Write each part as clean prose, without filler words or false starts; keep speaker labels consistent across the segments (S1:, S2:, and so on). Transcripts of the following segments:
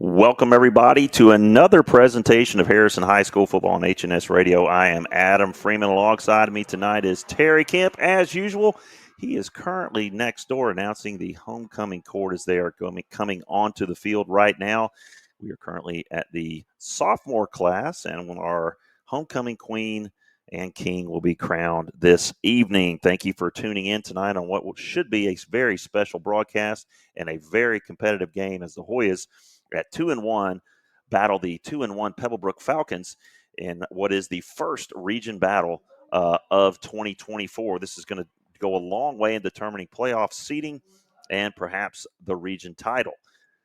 S1: Welcome, everybody, to another presentation of Harrison High School football on H&S Radio. I am Adam Freeman. Alongside me tonight is Terry Kemp. As usual, he is currently next door announcing the homecoming court as they are coming onto the field right now. We are currently at the sophomore class, and our homecoming queen and king will be crowned this evening. Thank you for tuning in tonight on what should be a very special broadcast and a very competitive game as the Hoyas at 2-1 battle the 2-1 Pebblebrook Falcons in what is the first region battle of 2024. This is going to go a long way in determining playoff seeding and perhaps the region title.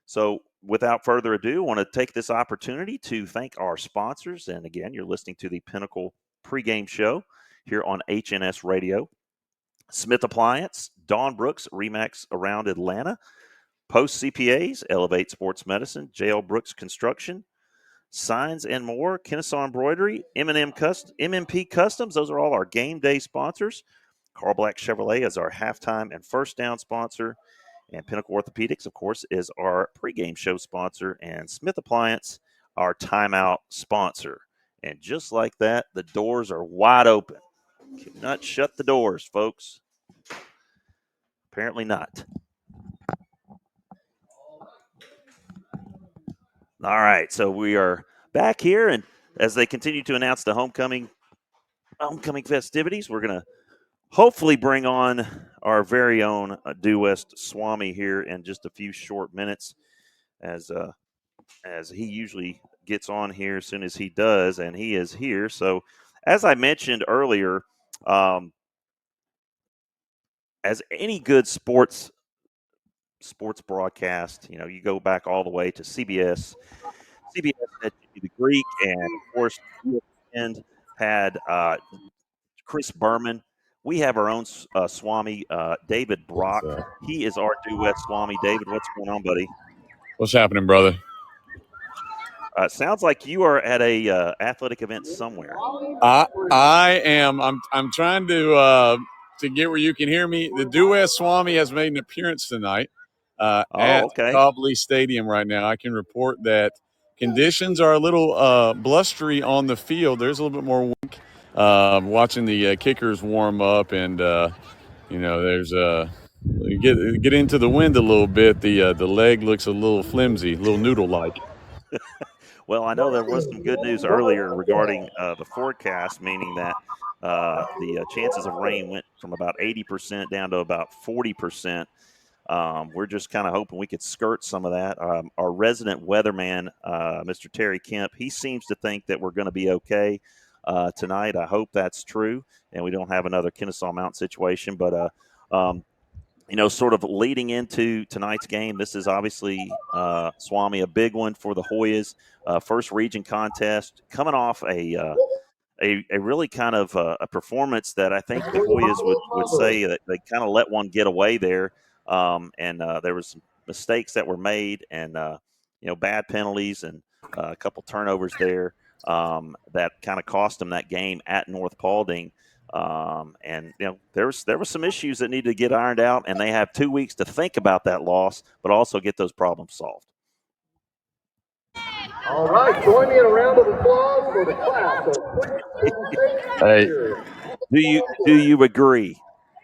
S1: So without further ado, I want to take this opportunity to thank our sponsors. And again, you're listening to the Pinnacle pregame show here on HNS Radio. Smith Appliance, Dawn Brooks, Remax around Atlanta, Post CPAs, Elevate Sports Medicine, J.L. Brooks Construction, Signs and More, Kennesaw Embroidery, MMP Customs. Those are all our game day sponsors. Carl Black Chevrolet is our halftime and first down sponsor. And Pinnacle Orthopedics, of course, is our pregame show sponsor. And Smith Appliance, our timeout sponsor. And just like that, the doors are wide open. Cannot shut the doors, folks. Apparently not. All right, so we are back here, and as they continue to announce the homecoming festivities, we're going to hopefully bring on our very own Due West Swami here in just a few short minutes, as he usually gets on here as soon as he does, and he is here. So, as I mentioned earlier, as any good sports broadcast, you go back all the way to CBS. CBS had the Greek, and of course, ESPN had Chris Berman. We have our own Swami, David Brock. He is our Due West Swami. David, what's going on, buddy?
S2: What's happening, brother?
S1: Sounds like you are at a athletic event somewhere.
S2: I am. I'm trying to get where you can hear me. The Due West Swami has made an appearance tonight at Cobley Stadium right now. I can report that conditions are a little blustery on the field. There's a little bit more wind. Watching the kickers warm up, and there's get into the wind a little bit. The leg looks a little flimsy, a little noodle-like.
S1: Well, I know there was some good news earlier regarding the forecast, meaning that the chances of rain went from about 80% down to about 40%. We're just kind of hoping we could skirt some of that. Our resident weatherman, Mr. Terry Kemp, he seems to think that we're going to be okay tonight. I hope that's true, and we don't have another Kennesaw Mountain situation. But sort of leading into tonight's game, this is obviously, Swami, a big one for the Hoyas. First region contest, coming off a really kind of a performance that I think the Hoyas would say that they kind of let one get away there. And there was some mistakes that were made and, bad penalties and a couple turnovers there that kind of cost them that game at North Paulding. And there were some issues that needed to get ironed out, and they have 2 weeks to think about that loss, but also get those problems solved.
S3: All right, join me in a round of applause for the class of
S2: Hey,
S1: do you agree?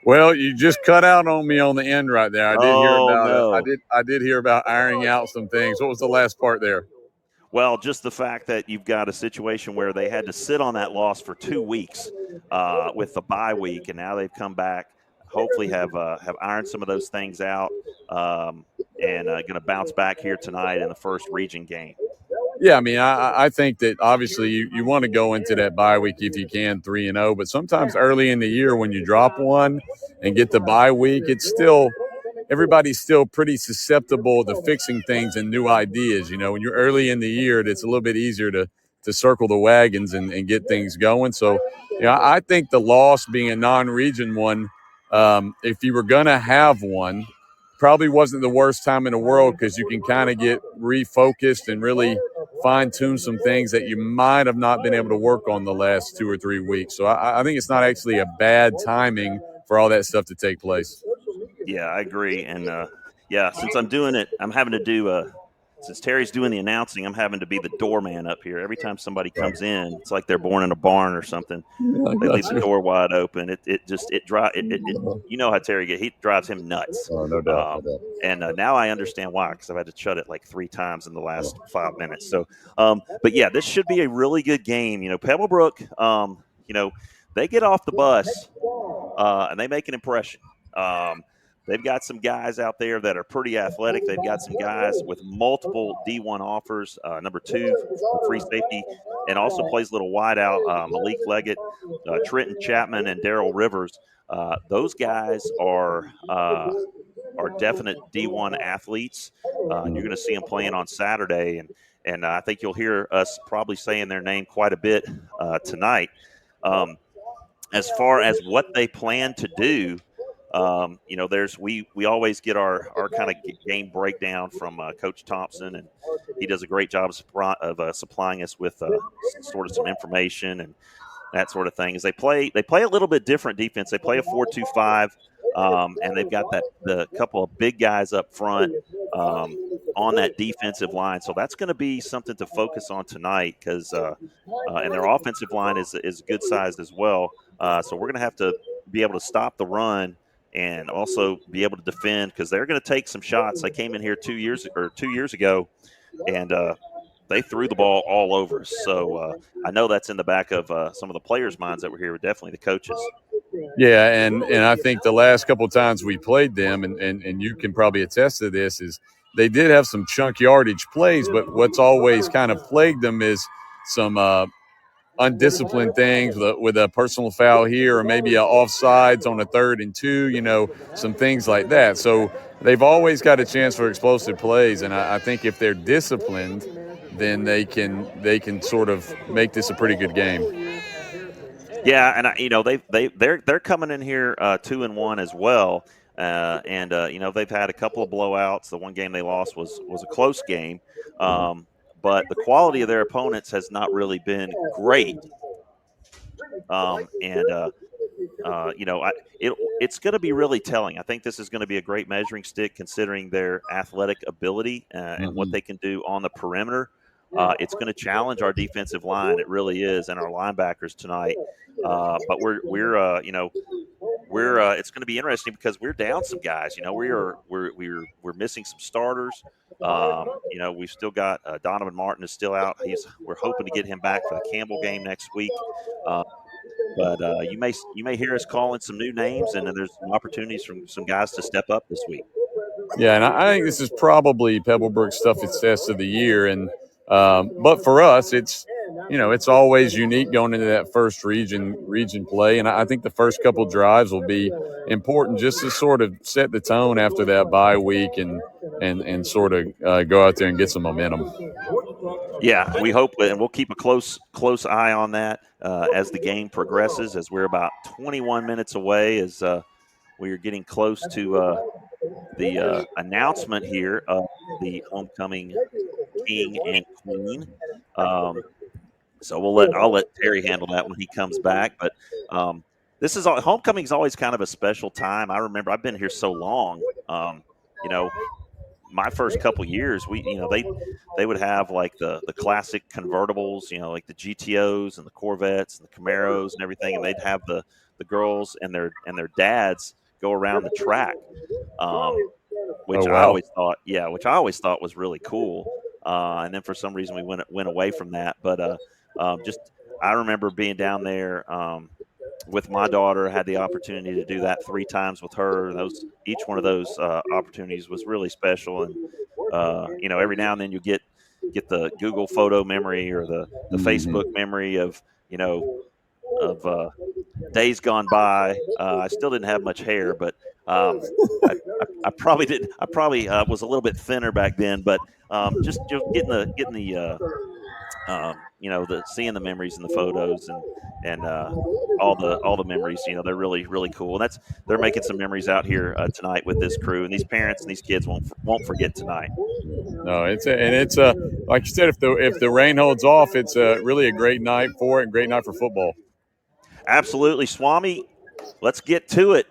S2: Well, you just cut out on me on the end right there. I did hear about
S1: it.
S2: I did hear about ironing out some things. What was the last part there?
S1: Well, just the fact that you've got a situation where they had to sit on that loss for 2 weeks with the bye week, and now they've come back. Hopefully, have ironed some of those things out, and going to bounce back here tonight in the first region game.
S2: Yeah, I mean, I think that obviously you want to go into that bye week if you can 3-0, but sometimes early in the year when you drop one and get the bye week, it's still everybody's still pretty susceptible to fixing things and new ideas. When you're early in the year, it's a little bit easier to circle the wagons and get things going. So, I think the loss being a non-region one, if you were going to have one, probably wasn't the worst time in the world because you can kind of get refocused and really fine-tune some things that you might have not been able to work on the last 2 or 3 weeks. So I think it's not actually a bad timing for all that stuff to take place.
S1: Yeah, I agree. And, since I'm doing it, I'm having to do since Terry's doing the announcing, I'm having to be the doorman up here. Every time somebody comes in, it's like they're born in a barn or something. They leave the door wide open. You know how Terry gets. He drives him nuts.
S2: Oh, no doubt.
S1: And now I understand why, because I've had to shut it like 3 times in the last 5 minutes. So, but yeah, this should be a really good game. Pebblebrook, they get off the bus and they make an impression. They've got some guys out there that are pretty athletic. They've got some guys with multiple D1 offers. Number 2 for free safety, and also plays a little wide out. Malik Leggett, Trenton Chapman, and Darrell Rivers. Those guys are definite D1 athletes. You're going to see them playing on Saturday, and I think you'll hear us probably saying their name quite a bit tonight. As far as what they plan to do, we always get our kind of game breakdown from Coach Thompson, and he does a great job of supplying us with sort of some information and that sort of thing. Is they play a little bit different defense. They play a 4-2-5, and they've got the couple of big guys up front on that defensive line. So that's going to be something to focus on tonight, because and their offensive line is good sized as well. So we're going to have to be able to stop the run and also be able to defend, because they're going to take some shots. They came in here 2 years ago, and they threw the ball all over us. So I know that's in the back of some of the players' minds that were here, but definitely the coaches.
S2: Yeah, and I think the last couple of times we played them, and you can probably attest to this, is they did have some chunk yardage plays, but what's always kind of plagued them is some undisciplined things with a personal foul here, or maybe a offsides on a 3rd and 2, some things like that. So they've always got a chance for explosive plays, and I think if they're disciplined, then they can sort of make this a pretty good game.
S1: Yeah, and they're coming in here 2-1 as well, and they've had a couple of blowouts. The one game they lost was a close game, but the quality of their opponents has not really been great. It's going to be really telling. I think this is going to be a great measuring stick, considering their athletic ability and what they can do on the perimeter. It's going to challenge our defensive line. It really is, and our linebackers tonight. But it's going to be interesting, because we're down some guys. We're missing some starters. We've still got Donovan Martin is still out. We're hoping to get him back for the Campbell game next week. But you may hear us calling some new names, and then there's some opportunities from some guys to step up this week.
S2: Yeah, and I think this is probably Pebblebrook's toughest test of the year, and but for us, it's always unique going into that first region play, and I think the first couple drives will be important just to sort of set the tone after that bye week and sort of go out there and get some momentum.
S1: Yeah, we hope, and we'll keep a close eye on that as the game progresses, as we're about 21 minutes away, as we are getting close to the announcement here of the homecoming king and queen. So I'll let Terry handle that when he comes back. But homecoming is always kind of a special time. I remember I've been here so long. My first couple years, they would have like the classic convertibles, like the GTOs and the Corvettes and the Camaros and everything, and they'd have the girls and their dads go around the track, which I always thought was really cool. And then for some reason we went away from that, but I remember being down there with my daughter. Had the opportunity to do that 3 times with her. Each one of those opportunities was really special, and every now and then you get the Google photo memory or the Facebook memory of days gone by. I still didn't have much hair, but I probably did. I probably was a little bit thinner back then, but just getting the seeing the memories in the photos and all the memories, they're really, really cool. And they're making some memories out here tonight with this crew, and these parents and these kids won't forget tonight.
S2: No, it's like you said, if the rain holds off, it's really a great night for it, and great night for football.
S1: Absolutely, Swami. Let's get to it.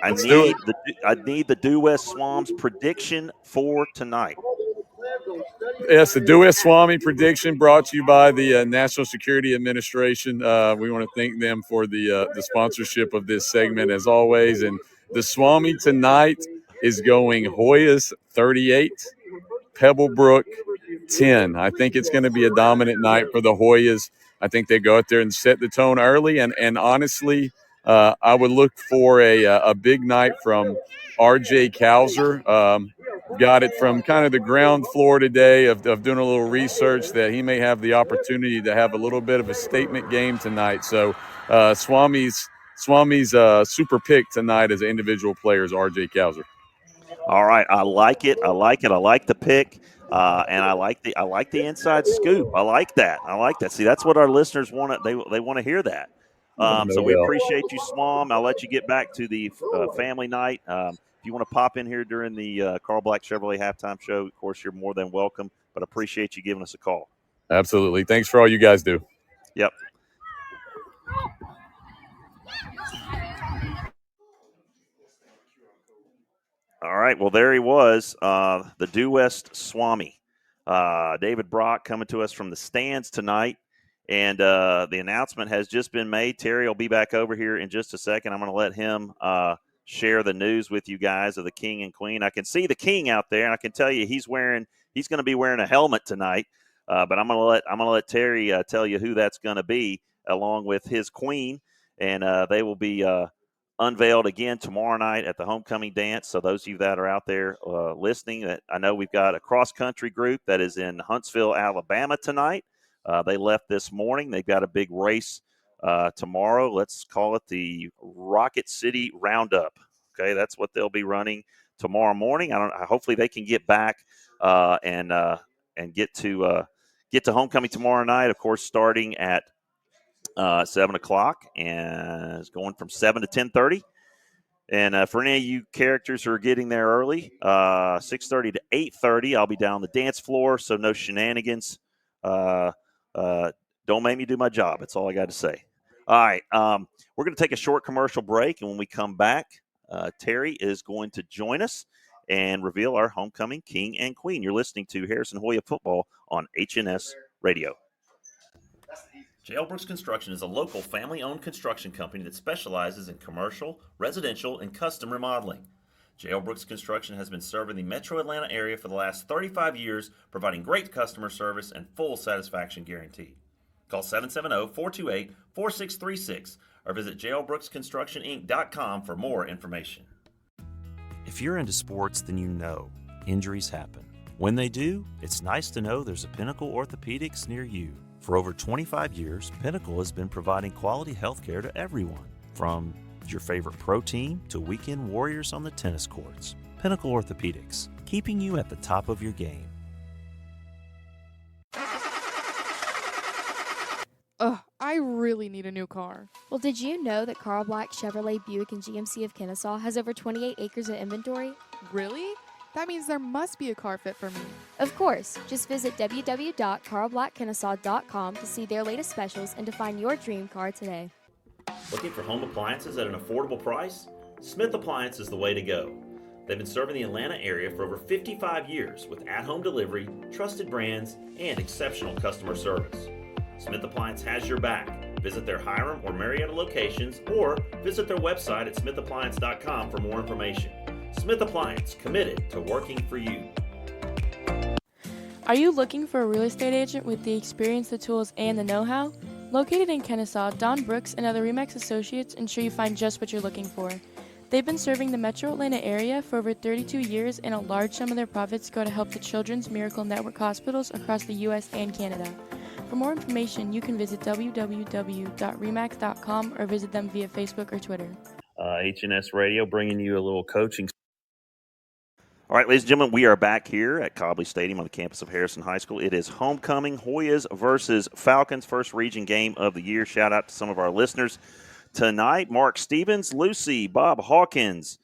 S1: I need the Due West Swam's prediction for tonight.
S2: Yes, the Dewey Swami prediction brought to you by the National Security Administration. We want to thank them for the sponsorship of this segment, as always. And the Swami tonight is going Hoyas 38, Pebblebrook 10. I think it's going to be a dominant night for the Hoyas. I think they go out there and set the tone early. And honestly, I would look for a big night from R.J. Cowser. Got it from kind of the ground floor today of doing a little research that he may have the opportunity to have a little bit of a statement game tonight. So Swami's super pick tonight as an individual player is R.J. Cowser.
S1: All right, I like it. I like the pick, and I like the inside scoop. I like that. See, that's what our listeners want. They want to hear that. So we appreciate you, Swam. I'll let you get back to the family night. If you want to pop in here during the Carl Black Chevrolet halftime show, of course, you're more than welcome. But I appreciate you giving us a call.
S2: Absolutely. Thanks for all you guys do.
S1: Yep. All right. Well, there he was, the Due West Swami. David Brock coming to us from the stands tonight. And the announcement has just been made. Terry will be back over here in just a second. I'm going to let him share the news with you guys of the King and Queen. I can see the King out there, and I can tell you he's going to be wearing a helmet tonight. But I'm going to let Terry tell you who that's going to be, along with his Queen, and they will be unveiled again tomorrow night at the homecoming dance. So those of you that are out there listening, I know we've got a cross-country group that is in Huntsville, Alabama tonight. They left this morning. They've got a big race tomorrow. Let's call it the Rocket City Roundup. Okay, that's what they'll be running tomorrow morning. Hopefully they can get back and get to homecoming tomorrow night. Of course, starting at 7 o'clock, and it's going from 7 to 10:30. And for any of you characters who are getting there early, 6:30 to 8:30, I'll be down the dance floor, so no shenanigans. Don't make me do my job. That's all I got to say. All right, we're going to take a short commercial break, and when we come back, Terry is going to join us and reveal our homecoming king and queen. You're listening to Harrison Hoya Football on HNS Radio. J.L. Brooks Construction is a local family-owned construction company that specializes in commercial, residential, and custom remodeling. J.L. Brooks Construction has been serving the metro Atlanta area for the last 35 years, providing great customer service and full satisfaction guarantee. Call 770-428-4636 or visit jlbrooksconstructioninc.com for more information. If you're into sports, then you know injuries happen. When they do, it's nice to know there's a Pinnacle Orthopedics near you. For over 25 years, Pinnacle has been providing quality health care to everyone, from your favorite pro team to weekend warriors on the tennis courts. Pinnacle Orthopedics, keeping you at the top of your game.
S4: Ugh, I really need a new car.
S5: Well, did you know that Carl Black Chevrolet Buick and GMC of Kennesaw has over 28 acres of inventory?
S4: Really? That means there must be a car fit for me.
S5: Of course. Just visit www.carlblackkennesaw.com to see their latest specials and to find your dream car today.
S1: Looking for home appliances at an affordable price? Smith Appliance is the way to go. They've been serving the Atlanta area for over 55 years with at-home delivery, trusted brands, and exceptional customer service. Smith Appliance has your back. Visit their Hiram or Marietta locations or visit their website at smithappliance.com for more information. Smith Appliance, committed to working for you.
S6: Are you looking for a real estate agent with the experience, the tools, and the know-how? Located in Kennesaw, Don Brooks and other RE/MAX associates ensure you find just what you're looking for. They've been serving the metro Atlanta area for over 32 years, and a large sum of their profits go to help the Children's Miracle Network hospitals across the U.S. and Canada. For more information, you can visit www.remax.com or visit them via Facebook or Twitter.
S1: HNS Radio bringing you a little coaching. All right, ladies and gentlemen, we are back here at Cobley Stadium on the campus of Harrison High School. It is homecoming, Hoyas versus Falcons, first region game of the year. Shout out to some of our listeners tonight. Mark Stevens, Lucy, Bob Hawkins,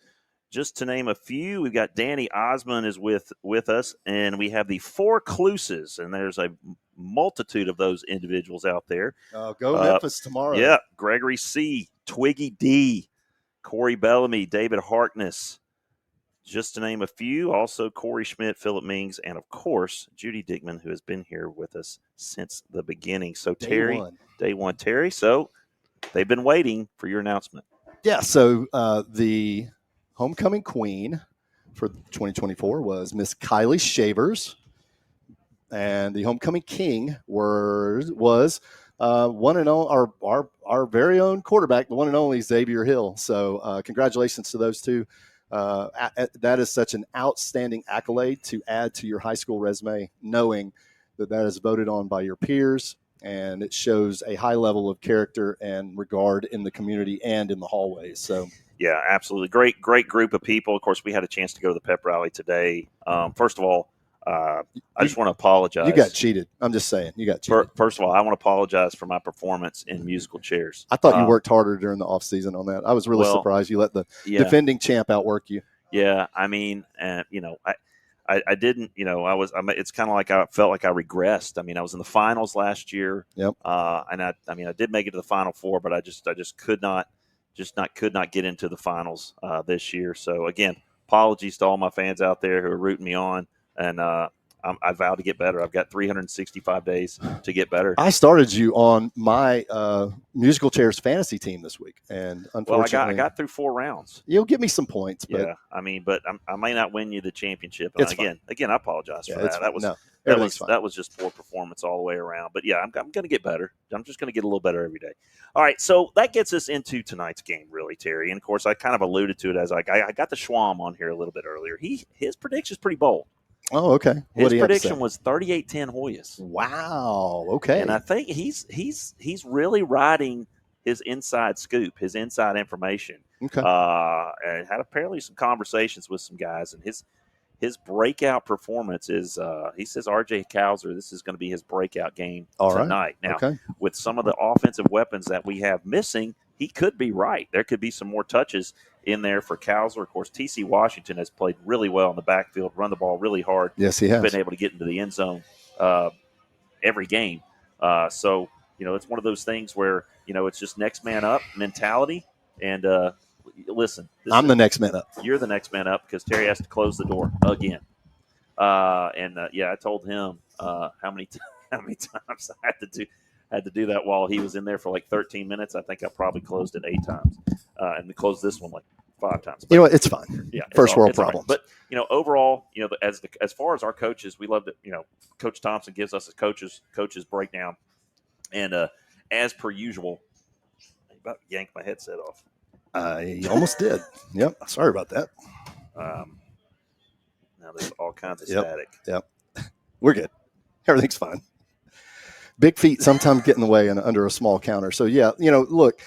S1: just to name a few. We've got Danny Osmond is with us, and we have the Four Cluses, and there's a multitude of those individuals out there.
S7: Go Memphis tomorrow.
S1: Yeah, Gregory C., Twiggy D., Corey Bellamy, David Harkness, just to name a few. Also, Corey Schmidt, Philip Mings, and of course, Judy Dickman, who has been here with us since the beginning. So, Terry, day one, Terry. So, they've been waiting for your announcement.
S7: Yeah. So, the homecoming queen for 2024 was Miss Kylie Shavers, and the homecoming king was one and only our very own quarterback, the one and only Xavier Hill. So congratulations to those two. That is such an outstanding accolade to add to your high school resume, knowing that is voted on by your peers, and it shows a high level of character and regard in the community and in the hallways. So.
S1: Yeah, absolutely. Great group of people. Of course, we had a chance to go to the pep rally today. First of all, I just want to apologize.
S7: You got cheated. I'm just saying. You got cheated.
S1: First of all, I want to apologize for my performance in musical chairs.
S7: I thought you worked harder during the off season on that. I was really surprised you let the defending champ outwork you.
S1: Yeah, I mean, I didn't. It's kind of like I felt like I regressed. I mean, I was in the finals last year.
S7: Yep.
S1: And I did make it to the Final Four, but I just could not get into the finals this year. So again, apologies to all my fans out there who are rooting me on, and I vow to get better. I've got 365 days to get better.
S7: I started you on my musical chairs fantasy team this week, and unfortunately,
S1: I got through 4 rounds.
S7: You'll give me some points, but
S1: yeah, but I may not win you the championship. Again, I apologize for that. That was just poor performance all the way around. But yeah, I'm going to get better. I'm just going to get a little better every day. All right, so that gets us into tonight's game, really, Terry. And of course, I kind of alluded to it as I got the Schwam on here a little bit earlier. His prediction's pretty bold.
S7: Oh, okay.
S1: His prediction was 38-10 Hoyas.
S7: Wow. Okay.
S1: And I think he's really riding his inside scoop, his inside information.
S7: Okay.
S1: And had apparently some conversations with some guys, and his breakout performance is he says R.J. Kowser, this is going to be his breakout game tonight. Now, with some of the offensive weapons that we have missing, he could be right. There could be some more touches in there for Kowser. Of course, T.C. Washington has played really well in the backfield, run the ball really hard.
S7: Yes, he has.
S1: Been able to get into the end zone every game. So, it's one of those things where, it's just next man up mentality. And listen.
S7: I'm the next man up.
S1: You're the next man up because Terry has to close the door again. I told him how many times I had to do that while he was in there for like 13 minutes. I think I probably closed it 8 times, and closed this one like 5 times. But,
S7: it's fine.
S1: Yeah,
S7: first world problems.
S1: Right. But overall, as far as our coaches, we love that. Coach Thompson gives us a coaches breakdown, and as per usual, I about yanked my headset off.
S7: You almost did. Yep. Sorry about that.
S1: Now there's all kinds of static.
S7: Yep. We're good. Everything's fine. Big feet sometimes get in the way and under a small counter. So, yeah, look,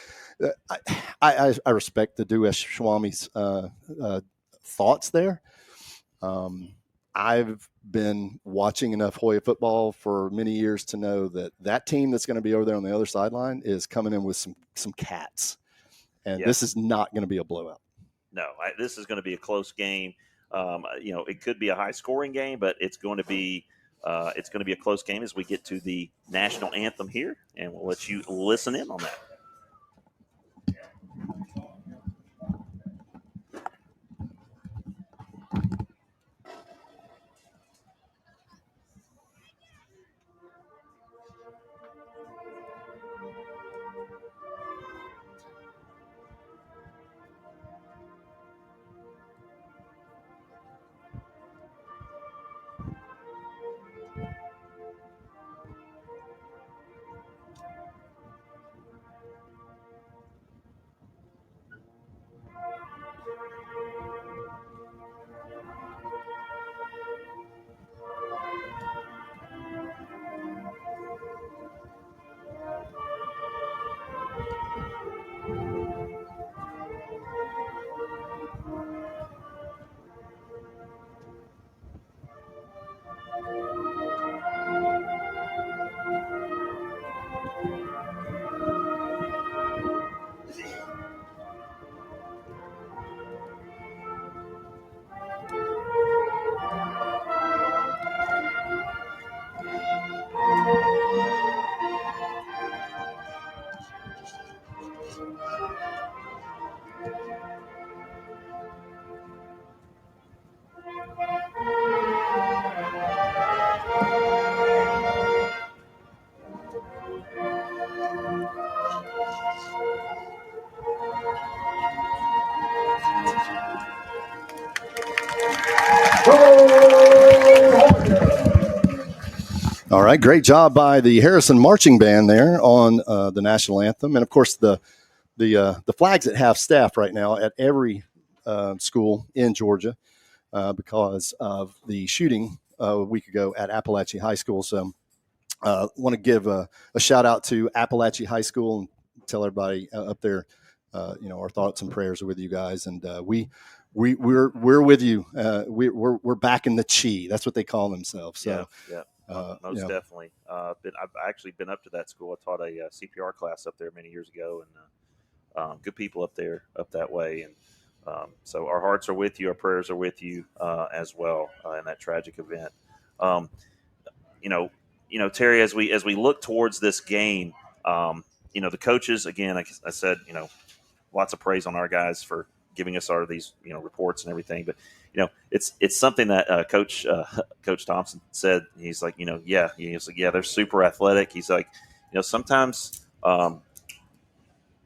S7: I respect the Duesh Schwami's thoughts there. I've been watching enough Hoya football for many years to know that team that's going to be over there on the other sideline is coming in with some cats. And this is not going to be a blowout.
S1: No, this is going to be a close game. It could be a high-scoring game, but it's going to be a close game as we get to the national anthem here, and we'll let you listen in on that.
S7: All right, great job by the Harrison Marching Band there on the national anthem, and of course the flags at half staff right now at every school in Georgia because of the shooting a week ago at Appalachia High School. So, want to give a shout out to Appalachia High School and tell everybody up there, our thoughts and prayers are with you guys, and we're with you. We're back in the chi. That's what they call themselves. So.
S1: Yeah. Most definitely. I've actually been up to that school. I taught a CPR class up there many years ago, and good people up there, up that way. And so our hearts are with you. Our prayers are with you as well in that tragic event. Terry, as we look towards this game, the coaches, again, like I said, lots of praise on our guys for giving us these reports and everything, but it's something that Coach Thompson said. He's like, they're super athletic. He's like, sometimes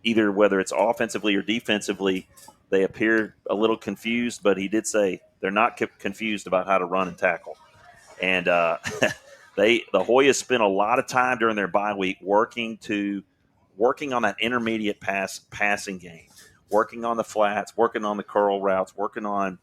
S1: either whether it's offensively or defensively, they appear a little confused, but he did say they're not confused about how to run and tackle. And the Hoyas spent a lot of time during their bye week working on that intermediate passing game, working on the flats, working on the curl routes, working on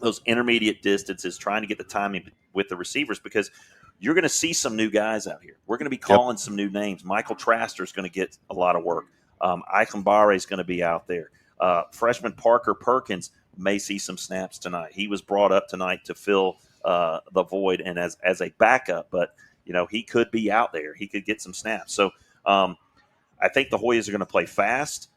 S1: those intermediate distances, trying to get the timing with the receivers, because you're going to see some new guys out here. We're going to be calling some new names. Michael Traster is going to get a lot of work. Ikambare is going to be out there. Freshman Parker Perkins may see some snaps tonight. He was brought up tonight to fill the void and as a backup, but he could be out there. He could get some snaps. So I think the Hoyas are going to play fast.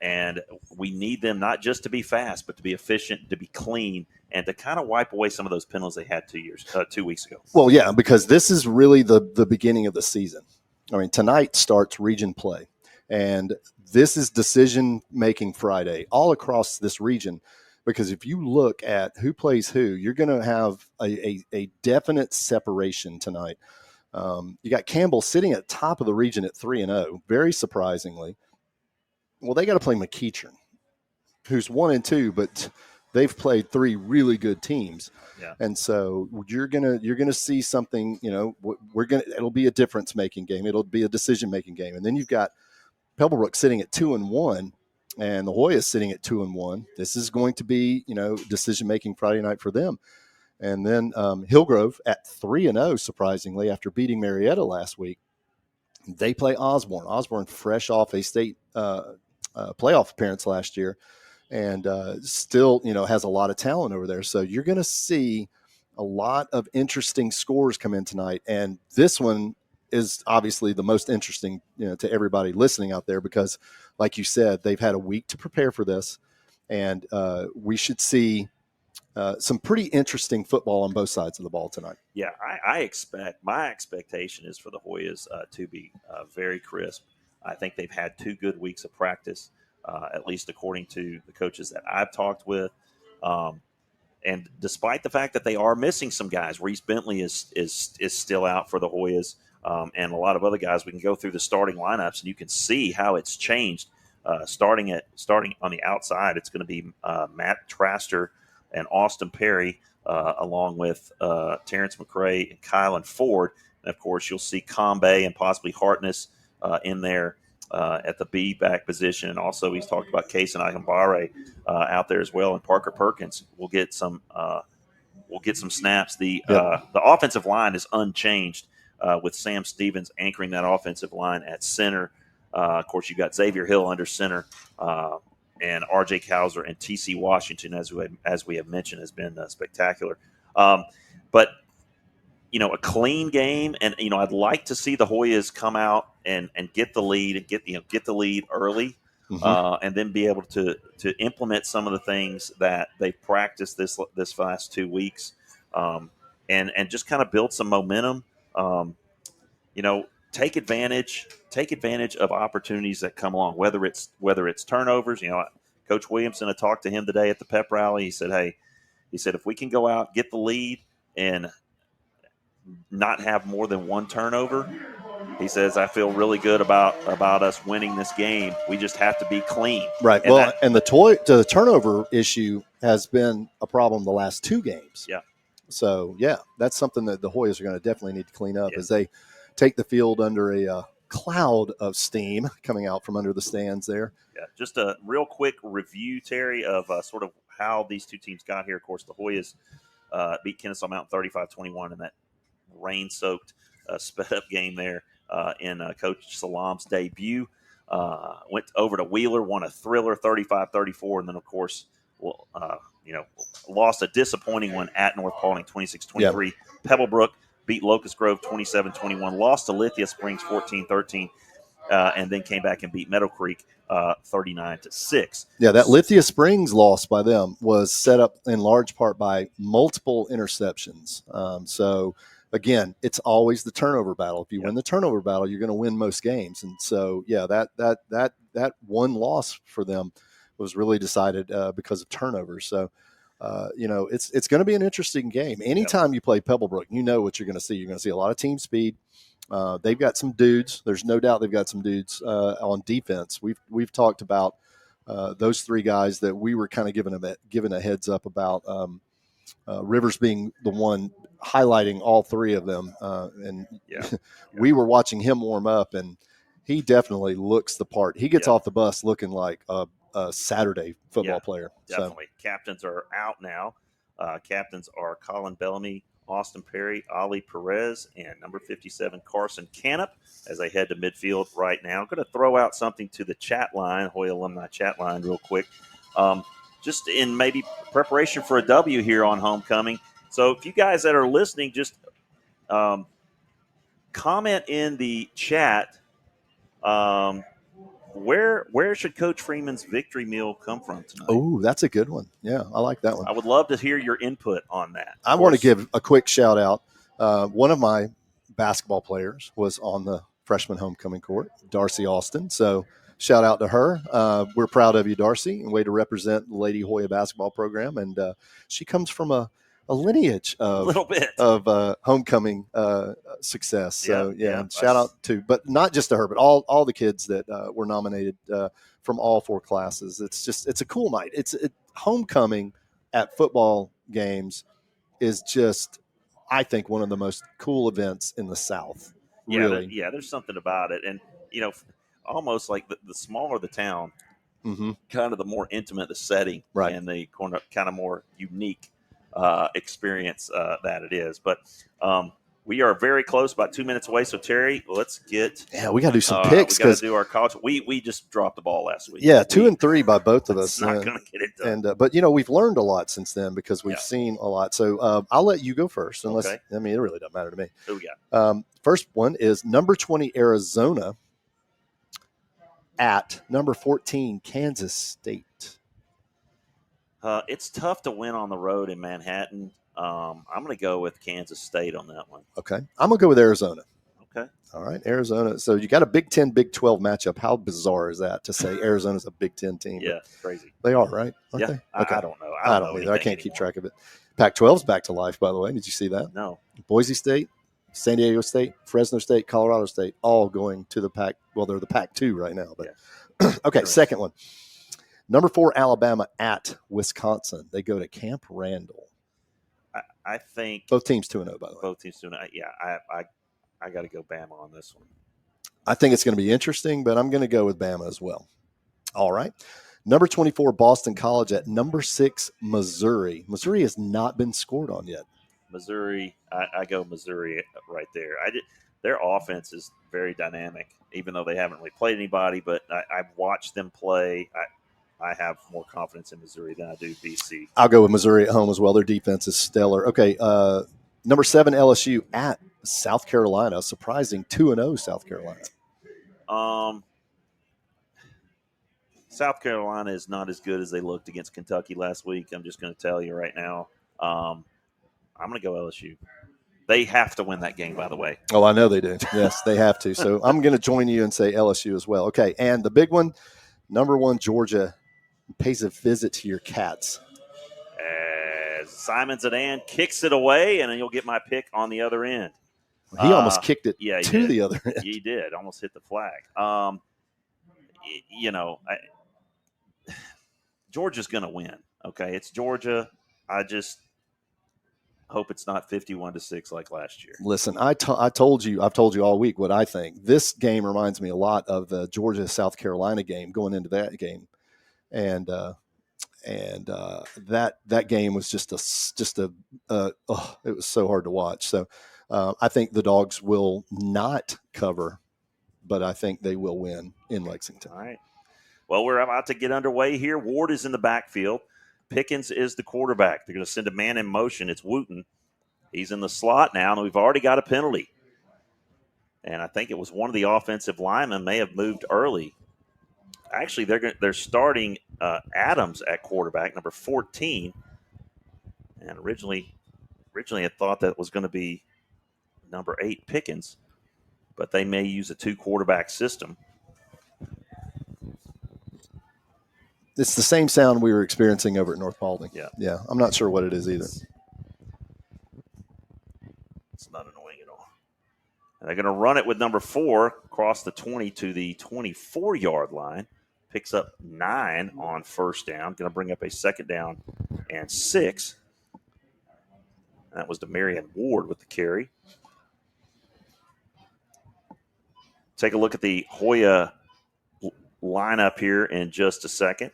S1: And we need them not just to be fast, but to be efficient, to be clean, and to kind of wipe away some of those penalties they had 2 weeks ago.
S7: Well, yeah, because this is really the beginning of the season. I mean, tonight starts region play, and this is decision-making Friday all across this region, because if you look at who plays who, you're going to have a definite separation tonight. You got Campbell sitting at the top of the region at 3-0, very surprisingly. Well, they got to play McEachern, who's 1-2, but they've played 3 really good teams.
S1: Yeah.
S7: And so you're gonna see something. It'll be a difference making game. It'll be a decision making game. And then you've got Pebblebrook sitting at 2-1, and the Hoyas sitting at 2-1. This is going to be decision making Friday night for them. And then Hillgrove at 3-0, surprisingly, after beating Marietta last week. They play Osborne. Osborne fresh off a state playoff appearance last year, and still has a lot of talent over there. So you're going to see a lot of interesting scores come in tonight, and this one is obviously the most interesting to everybody listening out there, because like you said, they've had a week to prepare for this, and we should see some pretty interesting football on both sides of the ball tonight.
S1: Yeah, my expectation is for the Hoyas to be very crisp. I think they've had 2 good weeks of practice, at least according to the coaches that I've talked with. And despite the fact that they are missing some guys, Reese Bentley is still out for the Hoyas, and a lot of other guys. We can go through the starting lineups, and you can see how it's changed. Starting on the outside, it's going to be Matt Traster and Austin Perry, along with Terrence McRae and Kylan Ford. And, of course, you'll see Combe and possibly Hartness in there at the B back position. And also he's talked about Case and Ikambare out there as well. And Parker Perkins will get some snaps. The offensive line is unchanged with Sam Stevens anchoring that offensive line at center. Of course, you've got Xavier Hill under center. And R.J. Cowser and T.C. Washington, as we have mentioned, has been spectacular. But a clean game, and I'd like to see the Hoyas come out and get the lead and get the lead early, and then be able to implement some of the things that they've practiced this last 2 weeks, and just kind of build some momentum. Take advantage of opportunities that come along, whether it's turnovers. Coach Williamson, I talked to him today at the pep rally. He said, if we can go out, get the lead, and not have more than 1 turnover, He says, I feel really good about us winning this game. We just have to be clean.
S7: Right.
S1: And
S7: well, and the turnover issue has been a problem the last 2 games.
S1: Yeah.
S7: So, yeah, that's something that the Hoyas are going to definitely need to clean up
S1: Yeah.
S7: as they take the field under a cloud of steam coming out from under the stands there.
S1: Yeah, just a real quick review, Terry, of sort of how these two teams got here. Of course, the Hoyas beat Kennesaw Mountain 35-21 in that rain-soaked, sped-up game there in Coach Salam's debut. Went over to Wheeler, won a thriller 35-34, and then, of course, lost a disappointing one at North Paulding 26-23. Yeah. Pebblebrook beat Locust Grove 27-21, lost to Lithia Springs 14-13. And then came back and beat Meadow Creek 39-6.
S7: Yeah, that Lithia Springs loss by them was set up in large part by multiple interceptions. So, again, it's always the turnover battle. If you win the turnover battle, you're going to win most games. And so, yeah, that one loss for them was really decided because of turnovers. So, it's going to be an interesting game. Anytime you play Pebblebrook, you know what you're going to see. You're going to see a lot of team speed. They've got some dudes. There's no doubt they've got some dudes on defense. We've talked about those 3 guys that we were kind of given a heads up about. Rivers being the one highlighting all 3 of them, we were watching him warm up, and he definitely looks the part. He gets off the bus looking like a Saturday football player.
S1: Definitely. So. Captains are out now. Captains are Colin Bellamy, Austin Perry, Ali Perez, and number 57, Carson Canup, as they head to midfield right now. I'm going to throw out something to the chat line, Hoya Alumni chat line, real quick. Just in maybe preparation for a W here on homecoming. So if you guys that are listening, just comment in the chat where should Coach Freeman's victory meal come from tonight?
S7: Oh, that's a good one. Yeah, I like that one.
S1: I would love to hear your input on that.
S7: I want to give a quick shout out. One of my basketball players was on the freshman homecoming court, Darcy Austin. So shout out to her. We're proud of you, Darcy, and way to represent the Lady Hoya basketball program. And she comes from a lineage of homecoming success. So shout out to, but not just to her, but all the kids that were nominated from all 4 classes. It's a cool night. Homecoming at football games is just, I think, one of the most cool events in the South. Really.
S1: There's something about it. And, almost like the smaller the town, kind of the more intimate the setting, and the kind of more unique experience that it is. But we are very close, about 2 minutes away. So, Terry, let's get.
S7: Yeah, we got to do some picks.
S1: We got to do our college. We just dropped the ball last week.
S7: Yeah, 2 and 3 by both of us.
S1: Not going to get it done.
S7: But we've learned a lot since then because we've seen a lot. So I'll let you go first. Unless it really doesn't matter to me.
S1: Who we got?
S7: First one is number 20 Arizona at number 14 Kansas State.
S1: It's tough to win on the road in Manhattan. I'm going to go with Kansas State on that one.
S7: Okay. I'm going to go with Arizona.
S1: Okay.
S7: All right, Arizona. So you got a Big 10, Big 12 matchup. How bizarre is that to say Arizona's a Big 10 team?
S1: Yeah, crazy.
S7: They are, right?
S1: Aren't
S7: they?
S1: Okay. I don't know.
S7: I don't either. I can't keep track of it. Pac-12's back to life, by the way. Did you see that?
S1: No.
S7: Boise State, San Diego State, Fresno State, Colorado State, all going to the Pac. Well, they're the Pac-2 right now. But okay, second one. Number 4, Alabama at Wisconsin. They go to Camp Randall.
S1: I think
S7: both teams 2-0, by the way.
S1: Both teams 2-0. Yeah, I got to go Bama on this one.
S7: I think it's going to be interesting, but I'm going to go with Bama as well. All right. Number 24, Boston College at number 6, Missouri. Missouri has not been scored on yet.
S1: Missouri, I go Missouri right there. Their offense is very dynamic, even though they haven't really played anybody, but I've watched them play. I have more confidence in Missouri than I do BC.
S7: I'll go with Missouri at home as well. Their defense is stellar. Okay, number 7, LSU at South Carolina. Surprising 2-0 South Carolina.
S1: South Carolina is not as good as they looked against Kentucky last week. I'm just going to tell you right now. I'm going to go LSU. They have to win that game, by the way.
S7: Oh, I know they do. Yes, they have to. So I'm going to join you and say LSU as well. Okay, and the big one, number 1, Georgia pays a visit to your Cats.
S1: As Simon Zidane kicks it away, and then you'll get my pick on the other end.
S7: He almost kicked it
S1: yeah,
S7: to the other end.
S1: He did. Almost hit the flag. Georgia's going to win. Okay, it's Georgia. I just hope it's not 51-6 like last year.
S7: Listen, I've told you all week what I think. This game reminds me a lot of the Georgia-South Carolina game going into that game, and that game was it was so hard to watch. So I think the Dogs will not cover, but I think they will win in Lexington.
S1: All right. Well, we're about to get underway here. Ward is in the backfield. Pickens is the quarterback. They're going to send a man in motion. It's Wooten. He's in the slot now, and we've already got a penalty. And I think it was one of the offensive linemen may have moved early. Actually, they're starting Adams at quarterback, number 14. And originally I thought that was going to be number 8, Pickens. But they may use a 2-quarterback system.
S7: It's the same sound we were experiencing over at North Paulding.
S1: Yeah.
S7: I'm not sure what it is either.
S1: It's not annoying at all. And they're going to run it with number 4 across the 20 to the 24-yard line. Picks up 9 on first down. Going to bring up a second down and 6. That was Demarion Ward with the carry. Take a look at the Hoya lineup here in just a second.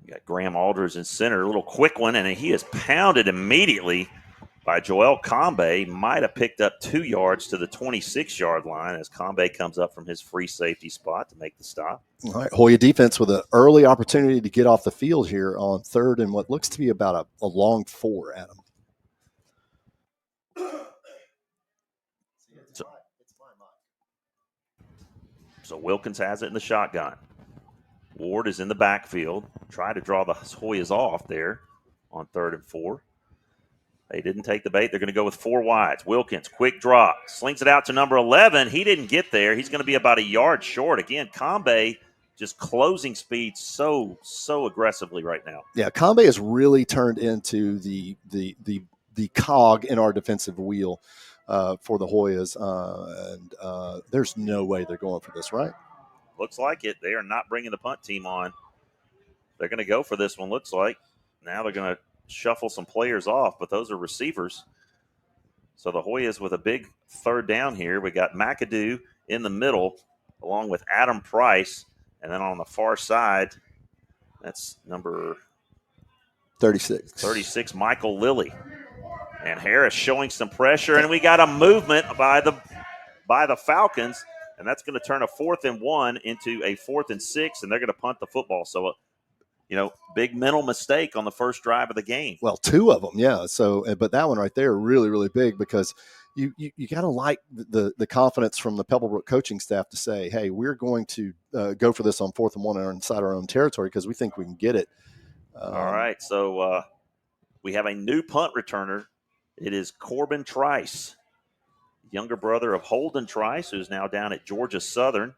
S1: You got Graham Alders in center, a little quick one, and he is pounded immediately by Joel Combe. Might have picked up 2 yards to the 26-yard line as Combe comes up from his free safety spot to make the stop.
S7: All right, Hoya defense with an early opportunity to get off the field here on 3rd and what looks to be about a long 4, Adam.
S1: So Wilkins has it in the shotgun. Ward is in the backfield. Try to draw the Hoyas off there on 3rd and 4. They didn't take the bait. They're going to go with 4 wides. Wilkins, quick drop. Slings it out to number 11. He didn't get there. He's going to be about a yard short. Again, Combe just closing speed so aggressively right now.
S7: Yeah, Combe has really turned into the cog in our defensive wheel for the Hoyas. And there's no way they're going for this, right?
S1: Looks like it. They are not bringing the punt team on. They're going to go for this one, looks like. Now they're going to shuffle some players off, but those are receivers. So the Hoyas with a big 3rd down here. We got McAdoo in the middle along with Adam Price. And then on the far side, that's number 36, Michael Lilly. And Harris showing some pressure, and we got a movement by the Falcons, and that's going to turn a 4th and 1 into a 4th and 6, and they're going to punt the football. So, big mental mistake on the first drive of the game.
S7: Well, 2 of them, yeah. So, but that one right there, really, really big because you got to like the confidence from the Pebblebrook coaching staff to say, hey, we're going to go for this on 4th and 1 inside our own territory because we think we can get it.
S1: All right, so we have a new punt returner. It is Corbin Trice, younger brother of Holden Trice, who's now down at Georgia Southern.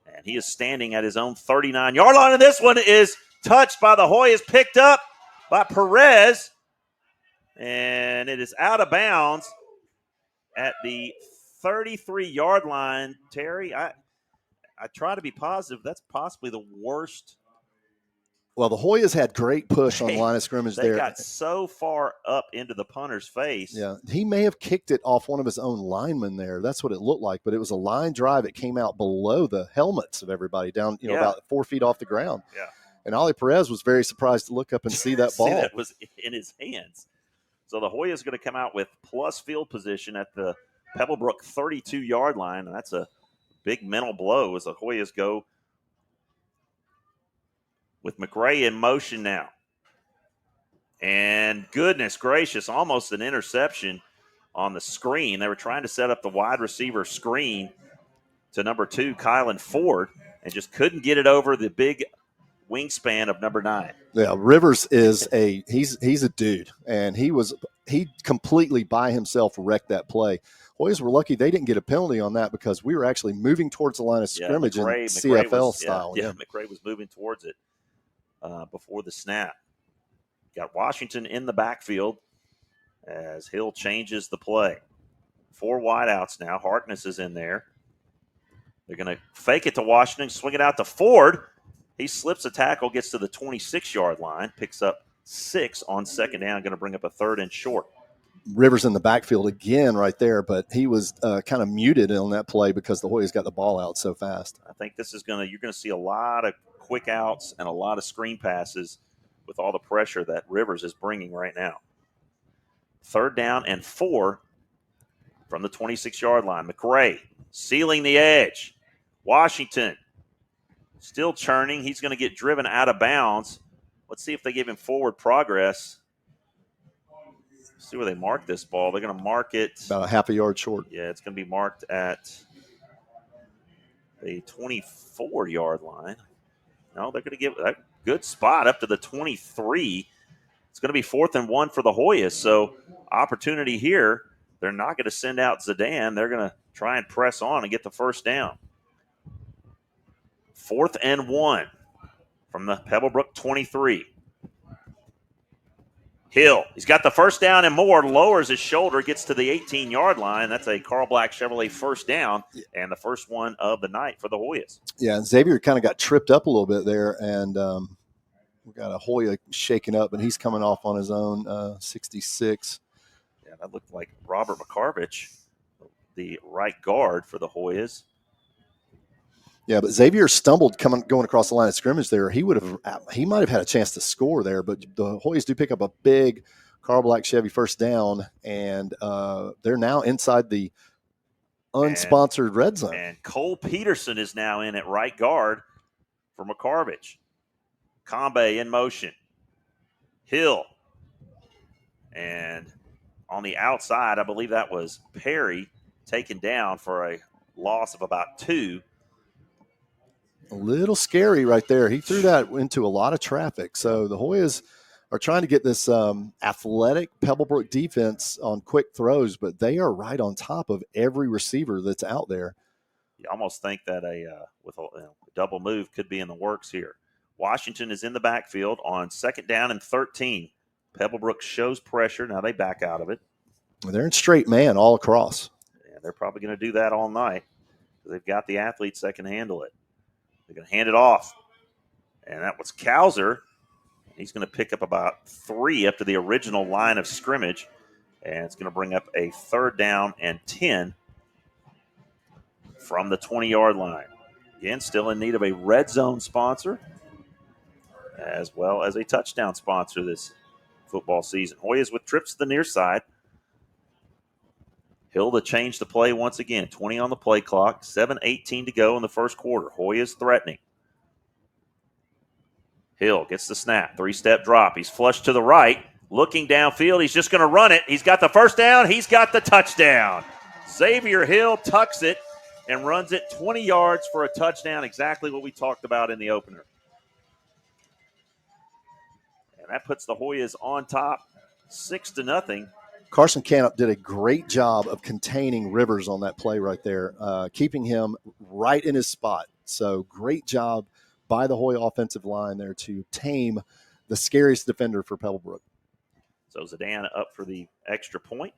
S1: And he is standing at his own 39-yard line. And this one is touched by the Hoyas, picked up by Perez. And it is out of bounds at the 33-yard line. Terry, I try to be positive. That's possibly the worst.
S7: Well, the Hoyas had great push on the line of scrimmage there.
S1: They got so far up into the punter's face.
S7: Yeah, he may have kicked it off one of his own linemen there. That's what it looked like. But it was a line drive. It came out below the helmets of everybody down, about 4 feet off the ground.
S1: Yeah.
S7: And Ali Perez was very surprised to look up and see that ball.
S1: That was in his hands. So the Hoyas going to come out with plus field position at the Pebblebrook 32-yard line. And that's a big mental blow as the Hoyas go with McRae in motion now. And goodness gracious, almost an interception on the screen. They were trying to set up the wide receiver screen to number 2, Kylan Ford, and just couldn't get it over the big wingspan of number 9.
S7: Yeah, Rivers is he's a dude, and he completely by himself wrecked that play. Hoyas were lucky they didn't get a penalty on that because we were actually moving towards the line of scrimmage in CFL style.
S1: Yeah, McRae was moving towards it before the snap. Got Washington in the backfield as Hill changes the play. 4 wideouts now. Harkness is in there. They're going to fake it to Washington, swing it out to Ford. He slips a tackle, gets to the 26-yard line, picks up 6 on second down, going to bring up a 3rd and short.
S7: Rivers in the backfield again right there, but he was kind of muted on that play because the Hoyas got the ball out so fast.
S1: I think this is you're going to see a lot of quick outs and a lot of screen passes with all the pressure that Rivers is bringing right now. 3rd down and 4 from the 26-yard line. McRae sealing the edge. Washington still churning. He's going to get driven out of bounds. Let's see if they give him forward progress. See where they mark this ball. They're going to mark it
S7: about a half a yard short.
S1: Yeah, it's going to be marked at the 24-yard line. No, they're going to give a good spot up to the 23. It's going to be 4th and 1 for the Hoyas. So opportunity here. They're not going to send out Zidane. They're going to try and press on and get the first down. 4th and 1 from the Pebblebrook 23. Hill, he's got the first down and more, lowers his shoulder, gets to the 18-yard line. That's a Carl Black Chevrolet first down and the first one of the night for the Hoyas.
S7: Yeah, and Xavier kind of got tripped up a little bit there, and we got a Hoya shaking up, and he's coming off on his own 66.
S1: Yeah, that looked like Robert McCarvich, the right guard for the Hoyas.
S7: Yeah, but Xavier stumbled going across the line of scrimmage there. He might have had a chance to score there, but the Hoyas do pick up a big Carl Black Chevy first down, and they're now inside the unsponsored red zone.
S1: And Cole Peterson is now in at right guard for McCarvich. Combe in motion. Hill. And on the outside, I believe that was Perry taken down for a loss of about 2.
S7: A little scary right there. He threw that into a lot of traffic. So the Hoyas are trying to get this athletic Pebblebrook defense on quick throws, but they are right on top of every receiver that's out there.
S1: You almost think that a double move could be in the works here. Washington is in the backfield on 2nd down and 13. Pebblebrook shows pressure. Now they back out of it.
S7: They're in straight man all across.
S1: Yeah, they're probably going to do that all night because they've got the athletes that can handle it. They're going to hand it off. And that was Cowser. He's going to pick up about 3 up to the original line of scrimmage. And it's going to bring up a 3rd down and 10 from the 20-yard line. Again, still in need of a red zone sponsor as well as a touchdown sponsor this football season. Hoyas with trips to the near side. Hill to change the play once again. 20 on the play clock. 7:18 to go in the first quarter. Hoyas threatening. Hill gets the snap. 3-step drop. He's flushed to the right. Looking downfield. He's just going to run it. He's got the first down. He's got the touchdown. Xavier Hill tucks it and runs it 20 yards for a touchdown. Exactly what we talked about in the opener. And that puts the Hoyas on top 6-0.
S7: Carson Canup did a great job of containing Rivers on that play right there, keeping him right in his spot. So great job by the Hoya offensive line there to tame the scariest defender for Pebblebrook.
S1: So Zidane up for the extra point.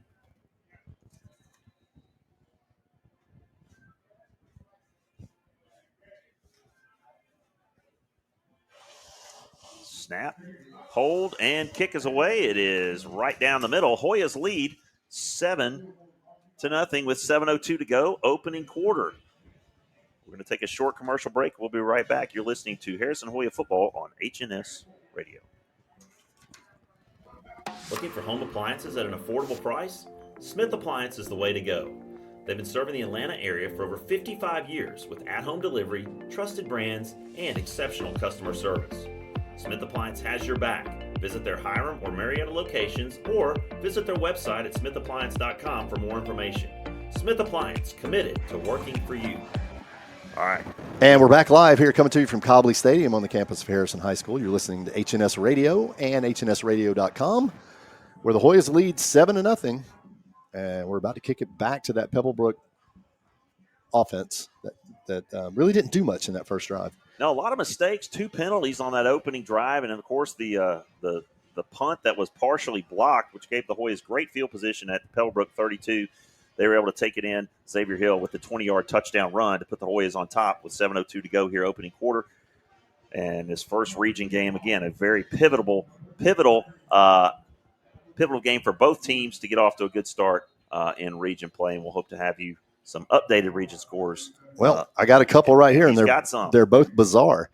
S1: Snap, hold, and kick is away. It is right down the middle. Hoyas lead 7-0 with 7:02 to go. Opening quarter. We're going to take a short commercial break. We'll be right back. You're listening to Harrison Hoya Football on HNS Radio. Looking for home appliances at an affordable price? Smith Appliance is the way to go. They've been serving the Atlanta area for over 55 years with at-home delivery, trusted brands, and exceptional customer service. Smith Appliance has your back. Visit their Hiram or Marietta locations or visit their website at smithappliance.com for more information. Smith Appliance, committed to working for you. All right.
S7: And we're back live here coming to you from Cobley Stadium on the campus of Harrison High School. You're listening to HNS Radio and hnsradio.com, where the Hoyas lead 7-0. And we're about to kick it back to that Pebblebrook offense that really didn't do much in that first drive.
S1: No, a lot of mistakes, 2 penalties on that opening drive, and of course the the punt that was partially blocked, which gave the Hoyas great field position at Pebblebrook 32. They were able to take it in. Xavier Hill with the 20-yard touchdown run to put the Hoyas on top with 7:02 to go here, opening quarter. And this first region game, again, a very pivotal game for both teams to get off to a good start in region play. And we'll hope to have you some updated region scores.
S7: Well, I got a couple right here, and they're both bizarre.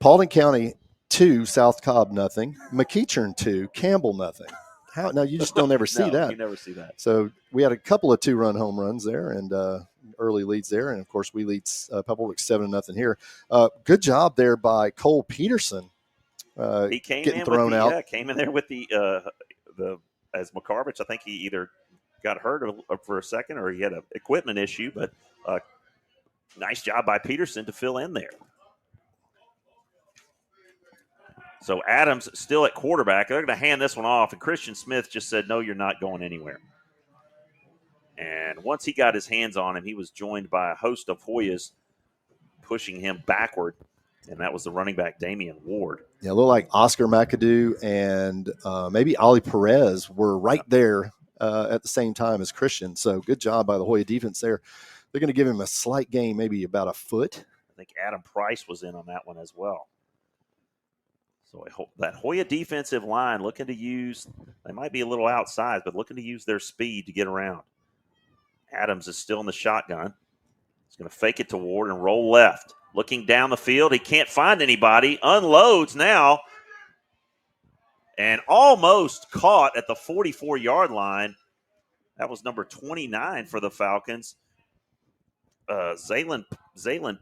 S7: Paulding County 2, South Cobb nothing. McEachern 2, Campbell nothing. How? Now you just don't ever see that.
S1: You never see that.
S7: So we had a couple of 2-run home runs there and early leads there, and of course we lead Pebblebrook 7-0 here. Good job there by Cole Peterson.
S1: He came
S7: getting
S1: in
S7: thrown out.
S1: Yeah, came in there with the as McCarvich. I think he either got hurt for a second or he had an equipment issue, but nice job by Peterson to fill in there. So Adams still at quarterback. They're going to hand this one off, and Christian Smith just said, no, you're not going anywhere. And once he got his hands on him, he was joined by a host of Hoyas pushing him backward, and that was the running back, Damian Ward.
S7: Yeah, it looked like Oscar McAdoo and maybe Ali Perez were right there at the same time as Christian. So good job by the Hoya defense there. They're going to give him a slight gain, maybe about a foot.
S1: I think Adam Price was in on that one as well. So I hope that Hoya defensive line looking to use, they might be a little outside, but looking to use their speed to get around. Adams is still in the shotgun. He's going to fake it to Ward and roll left. Looking down the field, he can't find anybody. Unloads now. And almost caught at the 44-yard line. That was number 29 for the Falcons. Zaylen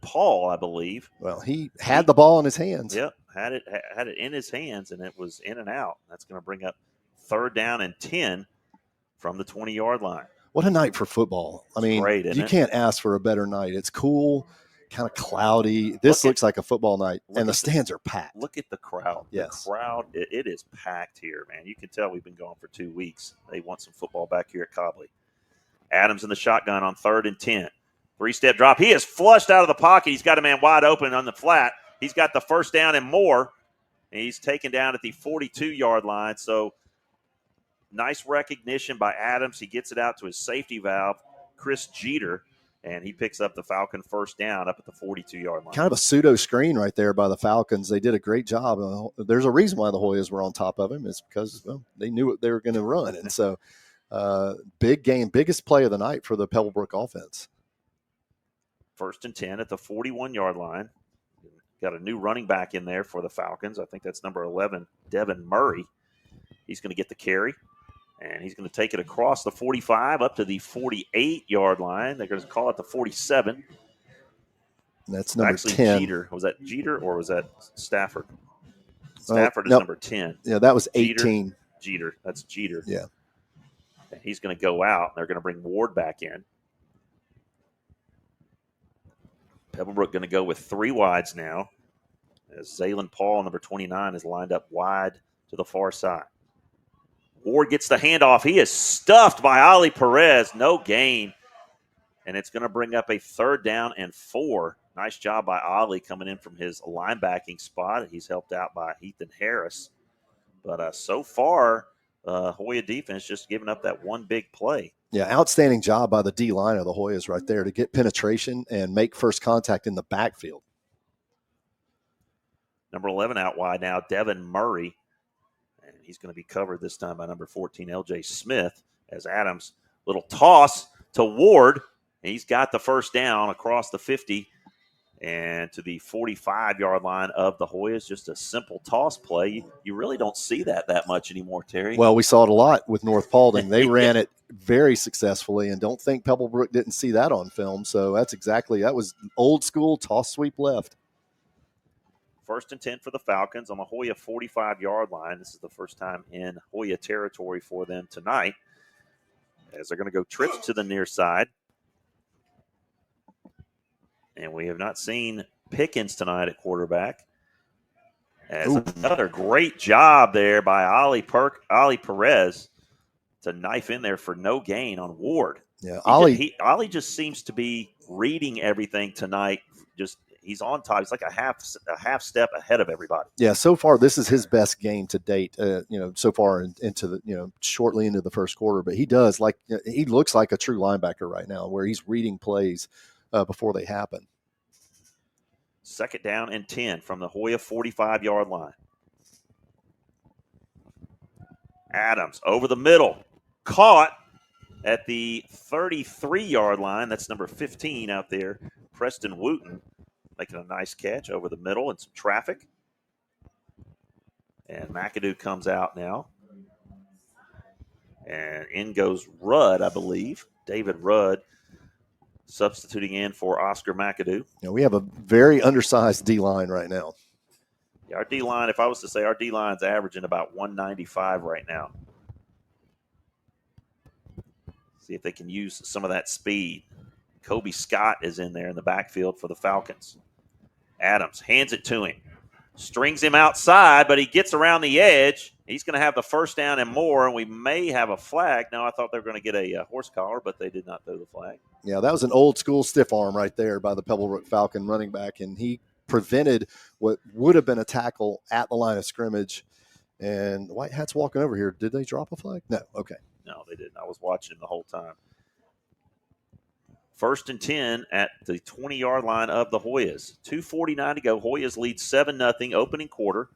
S1: Paul, I believe.
S7: Well, he had the ball in his hands.
S1: Yep, had it in his hands, and it was in and out. That's going to bring up 3rd down and 10 from the 20-yard line.
S7: What a night for football. I mean,
S1: great,
S7: you can't ask for a better night. It's cool, kind of cloudy. This looks like a football night, and the stands are packed.
S1: Look at the crowd.
S7: Yes.
S1: The crowd, it is packed here, man. You can tell we've been gone for 2 weeks. They want some football back here at Cobley. Adams in the shotgun on 3rd and 10. 3-step drop. He is flushed out of the pocket. He's got a man wide open on the flat. He's got the 1st down and more. And he's taken down at the 42-yard line. So nice recognition by Adams. He gets it out to his safety valve, Chris Jeter, and he picks up the Falcon 1st down up at the 42-yard line.
S7: Kind of a pseudo screen right there by the Falcons. They did a great job. There's a reason why the Hoyas were on top of him. It's because they knew what they were going to run. And so big game, biggest play of the night for the Pebblebrook offense.
S1: 1st and 10 at the 41-yard line. Got a new running back in there for the Falcons. I think that's number 11, Devin Murray. He's going to get the carry, and he's going to take it across the 45 up to the 48-yard line. They're going to call it the 47.
S7: And that's number
S1: Actually,
S7: 10.
S1: Jeter. Was that Jeter or was that Stafford? Stafford is number 10.
S7: Yeah, that was 18.
S1: Jeter. That's Jeter.
S7: Yeah.
S1: And he's going to go out. They're going to bring Ward back in. Pebblebrook going to go with 3 wides now as Zaylen Paul, number 29, is lined up wide to the far side. Ward gets the handoff. He is stuffed by Ali Perez. No gain. And it's going to bring up a 3rd down and 4. Nice job by Ali coming in from his linebacking spot. He's helped out by Ethan Harris. But so far, Hoya defense just giving up that one big play.
S7: Yeah, outstanding job by the D-line of the Hoyas right there to get penetration and make first contact in the backfield.
S1: Number 11 out wide now, Devin Murray. And he's going to be covered this time by number 14, L.J. Smith, as Adams, little toss to Ward. And he's got the 1st down across the 50 and to the 45-yard line of the Hoyas. Just a simple toss play. You really don't see that much anymore, Terry.
S7: Well, we saw it a lot with North Paulding. They ran it very successfully, and don't think Pebblebrook didn't see that on film. So that was old school toss sweep left.
S1: 1st and 10 for the Falcons on the Hoya 45-yard line. This is the first time in Hoya territory for them tonight, as they're going to go trips to the near side. And we have not seen Pickens tonight at quarterback. As another great job there by Ali Perez to knife in there for no gain on Ward.
S7: Yeah,
S1: Ali just seems to be reading everything tonight. He's on top. He's like a half step ahead of everybody.
S7: Yeah, so far this is his best game to date. So far into the shortly into the first quarter, but he looks like a true linebacker right now, where he's reading plays before they happen.
S1: 2nd down and 10 from the Hoya 45-yard line. Adams over the middle, caught at the 33-yard line. That's number 15 out there, Preston Wooten, making a nice catch over the middle and some traffic. And McAdoo comes out now. And in goes Rudd, I believe. David Rudd substituting in for Oscar McAdoo.
S7: We have a very undersized D-line right now.
S1: Yeah, our D-line, if I was to say, our D-line's averaging about 195 right now. See if they can use some of that speed. Kobe Scott is in there in the backfield for the Falcons. Adams hands it to him. Strings him outside, but he gets around the edge. He's going to have the 1st down and more, and we may have a flag. No, I thought they were going to get a horse collar, but they did not throw the flag.
S7: Yeah, that was an old-school stiff arm right there by the Pebblebrook Falcon running back, and he prevented what would have been a tackle at the line of scrimmage. And the White Hats walking over here. Did they drop a flag? No. Okay.
S1: No, they didn't. I was watching him the whole time. 1st and 10 at the 20-yard line of the Hoyas. 2:49 to go. Hoyas lead 7-0 opening quarter.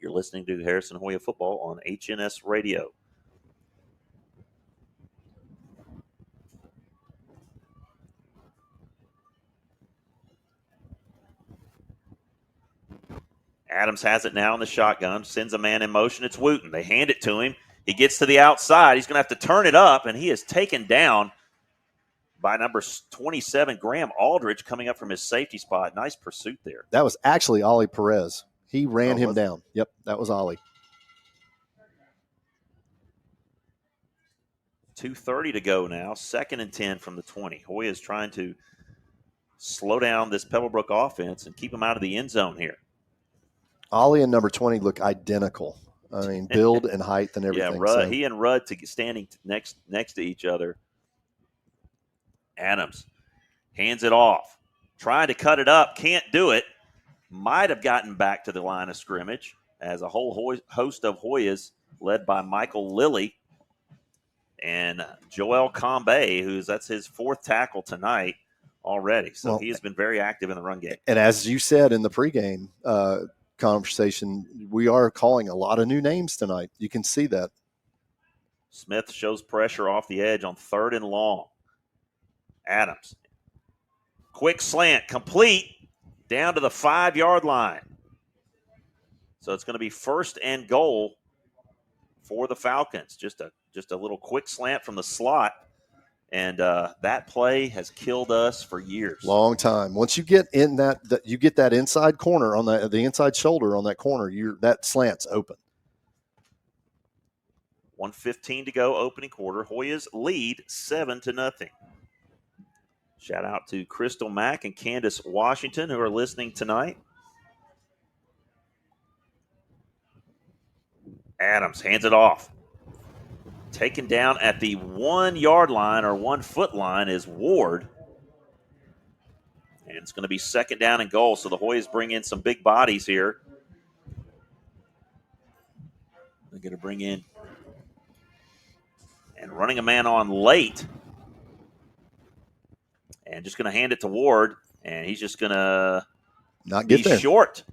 S1: You're listening to Harrison Hoya Football on HNS Radio. Adams has it now in the shotgun, sends a man in motion. It's Wooten. They hand it to him. He gets to the outside. He's going to have to turn it up, and he is taken down by number 27, Graham Aldridge, coming up from his safety spot. Nice pursuit there.
S7: That was actually Ollie Perez. He ran him down. Yep, that was Ollie.
S1: 2:30 to go now. 2nd and 10 from the 20. Hoya is trying to slow down this Pebblebrook offense and keep them out of the end zone here.
S7: Ollie and number 20 look identical. I mean, build and height and everything.
S1: Yeah, Rudd, he and Rudd standing next to each other. Adams hands it off. Trying to cut it up. Can't do it. Might have gotten back to the line of scrimmage as a whole host of Hoyas led by Michael Lilly and Joel Combe, that's his 4th tackle tonight already. So he has been very active in the run game.
S7: And as you said in the pregame conversation, we are calling a lot of new names tonight. You can see that.
S1: Smith shows pressure off the edge on 3rd and long. Adams. Quick slant, complete, down to the 5-yard line. So it's going to be 1st and goal for the Falcons. Just a little quick slant from the slot, and that play has killed us for years.
S7: Long time. Once you get in you get that inside corner on the inside shoulder on that corner, that slant's open.
S1: 1:15 to go, opening quarter. Hoyas lead 7-0. Shout out to Crystal Mack and Candace Washington who are listening tonight. Adams hands it off. Taken down at the 1-yard line or 1-foot line is Ward. And it's going to be 2nd down and goal. So the Hoyas bring in some big bodies here. They're going to bring in and running a man on late. And just going to hand it to Ward, and he's just going to
S7: not get there.
S1: Short.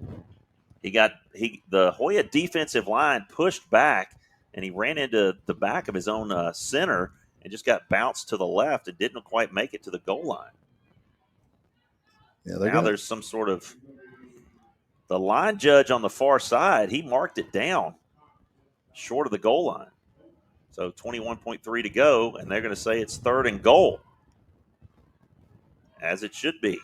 S1: The Hoya defensive line pushed back, and he ran into the back of his own center and just got bounced to the left and didn't quite make it to the goal line.
S7: Yeah,
S1: there's some sort of the line judge on the far side. He marked it down short of the goal line. So 21.3 to go, and they're going to say it's 3rd and goal. As it should be.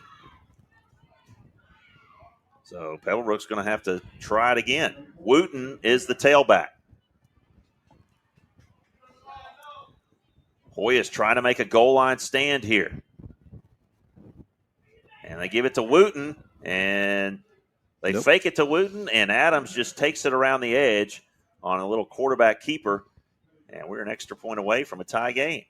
S1: So Pebblebrook's going to have to try it again. Wooten is the tailback. Hoya's trying to make a goal line stand here. And they give it to Wooten, and they fake it to Wooten, and Adams just takes it around the edge on a little quarterback keeper, and we're an extra point away from a tie game.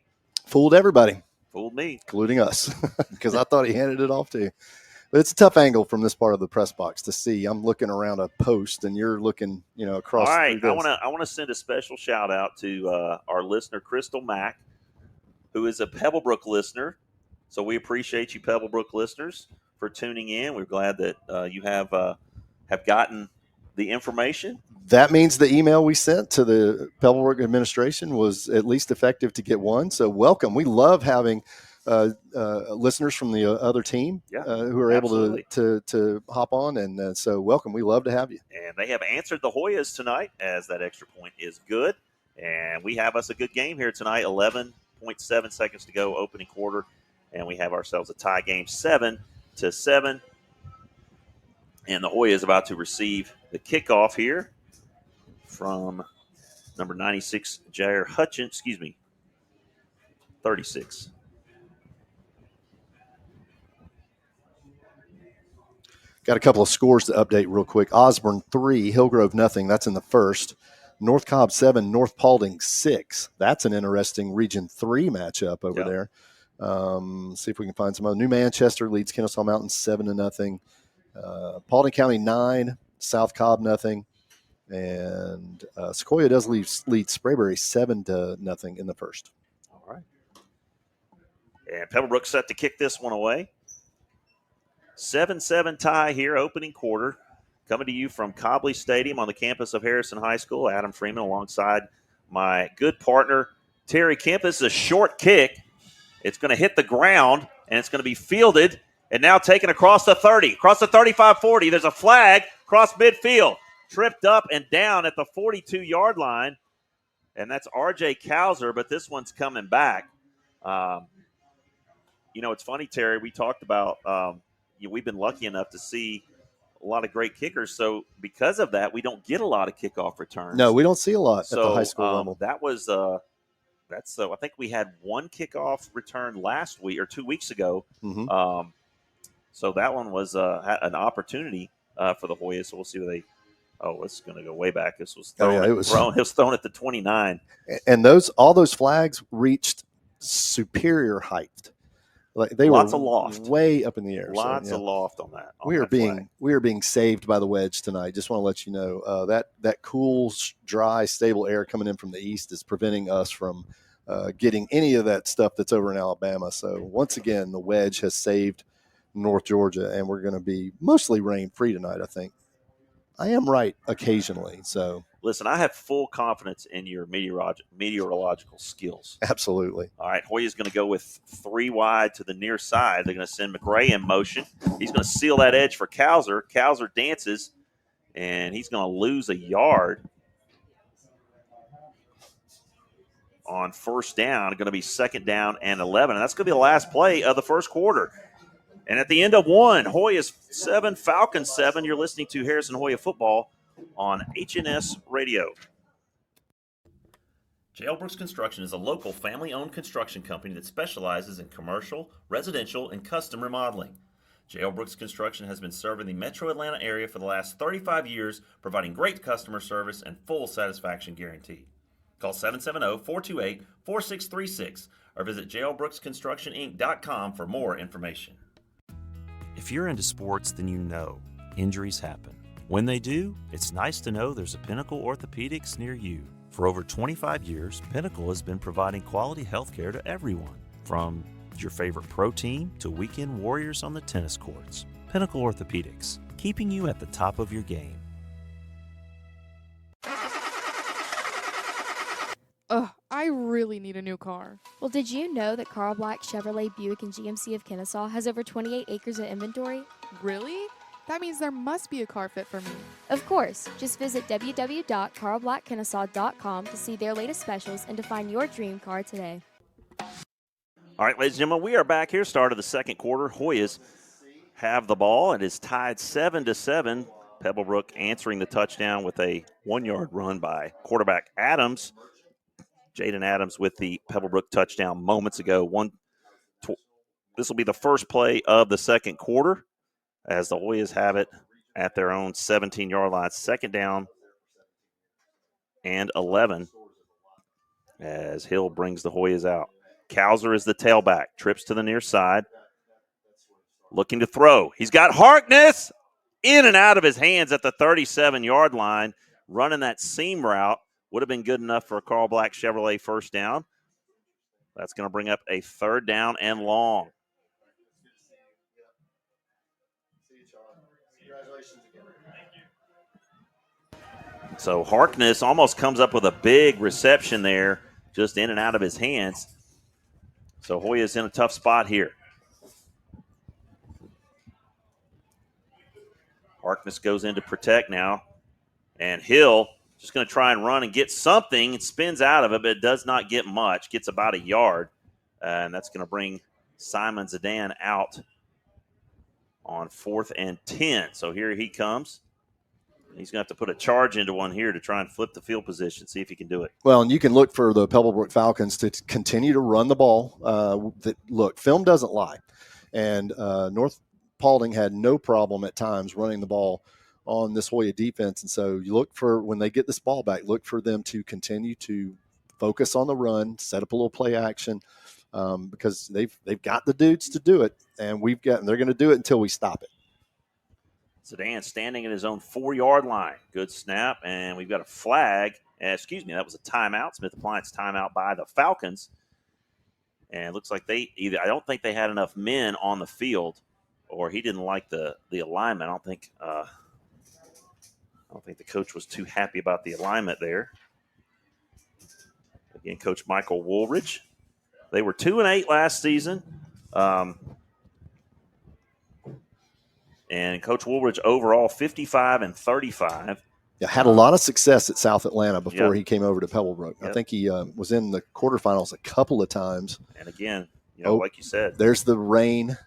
S7: Fooled everybody.
S1: Fooled me.
S7: Including us, because I thought he handed it off to you. But it's a tough angle from this part of the press box to see. I'm looking around a post, and you're looking, across.
S1: All right,
S7: through
S1: I
S7: this.
S1: want to send a special shout out to our listener Crystal Mack, who is a Pebblebrook listener. So we appreciate you, Pebblebrook listeners, for tuning in. We're glad that you have gotten the information.
S7: That means the email we sent to the Pebblebrook administration was at least effective to get one. So welcome. We love having listeners from the other team who are
S1: absolutely.
S7: able to hop on. And so welcome. We love to have you.
S1: And they have answered the Hoyas tonight, as that extra point is good. And we have us a good game here tonight. 11.7 seconds to go, opening quarter. And we have ourselves a tie game, 7-7. And the Hoyas about to receive the kickoff here from number 96, Jair Hutchins. 36.
S7: Got a couple of scores to update real quick. Osborne 3, Hillgrove nothing. That's in the first. North Cobb 7, North Paulding 6. That's an interesting Region 3 matchup over there. See if we can find some other. New Manchester leads Kennesaw Mountain 7-0. Paulding County 9, South Cobb nothing. And Sequoia does lead Sprayberry 7-0 in the first.
S1: All right. And Pebblebrook set to kick this one away. 7-7 tie here, opening quarter. Coming to you from Cobley Stadium on the campus of Harrison High School. Adam Freeman alongside my good partner, Terry Kemp. This is a short kick. It's going to hit the ground, and it's going to be fielded and now taken across the 30, across the 35-40. There's a flag across midfield. Tripped up and down at the 42-yard line, and that's R.J. Kauser, but this one's coming back. It's funny, Terry, we talked about we've been lucky enough to see a lot of great kickers. So because of that, we don't get a lot of kickoff returns.
S7: No, we don't see a lot at the high school level.
S1: That was I think we had one kickoff return last week or 2 weeks ago.
S7: Mm-hmm.
S1: So that one was an opportunity for the Hoyas. So we'll see where they. Oh, it's going to go way back. This was thrown. It was thrown at the 29.
S7: And all those flags reached superior height. Like they
S1: lots
S7: were
S1: of loft,
S7: way up in the air.
S1: Lots of loft on that.
S7: We are being saved by the wedge tonight. Just want to let you know that cool, dry, stable air coming in from the east is preventing us from getting any of that stuff that's over in Alabama. So once again, the wedge has saved North Georgia, and we're going to be mostly rain free tonight. I think I am right occasionally. So.
S1: Listen, I have full confidence in your meteorological skills.
S7: Absolutely.
S1: All right, Hoya's going to go with 3 wide to the near side. They're going to send McRae in motion. He's going to seal that edge for Kauser. Kauser dances, and he's going to lose a yard on first down. Going to be 2nd down and 11, and that's going to be the last play of the first quarter. And at the end of 1, Hoyas 7, Falcons 7. You're listening to Harrison Hoya Football on HNS Radio. J.L. Brooks Construction is a local family-owned construction company that specializes in commercial, residential, and custom remodeling. J.L. Brooks Construction has been serving the metro Atlanta area for the last 35 years, providing great customer service and full satisfaction guarantee. Call 770-428-4636 or visit jlbrooksconstructioninc.com for more information.
S8: If you're into sports, then you know injuries happen. When they do, it's nice to know there's a Pinnacle Orthopedics near you. For over 25 years, Pinnacle has been providing quality health care to everyone, from your favorite pro team to weekend warriors on the tennis courts. Pinnacle Orthopedics, keeping you at the top of your game.
S4: Ugh, I really need a new car.
S5: Well, did you know that Carl Black Chevrolet Buick and GMC of Kennesaw has over 28 acres of inventory?
S4: Really? That means there must be a car fit for me.
S5: Of course. Just visit www.carlblackkennesaw.com to see their latest specials and to find your dream car today.
S1: All right, ladies and gentlemen, we are back here. Start of the second quarter. Hoyas have the ball. It is tied 7-7. Pebblebrook answering the touchdown with a 1-yard run by quarterback Adams. Jaden Adams with the Pebblebrook touchdown moments ago. This will be the first play of the second quarter, as the Hoyas have it at their own 17-yard line. 2nd down and 11 as Hill brings the Hoyas out. Kauser is the tailback, trips to the near side. looking to throw. He's got Harkness in and out of his hands at the 37-yard line. Running that seam route would have been good enough for a Carl Black Chevrolet first down. That's going to bring up a 3rd down and long. So Harkness almost comes up with a big reception there, just in and out of his hands. So Hoya's in a tough spot here. Harkness goes in to protect now. And Hill just going to try and run and get something. It spins out of it, but it does not get much. Gets about a yard. And that's going to bring Simon Zidane out on 4th and 10. So here he comes. He's going to have to put a charge into one here to try and flip the field position, see if he can do it.
S7: Well, and you can look for the Pebblebrook Falcons to continue to run the ball. Look, film doesn't lie. And North Paulding had no problem at times running the ball on this Hoya defense. And so you look for, when they get this ball back, look for them to continue to focus on the run, set up a little play action, because they've got the dudes to do it, and they're going to do it until we stop it.
S1: Zidane standing at his own 4-yard line. Good snap, and we've got a flag. That was a timeout. Smith Appliance timeout by the Falcons. And it looks like I don't think they had enough men on the field, or he didn't like the alignment. I don't think the coach was too happy about the alignment there. Again, Coach Michael Woolridge. They were 2-8 last season. And Coach Woolridge overall 55-35.
S7: Yeah, had a lot of success at South Atlanta before he came over to Pebblebrook. I think he was in the quarterfinals a couple of times.
S1: And again, like you said,
S7: there's the rain,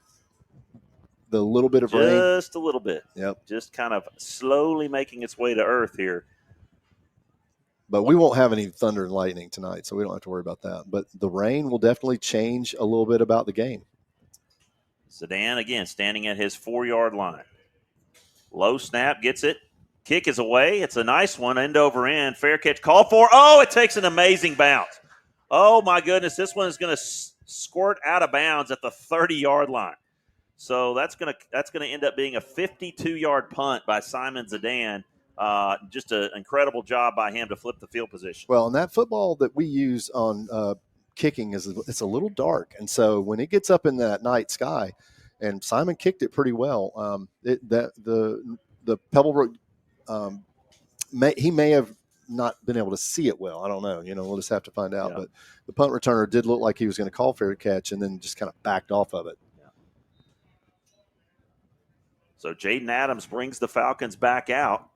S7: the little bit of rain.
S1: Just a little bit.
S7: Yep.
S1: Just kind of slowly making its way to earth here.
S7: But we won't have any thunder and lightning tonight, so we don't have to worry about that. But the rain will definitely change a little bit about the game.
S1: Zidane, again, standing at his 4-yard line. Low snap, gets it. Kick is away. It's a nice one, end over end. Fair catch called for. Oh, it takes an amazing bounce. Oh, my goodness. This one is going to squirt out of bounds at the 30-yard line. So that's going to end up being a 52-yard punt by Simon Zidane. Just an incredible job by him to flip the field position.
S7: Well, and that football that we use on kicking it's a little dark, and so when it gets up in that night sky, and Simon kicked it pretty well. The Pebblebrook, he may have not been able to see it well. I don't know. We'll just have to find out. Yeah. But the punt returner did look like he was going to call fair catch, and then just kind of backed off of it.
S1: Yeah. So Jaden Adams brings the Falcons back out.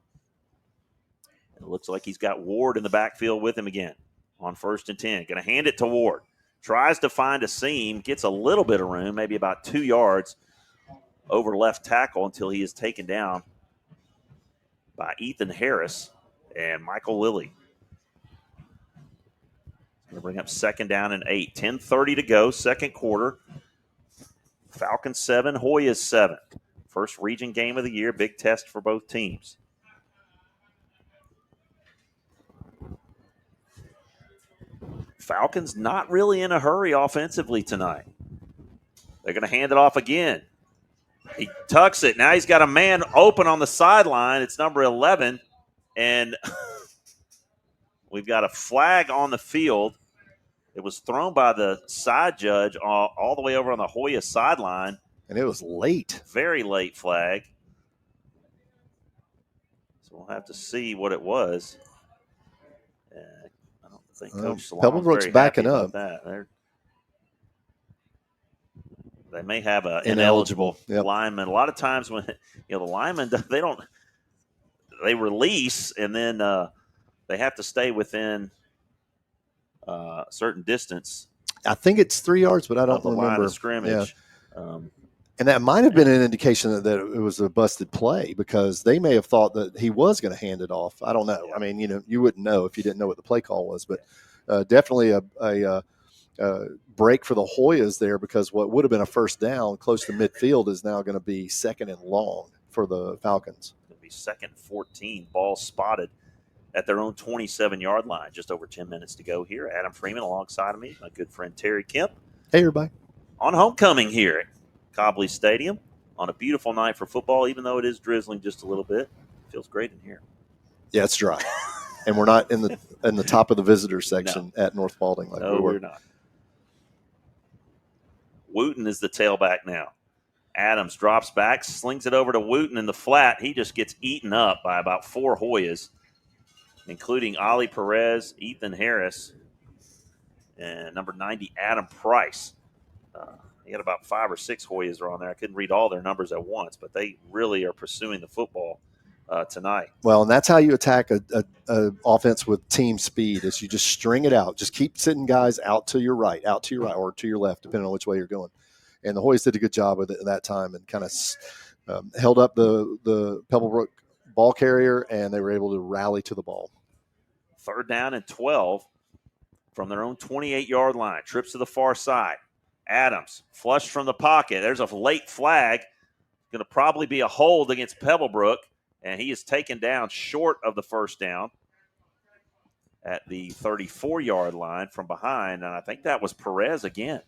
S1: It looks like he's got Ward in the backfield with him again on 1st and 10. Going to hand it to Ward. Tries to find a seam, gets a little bit of room, maybe about 2 yards over left tackle until he is taken down by Ethan Harris and Michael Lilly. Going to bring up 2nd down and 8. 10:30 to go, second quarter. Falcons 7, Hoyas 7. First region game of the year, big test for both teams. Falcons not really in a hurry offensively tonight. They're going to hand it off again. He tucks it. Now he's got a man open on the sideline. It's number 11. And we've got a flag on the field. It was thrown by the side judge all the way over on the Hoya sideline.
S7: And it was late.
S1: Very late flag. So we'll have to see what it was. I think Coach Salon's
S7: Pebblebrook's backing up.
S1: They may have an ineligible lineman. A lot of times when the linemen they release and then they have to stay within a certain distance.
S7: I think it's 3 yards, but I don't remember.
S1: Line of scrimmage.
S7: Yeah. And that might have been an indication that it was a busted play because they may have thought that he was going to hand it off. I don't know. Yeah. I mean, you wouldn't know if you didn't know what the play call was, but definitely a break for the Hoyas there because what would have been a first down close to midfield is now going to be 2nd and long for the Falcons.
S1: It's going to be 2nd and 14, ball spotted at their own 27-yard line. Just over 10 minutes to go here. Adam Freeman alongside of me, my good friend Terry Kemp.
S7: Hey, everybody.
S1: On homecoming here at Cobley Stadium. on a beautiful night for football, even though it is drizzling just a little bit. It feels great in here.
S7: Yeah, it's dry. And we're not in the top of the visitor section at North Spalding like we were.
S1: We're not. Wooten is the tailback now. Adams drops back, slings it over to Wooten in the flat. He just gets eaten up by about 4 Hoyas, including Ali Perez, Ethan Harris, and number 90, Adam Price. He had about 5 or 6 Hoyas are on there. I couldn't read all their numbers at once, but they really are pursuing the football tonight.
S7: Well, and that's how you attack a offense with team speed is you just string it out. Just keep sitting guys out to your right, or to your left, depending on which way you're going. And the Hoyas did a good job with it at that time and kind of held up the Pebblebrook ball carrier, and they were able to rally to the ball.
S1: 3rd down and 12 from their own 28-yard line. Trips to the far side. Adams flushed from the pocket. There's a late flag. Going to probably be a hold against Pebblebrook, and he is taken down short of the first down at the 34-yard line from behind, and I think that was Perez again.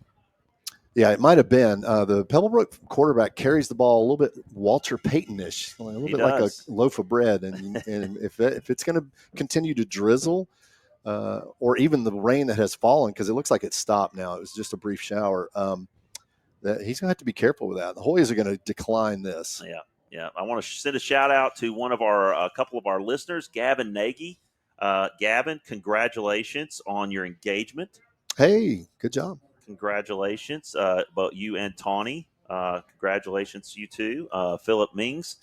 S7: Yeah, it might have been. The Pebblebrook quarterback carries the ball a little bit Walter Payton-ish, a little bit like a loaf of bread, and if it's going to continue to drizzle, or even the rain that has fallen, because it looks like it stopped now. It was just a brief shower. That he's going to have to be careful with that. The Hoyas are going to decline this.
S1: Yeah. I want to send a shout out to one of a couple of our listeners, Gavin Nagy. Gavin, congratulations on your engagement.
S7: Hey, good job.
S1: Congratulations, both you and Tawny. Congratulations to you too. Philip Mings,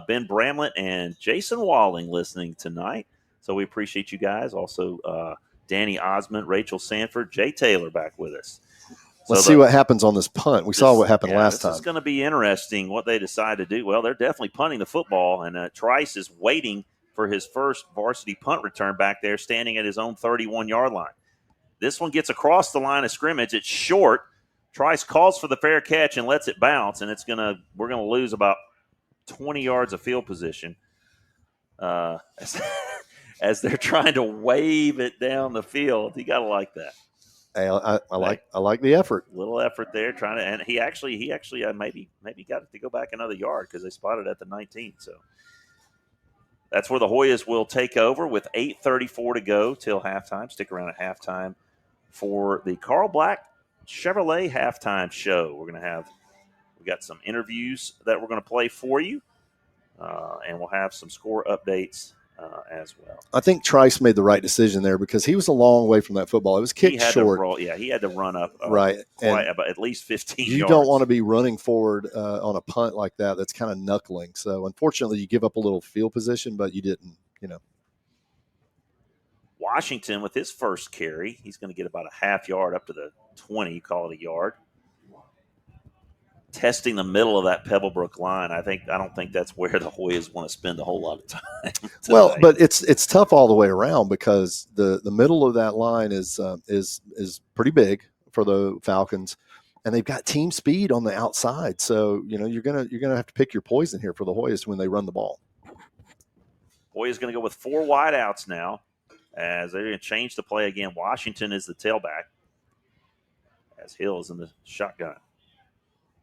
S1: Ben Bramlett, and Jason Walling listening tonight. So we appreciate you guys. Also, Danny Osmond, Rachel Sanford, Jay Taylor back with us.
S7: Let's see what happens on this punt. We saw what happened last time.
S1: This is going to be interesting what they decide to do. Well, they're definitely punting the football, and Trice is waiting for his first varsity punt return back there, standing at his own 31-yard line. This one gets across the line of scrimmage. It's short. Trice calls for the fair catch and lets it bounce, and we're going to lose about 20 yards of field position. As they're trying to wave it down the field. You got to like that.
S7: Hey, I like the effort.
S1: Little effort there, and he actually maybe got it to go back another yard because they spotted at the 19. So that's where the Hoyas will take over with 8:34 to go till halftime. Stick around at halftime for the Carl Black Chevrolet halftime show. We got some interviews that we're going to play for you, and we'll have some score updates as well.
S7: I think Trice made the right decision there because he was a long way from that football. It was kicked short.
S1: He had to run up
S7: right,
S1: about at least 15 yards.
S7: You don't want to be running forward on a punt like that. That's kind of knuckling. So, unfortunately, you give up a little field position, but you didn't,
S1: Washington with his first carry, he's going to get about a half yard up to the 20, call it a yard. Testing the middle of that Pebblebrook line. I don't think that's where the Hoyas want to spend a whole lot of time.
S7: Well, but it's tough all the way around because the middle of that line is pretty big for the Falcons, and they've got team speed on the outside. So you're gonna have to pick your poison here for the Hoyas when they run the ball.
S1: Hoyas going to go with 4 wideouts now, as they're going to change the play again. Washington is the tailback, as Hill is in the shotgun.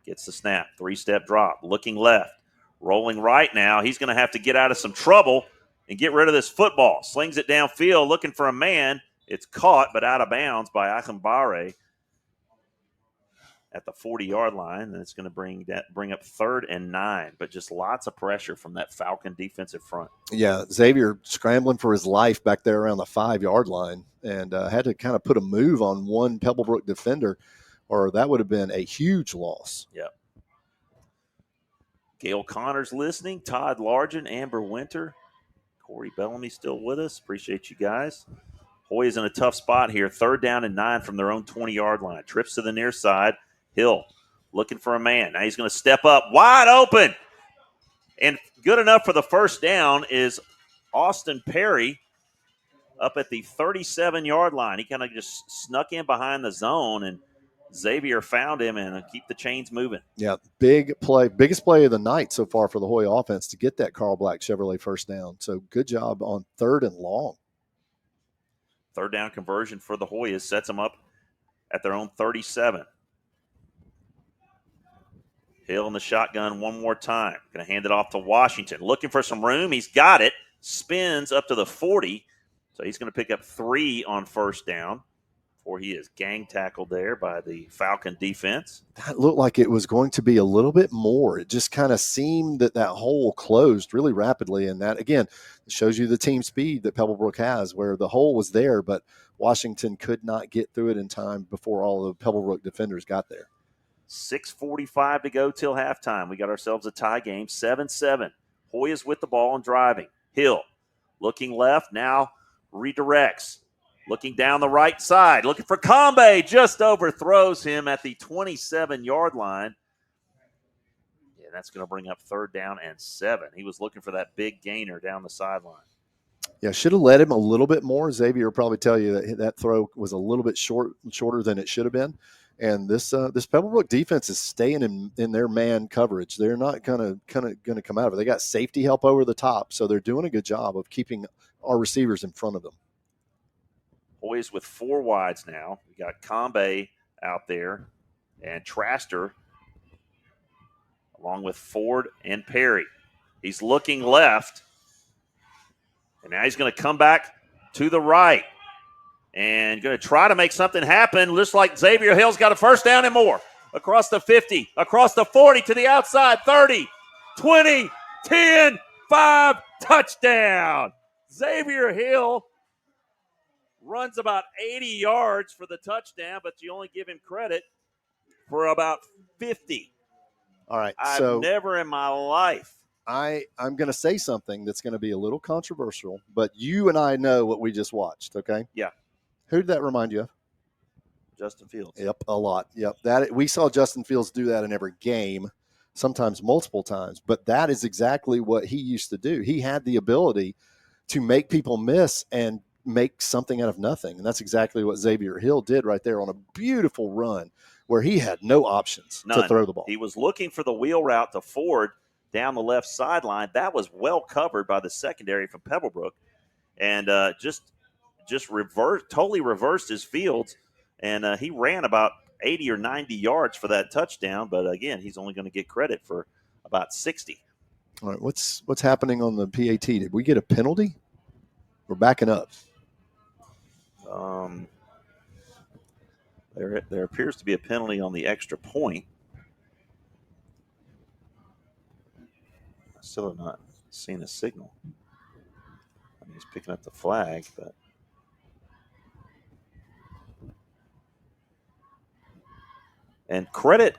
S1: Gets the snap, 3-step drop, looking left, rolling right now. He's going to have to get out of some trouble and get rid of this football. Slings it downfield, looking for a man. It's caught, but out of bounds by Akambare at the 40-yard line, and it's going to bring up 3rd and 9, but just lots of pressure from that Falcon defensive front.
S7: Yeah, Xavier scrambling for his life back there around the 5-yard line and had to kind of put a move on one Pebblebrook defender, or that would have been a huge loss.
S1: Yep. Gail Connor's listening. Todd Largent, Amber Winter, Corey Bellamy still with us. Appreciate you guys. Hoyas in a tough spot here. 3rd down and 9 from their own 20-yard line. Trips to the near side. Hill looking for a man. Now he's going to step up. Wide open. And good enough for the first down is Austin Perry up at the 37-yard line. He kind of just snuck in behind the zone, and Xavier found him and keep the chains moving.
S7: Yeah, big play, biggest play of the night so far for the Hoya offense to get that Carl Black Chevrolet first down. So good job on 3rd and long.
S1: 3rd down conversion for the Hoyas sets them up at their own 37. Hill in the shotgun one more time. Going to hand it off to Washington. Looking for some room. He's got it. Spins up to the 40. So he's going to pick up 3 on first down before he is gang tackled there by the Falcon defense.
S7: That looked like it was going to be a little bit more. It just kind of seemed that hole closed really rapidly. And that, again, shows you the team speed that Pebblebrook has, where the hole was there, but Washington could not get through it in time before all the Pebblebrook defenders got there.
S1: 6:45 to go till halftime. We got ourselves a tie game, 7-7. Hoyas with the ball and driving. Hill looking left, now redirects. Looking down the right side, looking for Combe, just overthrows him at the 27-yard line. Yeah, that's going to bring up 3rd down and 7. He was looking for that big gainer down the sideline.
S7: Yeah, should have led him a little bit more. Xavier will probably tell you that throw was a little bit shorter than it should have been. And this Pebblebrook defense is staying in their man coverage. They're not gonna come out of it. They got safety help over the top, so they're doing a good job of keeping our receivers in front of them.
S1: Hoyas with 4 wides now. We got Combe out there and Traster along with Ford and Perry. He's looking left, and now he's going to come back to the right and going to try to make something happen. Looks like Xavier Hill's got a first down and more. Across the 50, across the 40 to the outside, 30, 20, 10, 5, touchdown. Xavier Hill runs about 80 yards for the touchdown, but you only give him credit for about 50.
S7: All right.
S1: I've never in my life.
S7: I'm going to say something that's going to be a little controversial, but you and I know what we just watched, okay?
S1: Yeah.
S7: Who did that remind you of?
S1: Justin Fields.
S7: Yep, a lot. Yep, we saw Justin Fields do that in every game, sometimes multiple times, but that is exactly what he used to do. He had the ability to make people miss and make something out of nothing. And that's exactly what Xavier Hill did right there on a beautiful run where he had no options to throw the ball.
S1: He was looking for the wheel route to Ford down the left sideline. That was well covered by the secondary from Pebblebrook. And just totally reversed his Fields. And he ran about 80 or 90 yards for that touchdown. But, again, he's only going to get credit for about 60.
S7: All right, what's happening on the PAT? Did we get a penalty? We're backing up.
S1: There appears to be a penalty on the extra point. I still have not seen a signal. I mean, he's picking up the flag, but and credit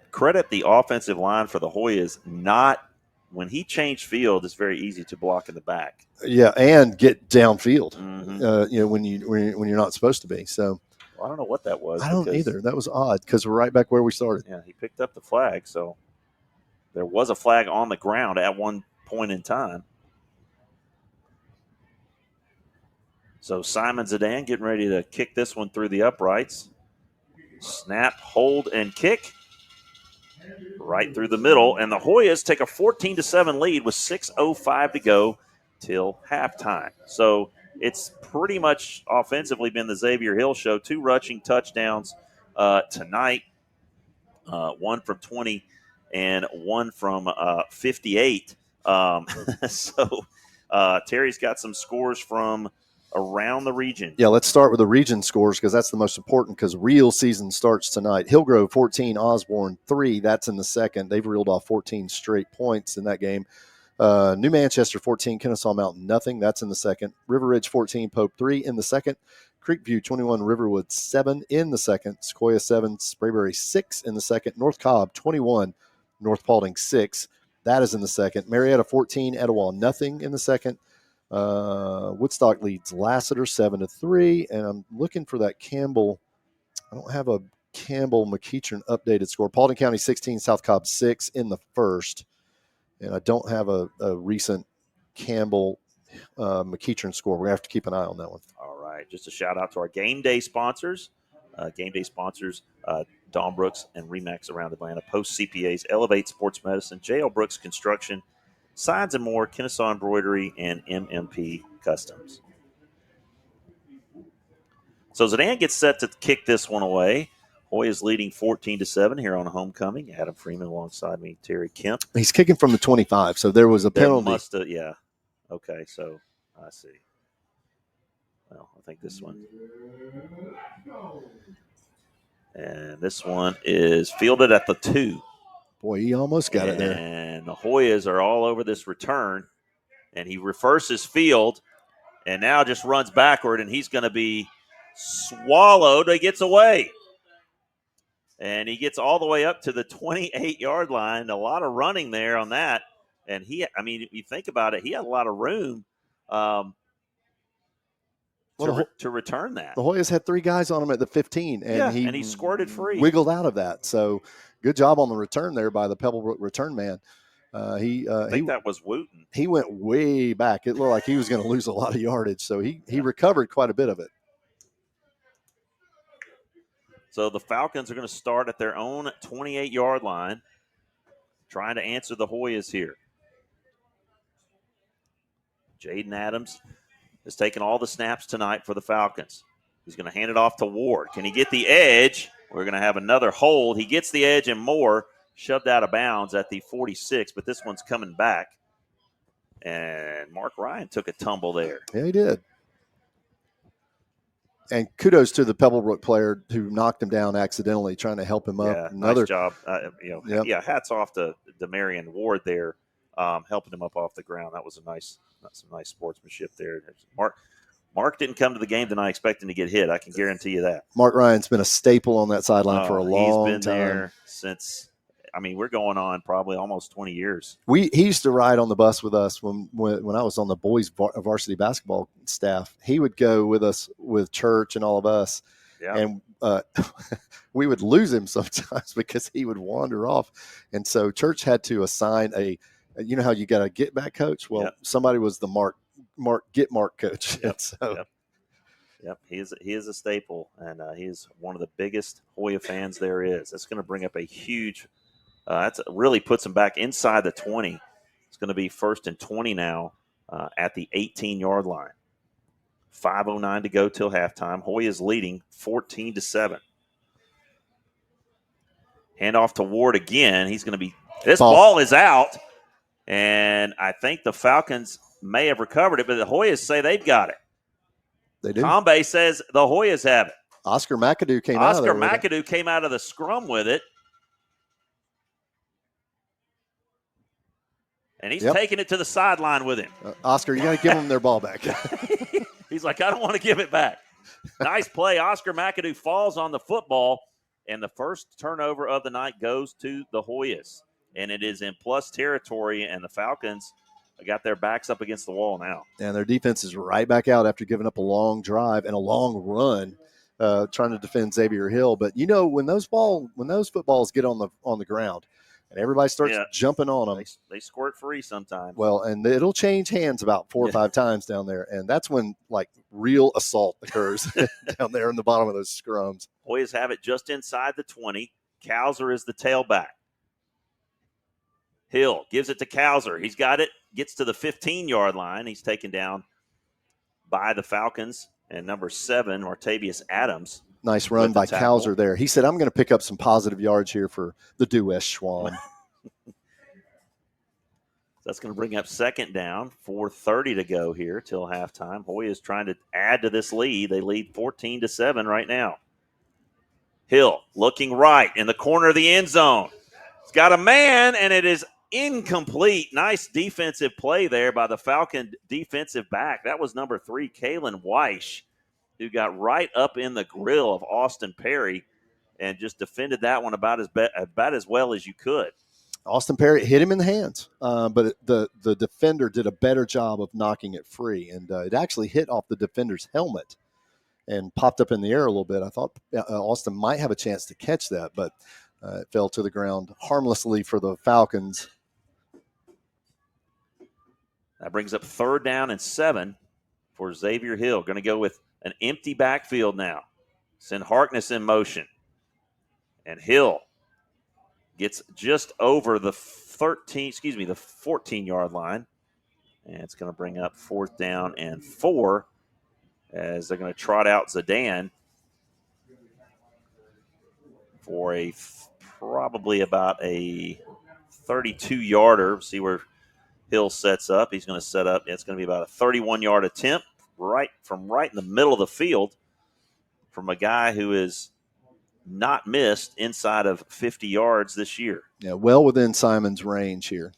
S1: the offensive line for the Hoyas. Not when he changed field, it's very easy to block in the back.
S7: Yeah, and get downfield.
S1: Mm-hmm.
S7: When you're not supposed to be. So.
S1: I don't know what that was.
S7: I don't either. That was odd because we're right back where we started.
S1: Yeah, he picked up the flag, so there was a flag on the ground at one point in time. So Simon Zidane getting ready to kick this one through the uprights. Snap, hold, and kick. Right through the middle. And the Hoyas take a 14-7 lead with 6:05 to go till halftime. So it's pretty much offensively been the Xavier Hill show. 2 rushing touchdowns tonight, 1 from 20 and 1 from 58. So Terry's got some scores from around the region.
S7: Yeah, let's start with the region scores because that's the most important because real season starts tonight. Hillgrove 14, Osborne 3. That's in the second. They've reeled off 14 straight points in that game. New Manchester 14, Kennesaw Mountain nothing. That's in the second. River Ridge 14, Pope 3 in the second. Creekview 21, Riverwood 7 in the second. Sequoia 7, Sprayberry 6 in the second. North Cobb 21, North Paulding 6. That is in the second. Marietta 14, Etowah nothing in the second. Woodstock leads Lassiter 7-3. And I'm looking for that Campbell. I don't have a Campbell McEachern updated score. Paulding County 16, South Cobb 6 in the first. And I don't have a recent Campbell McEachern score. We're going to have to keep an eye on that one.
S1: All right. Just a shout out to our game day sponsors. Dawn Brooks and Remax around Atlanta. Post CPAs, Elevate Sports Medicine, J.L. Brooks Construction, Signs and More, Kennesaw Embroidery, and MMP Customs. So Zidane gets set to kick this one away. Hoyas leading 14-7 here on homecoming. Adam Freeman alongside me, Terry Kemp.
S7: He's kicking from the 25, so there was a penalty.
S1: Must have, yeah. Okay, so I see. Well, I think this one. And this one is fielded at the 2.
S7: Boy, he almost got it there.
S1: And the Hoyas are all over this return. And he reverses field and now just runs backward, and he's going to be swallowed. He gets away. And he gets all the way up to the 28-yard line. A lot of running there on that. And if you think about it, he had a lot of room to return that.
S7: The Hoyas had 3 guys on him at the 15, and
S1: he squirted free.
S7: Wiggled out of that. So good job on the return there by the Pebblebrook return man.
S1: I think that was Wooten.
S7: He went way back. It looked like he was going to lose a lot of yardage, so he recovered quite a bit of it.
S1: So the Falcons are going to start at their own 28-yard line, trying to answer the Hoyas here. Jaden Adams has taken all the snaps tonight for the Falcons. He's going to hand it off to Ward. Can he get the edge? We're going to have another hold. He gets the edge and more. Shoved out of bounds at the 46, but this one's coming back. And Mark Ryan took a tumble there.
S7: Yeah, he did. And kudos to the Pebblebrook player who knocked him down accidentally, trying to help him up.
S1: Nice job. Hats off to Demarion Ward there, helping him up off the ground. That was some nice sportsmanship there. Mark didn't come to the game tonight expecting to get hit. I can guarantee you that.
S7: Mark Ryan's been a staple on that sideline for a long time.
S1: He's been there since. We're going on probably almost 20 years.
S7: He used to ride on the bus with us when I was on the boys varsity basketball staff. He would go with us with church and all of us. Yeah. And we would lose him sometimes because he would wander off. And so church had to assign you know how you got a get back coach? Well, somebody was the Mark coach.
S1: Yep. Yep, he is a staple, and he is one of the biggest Hoya fans there is. That's going to bring up a huge that really puts him back inside the 20. It's going to be 1st and 20 now at the 18-yard line. 5:09 to go till halftime. Hoyas leading 14-7. Handoff to Ward again. He's going to be – this ball is out, and I think the Falcons may have recovered it, but the Hoyas say they've got it.
S7: They do.
S1: Tombe says the Hoyas have it.
S7: Oscar McAdoo came out of there.
S1: Oscar McAdoo came out of the scrum with it. And he's taking it to the sideline with him.
S7: Oscar, you got to give them their ball back.
S1: He's like, I don't want to give it back. Nice play. Oscar McAdoo falls on the football, and the first turnover of the night goes to the Hoyas. And it is in plus territory, and the Falcons got their backs up against the wall now.
S7: And their defense is right back out after giving up a long drive and a long run trying to defend Xavier Hill. But, when those footballs get on the ground, and everybody starts jumping on them.
S1: They squirt free sometimes.
S7: Well, and it'll change hands about 4 or 5 times down there. And that's when, real assault occurs down there in the bottom of those scrums.
S1: Hoyas have it just inside the 20. Cowser is the tailback. Hill gives it to Cowser. He's got it, gets to the 15-yard line. He's taken down by the Falcons. And number 7, Martavius Adams.
S7: Nice run by Cowser there. He said, I'm going to pick up some positive yards here for the Due West Schwan.
S1: That's going to bring up 2nd down, 4:30 to go here till halftime. Hoya is trying to add to this lead. They lead 14-7 right now. Hill looking right in the corner of the end zone. He's got a man, and it is incomplete. Nice defensive play there by the Falcon defensive back. That was number 3, Kalen Weish, who got right up in the grill of Austin Perry and just defended that one about as well as you could.
S7: Austin Perry hit him in the hands, but the defender did a better job of knocking it free, and it actually hit off the defender's helmet and popped up in the air a little bit. I thought Austin might have a chance to catch that, but it fell to the ground harmlessly for the Falcons.
S1: That brings up 3rd down and 7 for Xavier Hill. Going to go with an empty backfield now. Send Harkness in motion. And Hill gets just over the 14-yard line. And it's going to bring up 4th down and 4 as they're going to trot out Zidane. for probably about a 32-yarder. See where Hill sets up. He's going to set up. It's going to be about a 31-yard attempt right in the middle of the field from a guy who is not missed inside of 50 yards this year.
S7: Yeah, well within Simon's range here.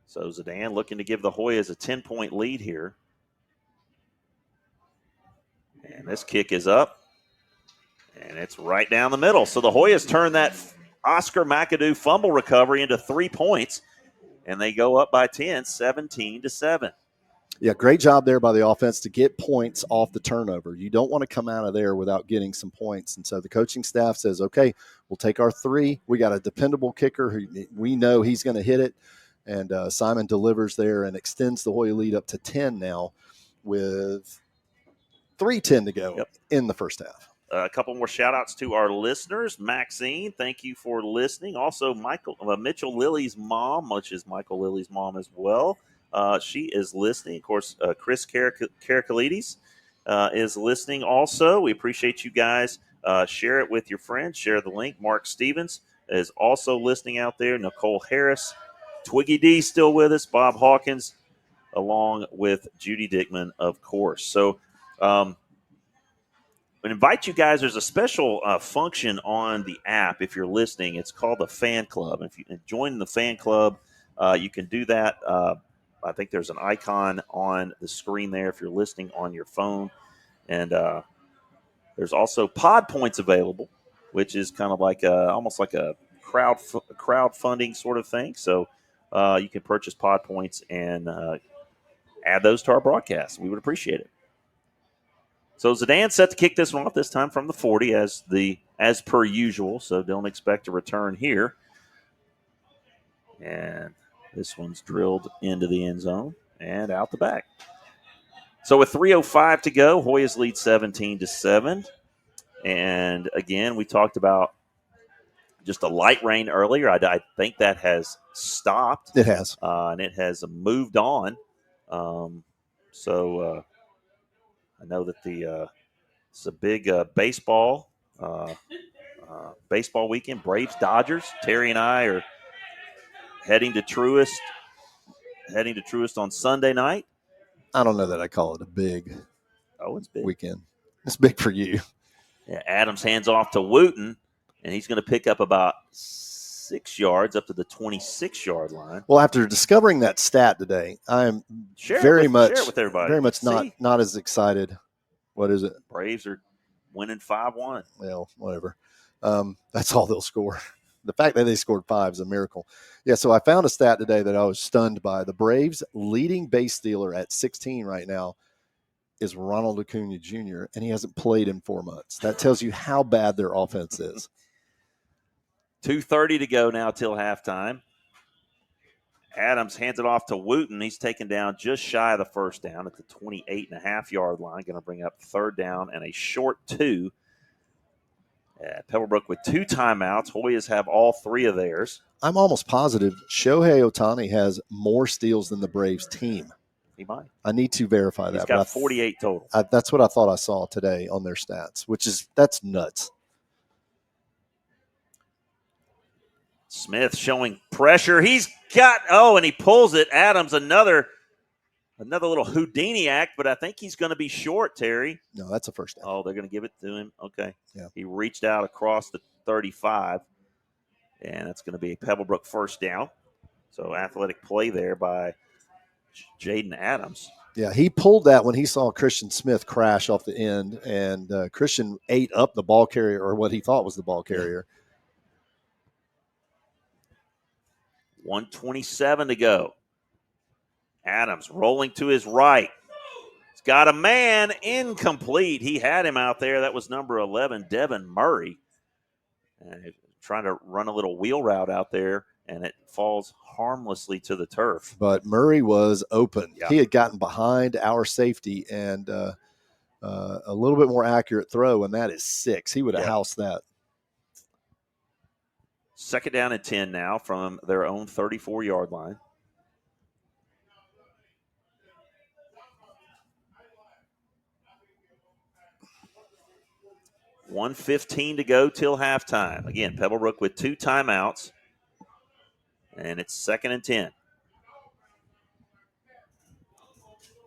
S1: So Zidane looking to give the Hoyas a 10-point lead here. And this kick is up. And it's right down the middle. So the Hoyas turn that Oscar McAdoo fumble recovery into 3 points. And they go up by 10, 17-7.
S7: Yeah, great job there by the offense to get points off the turnover. You don't want to come out of there without getting some points. And so the coaching staff says, okay, we'll take our 3. We got a dependable kicker who we know he's going to hit it. And Simon delivers there and extends the Hoya lead up to 10 now with 3:10 to go in the first half.
S1: A couple more shout-outs to our listeners. Maxine, thank you for listening. Also, Mitchell Lilly's mom, which is Michael Lilly's mom as well. She is listening. Of course, Chris Karakalides is listening also. We appreciate you guys. Share it with your friends. Share the link. Mark Stevens is also listening out there. Nicole Harris. Twiggy D still with us. Bob Hawkins, along with Judy Dickman, of course. So I invite you guys. There's a special function on the app if you're listening. It's called the Fan Club. If you join the Fan Club, you can do that. I think there's an icon on the screen there if you're listening on your phone. And there's also pod points available, which is kind of like almost like a crowdfunding sort of thing. So you can purchase pod points and add those to our broadcast. We would appreciate it. So Zidane set to kick this one off, this time from the 40 as per usual. So don't expect a return here. And this one's drilled into the end zone and out the back. So with 3:05 to go, Hoyas lead 17-7. And again, we talked about just a light rain earlier. I think that has stopped.
S7: It has.
S1: And it has moved on. So I know that it's a big baseball weekend. Braves, Dodgers. Terry and I are heading to Truist on Sunday night.
S7: I don't know that I call it a big
S1: it's big
S7: weekend. It's big for you.
S1: Yeah, Adams hands off to Wooten, and he's going to pick up about 6 yards up to the 26-yard line.
S7: Well, after discovering that stat today, I am very much not as excited. What is it?
S1: Braves are winning 5-1.
S7: Well, whatever. That's all they'll score. The fact that they scored 5 is a miracle. Yeah, so I found a stat today that I was stunned by. The Braves' leading base stealer at 16 right now is Ronald Acuna Jr., and he hasn't played in 4 months. That tells you how bad their offense is.
S1: 2:30 to go now till halftime. Adams hands it off to Wooten. He's taken down just shy of the first down at the 28.5-yard line. Going to bring up 3rd down and a short 2. Pebblebrook with 2 timeouts. Hoyas have all 3 of theirs.
S7: I'm almost positive Shohei Ohtani has more steals than the Braves team.
S1: He might.
S7: I need to verify that.
S1: He's got 48 total.
S7: That's what I thought I saw today on their stats, that's nuts.
S1: Smith showing pressure. He's got, and he pulls it. Adams, another little Houdini act, but I think he's going to be short, Terry.
S7: No, that's a first down.
S1: Oh, they're going to give it to him? Okay.
S7: Yeah.
S1: He reached out across the 35, and that's going to be a Pebblebrook first down. So athletic play there by Jaden Adams.
S7: Yeah, he pulled that when he saw Christian Smith crash off the end, and Christian ate up the ball carrier, or what he thought was the ball carrier.
S1: 1:27 to go. Adams rolling to his right. He's got a man, incomplete. He had him out there. That was number 11, Devin Murray. And trying to run a little wheel route out there, and it falls harmlessly to the turf.
S7: But Murray was open.
S1: Yeah.
S7: He had gotten behind our safety, and a little bit more accurate throw, and that is 6. He would have housed that.
S1: 2nd down and 10 now from their own 34-yard line. 1:15 to go till halftime. Again, Pebblebrook with 2 timeouts, and it's 2nd and 10.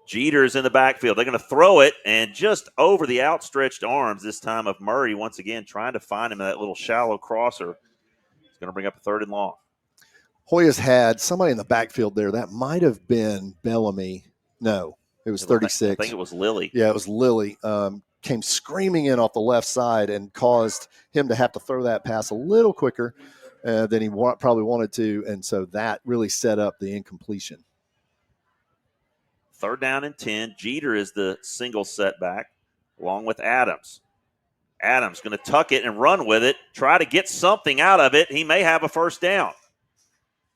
S1: Jeter's in the backfield. They're going to throw it, and just over the outstretched arms this time of Murray, once again trying to find him in that little shallow crosser. It's going to bring up a 3rd and long.
S7: Hoyas had somebody in the backfield there. That might have been Bellamy. No, it was 36.
S1: I think it was Lilly.
S7: Yeah, it was Lilly. Came screaming in off the left side and caused him to have to throw that pass a little quicker than he probably wanted to, and so that really set up the incompletion.
S1: 3rd down and 10. Jeter is the single setback along with Adams. Adams going to tuck it and run with it, try to get something out of it. He may have a 1st down.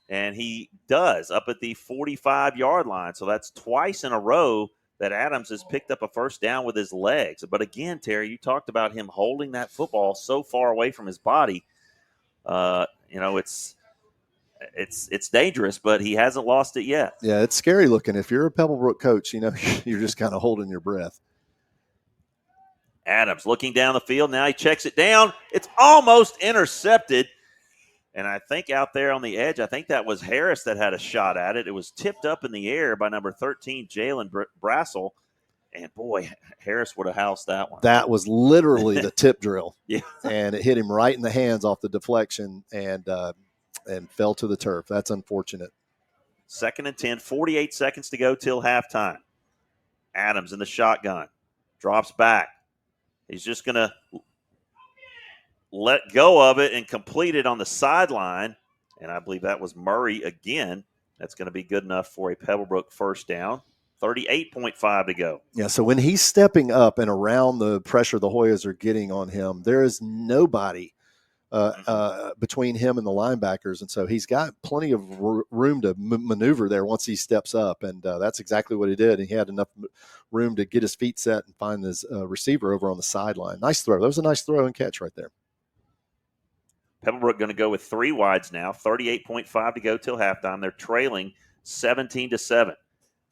S1: And he does up at the 45-yard line. So that's twice in a row that Adams has picked up a 1st down with his legs. But again, Terry, you talked about him holding that football so far away from his body. It's dangerous, but he hasn't lost it yet.
S7: Yeah, it's scary looking. If you're a Pebblebrook coach, you're just kind of holding your breath.
S1: Adams looking down the field. Now he checks it down. It's almost intercepted. And I think out there on the edge, I think that was Harris that had a shot at it. It was tipped up in the air by number 13, Jalen Brassel. And, boy, Harris would have housed that one.
S7: That was literally the tip drill.
S1: Yeah.
S7: And it hit him right in the hands off the deflection and fell to the turf. That's unfortunate.
S1: 2nd and 10, 48 seconds to go till halftime. Adams in the shotgun. Drops back. He's just going to let go of it and complete it on the sideline. And I believe that was Murray again. That's going to be good enough for a Pebblebrook 1st down. 38.5 to go.
S7: Yeah, so when he's stepping up and around the pressure the Hoyas are getting on him, there is nobody between him and the linebackers. And so he's got plenty of room to maneuver there once he steps up. And that's exactly what he did. And he had enough room to get his feet set and find his receiver over on the sideline. Nice throw. That was a nice throw and catch right there.
S1: Pebblebrook going to go with 3 wides now, 38.5 to go till halftime. They're trailing 17-7.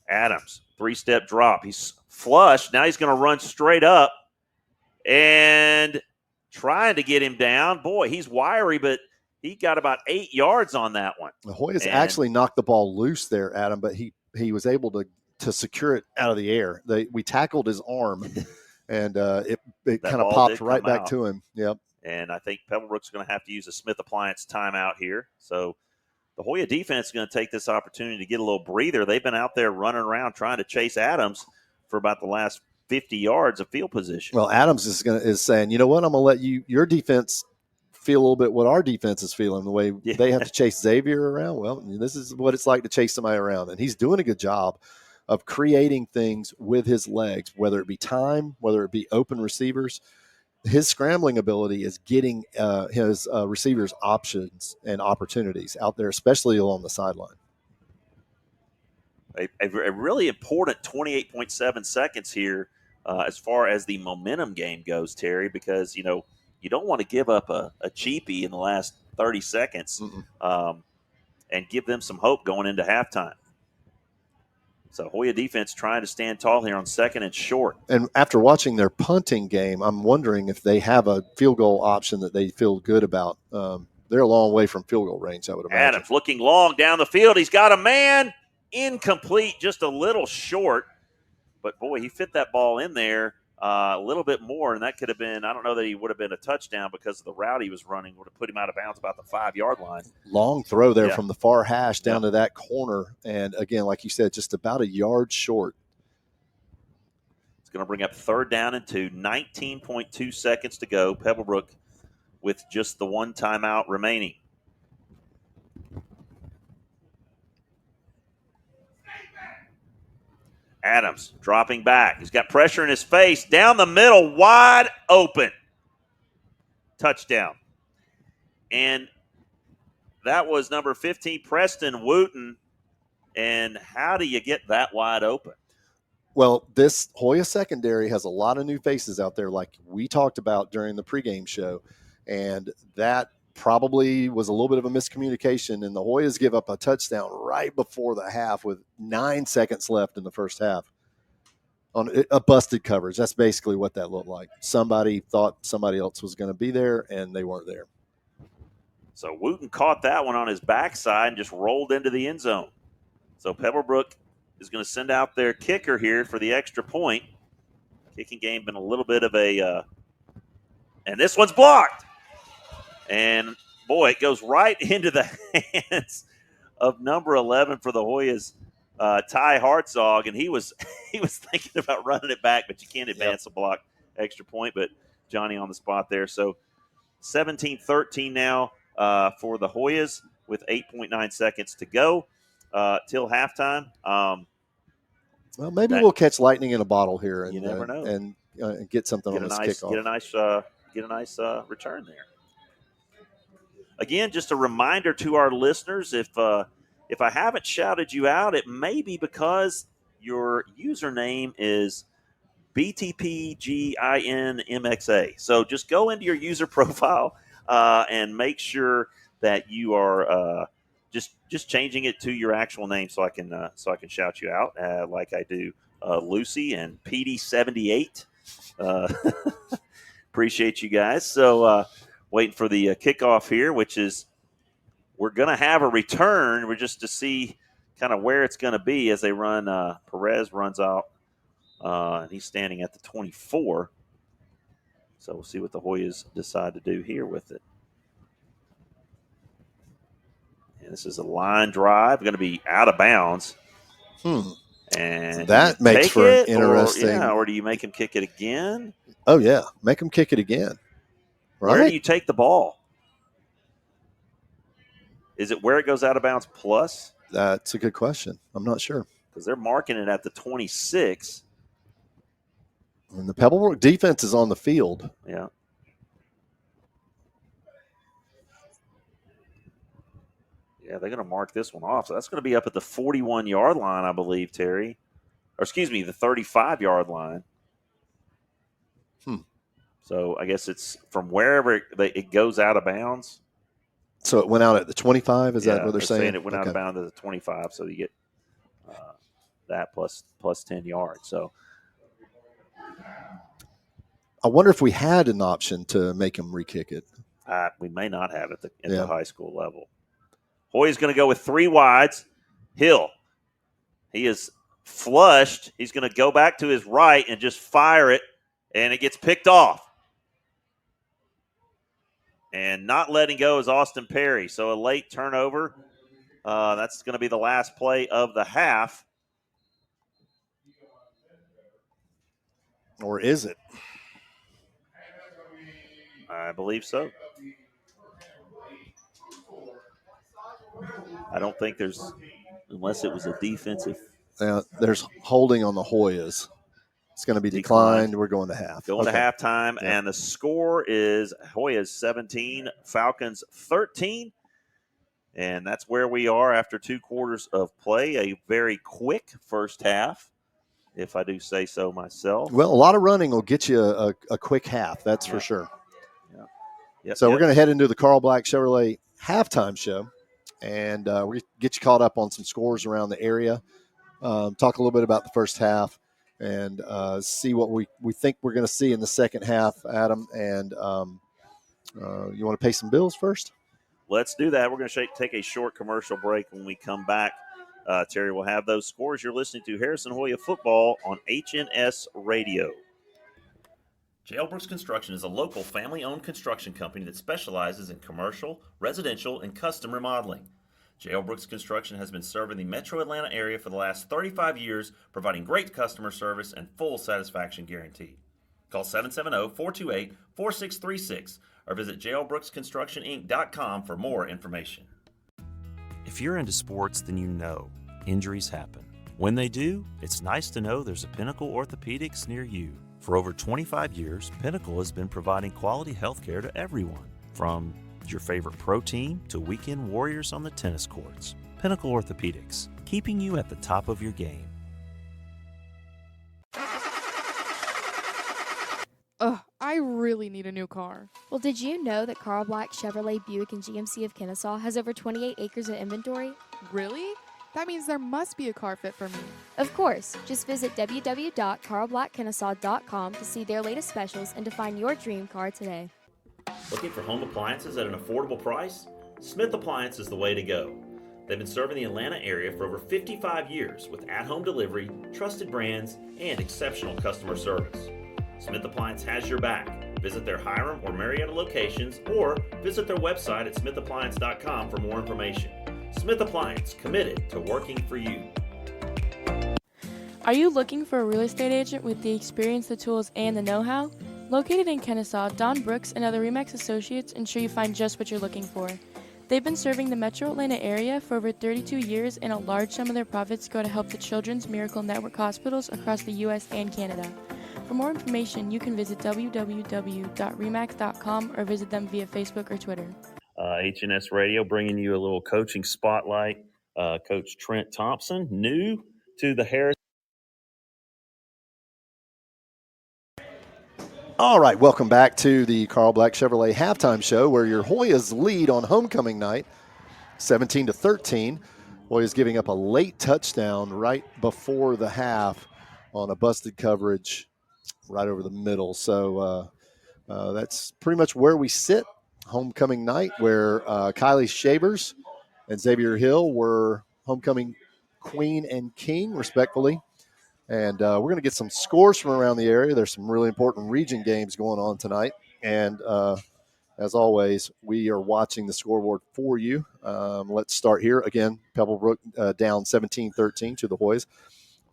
S1: Adams, 3-step drop. He's flush. Now he's going to run straight up and trying to get him down. Boy, he's wiry, but he got about 8 yards on that one.
S7: The Hoyas actually knocked the ball loose there, Adam, but he was able to secure it out of the air. We tackled his arm, and it kind of popped right back to him. Yep.
S1: And I think Pebblebrook's going to have to use a Smith Appliance timeout here. So the Hoya defense is going to take this opportunity to get a little breather. They've been out there running around trying to chase Adams for about the last 50 yards of field position.
S7: Well, Adams is saying, you know what, I'm going to let your defense feel a little bit what our defense is feeling, the way they have to chase Xavier around. Well, this is what it's like to chase somebody around. And he's doing a good job of creating things with his legs, whether it be time, whether it be open receivers. His scrambling ability is getting his receivers options and opportunities out there, especially along the sideline.
S1: A really important 28.7 seconds here as far as the momentum game goes, Terry, because, you don't want to give up a cheapie in the last 30 seconds and give them some hope going into halftime. So Hoya defense trying to stand tall here on 2nd and short.
S7: And after watching their punting game, I'm wondering if they have a field goal option that they feel good about. They're a long way from field goal range, I would imagine.
S1: Adams looking long down the field. He's got a man. Incomplete, just a little short. But, boy, he fit that ball in there a little bit more, and that could have been – I don't know that he would have been a touchdown because of the route he was running would have put him out of bounds about the 5-yard line.
S7: Long throw there from the far hash down to that corner. And, again, like you said, just about a yard short.
S1: It's going to bring up 3rd down and 2, 19.2 seconds to go. Pebblebrook with just the 1 timeout remaining. Adams dropping back. He's got pressure in his face. Down the middle, wide open. Touchdown. And that was number 15, Preston Wooten. And how do you get that wide open?
S7: Well, this Hoya secondary has a lot of new faces out there like we talked about during the pregame show. And that probably was a little bit of a miscommunication, and the Hoyas give up a touchdown right before the half with 9 seconds left in the first half. on a busted coverage. That's basically what that looked like. Somebody thought somebody else was going to be there, and they weren't there.
S1: So Wooten caught that one on his backside and just rolled into the end zone. So Pebblebrook is going to send out their kicker here for the extra point. Kicking game been a little bit of a and this one's blocked. And, boy, it goes right into the hands of number 11 for the Hoyas, Ty Hartzog. And he was thinking about running it back, but you can't advance a block extra point. But Johnny on the spot there. So 17-13 now for the Hoyas with 8.9 seconds to go till halftime.
S7: Well, maybe we'll catch lightning in a bottle here, and
S1: you never know,
S7: and get something on this kickoff.
S1: Get a nice return there. Again, just a reminder to our listeners: if I haven't shouted you out, it may be because your username is BTPGINMXA. So just go into your user profile and make sure that you are just changing it to your actual name, so I can shout you out like I do Lucy and PD78. Appreciate you guys. So waiting for the kickoff here, which is we're going to have a return. We're just to see kind of where it's going to be as they run. Perez runs out, and he's standing at the 24. So we'll see what the Hoyas decide to do here with it. And this is a line drive, going to be out of bounds. And
S7: that makes for an interesting.
S1: Or do you make him kick it again?
S7: Oh yeah, make him kick it again. Right?
S1: Where do you take the ball? Is it where it goes out of bounds plus?
S7: That's a good question. I'm not sure
S1: because they're marking it at the 26.
S7: And the Pebblebrook defense is on the field.
S1: Yeah. Yeah, they're going to mark this one off. So that's going to be up at the 41-yard line, I believe, Terry. Or excuse me, the 35-yard line. So I guess it's from wherever it goes out of bounds.
S7: So it went out at the 25? Is that what they're saying?
S1: It went out of bounds at the 25, so you get that plus 10 yards. So
S7: I wonder if we had an option to make him re-kick it.
S1: We may not have it at the high school level. Hoy's going to go with 3 wides. Hill, he is flushed. He's going to go back to his right and just fire it, and it gets picked off. And not letting go is Austin Perry. So a late turnover. That's going to be the last play of the half.
S7: Or is it?
S1: I believe so. I don't think there's, unless it was a defensive.
S7: There's holding on the Hoyas. It's going to be declined. We're going to half.
S1: Going to halftime, and the score is Hoyas 17, Falcons 13. And that's where we are after 2 quarters of play. A very quick first half, if I do say so myself.
S7: Well, a lot of running will get you a quick half, that's for sure. So we're going to head into the Carl Black Chevrolet halftime show, and we get you caught up on some scores around the area, talk a little bit about the first half, and see what we think we're going to see in the second half, Adam. And you want to pay some bills first?
S1: Let's do that. We're going to take a short commercial break. When we come back, Terry will have those scores. You're listening to Harrison Hoya Football on HNS Radio.
S8: J.L. Brooks Construction is a local family-owned construction company that specializes in commercial, residential, and custom remodeling. J.L. Brooks Construction has been serving the metro Atlanta area for the last 35 years, providing great customer service and full satisfaction guarantee. Call 770-428-4636 or visit jlbrooksconstructioninc.com for more information. If you're into sports, then you know injuries happen. When they do, it's nice to know there's a Pinnacle Orthopedics near you. For over 25 years, Pinnacle has been providing quality health care to everyone, from your favorite pro team to weekend warriors on the tennis courts. Pinnacle Orthopedics, keeping you at the top of your game.
S4: Ugh, I really need a new car.
S5: Well, did you know that Carl Black Chevrolet Buick and GMC of Kennesaw has over 28 acres of inventory?
S4: Really? That means there must be a car fit for me.
S5: Of course, just visit www.carlblackkennesaw.com to see their latest specials and to find your dream car today.
S1: Looking for home appliances at an affordable price? Smith Appliance is the way to go. They've been serving the Atlanta area for over 55 years with at-home delivery, trusted brands, and exceptional customer service. Smith Appliance has your back. Visit their Hiram or Marietta locations or visit their website at smithappliance.com for more information. Smith Appliance, committed to working for you.
S6: Are you looking for a real estate agent with the experience, the tools, and the know-how? Located in Kennesaw, Don Brooks and other RE/MAX associates ensure you find just what you're looking for. They've been serving the metro Atlanta area for over 32 years, and a large sum of their profits go to help the Children's Miracle Network hospitals across the U.S. and Canada. For more information, you can visit www.remax.com or visit them via Facebook or Twitter.
S1: HNS Radio bringing you a little coaching spotlight. Coach Trent Thompson, new to the Harris.
S7: All right, welcome back to the Carl Black Chevrolet halftime show, where your Hoyas lead on homecoming night, 17-13. Hoyas giving up a late touchdown right before the half on a busted coverage right over the middle. So that's pretty much where we sit homecoming night, where Kylie Shavers and Xavier Hill were homecoming queen and king, respectfully. And we're going to get some scores from around the area. There's some really important region games going on tonight. And as always, we are watching the scoreboard for you. Let's start here. Again, Pebblebrook down 17-13 to the Hoyas.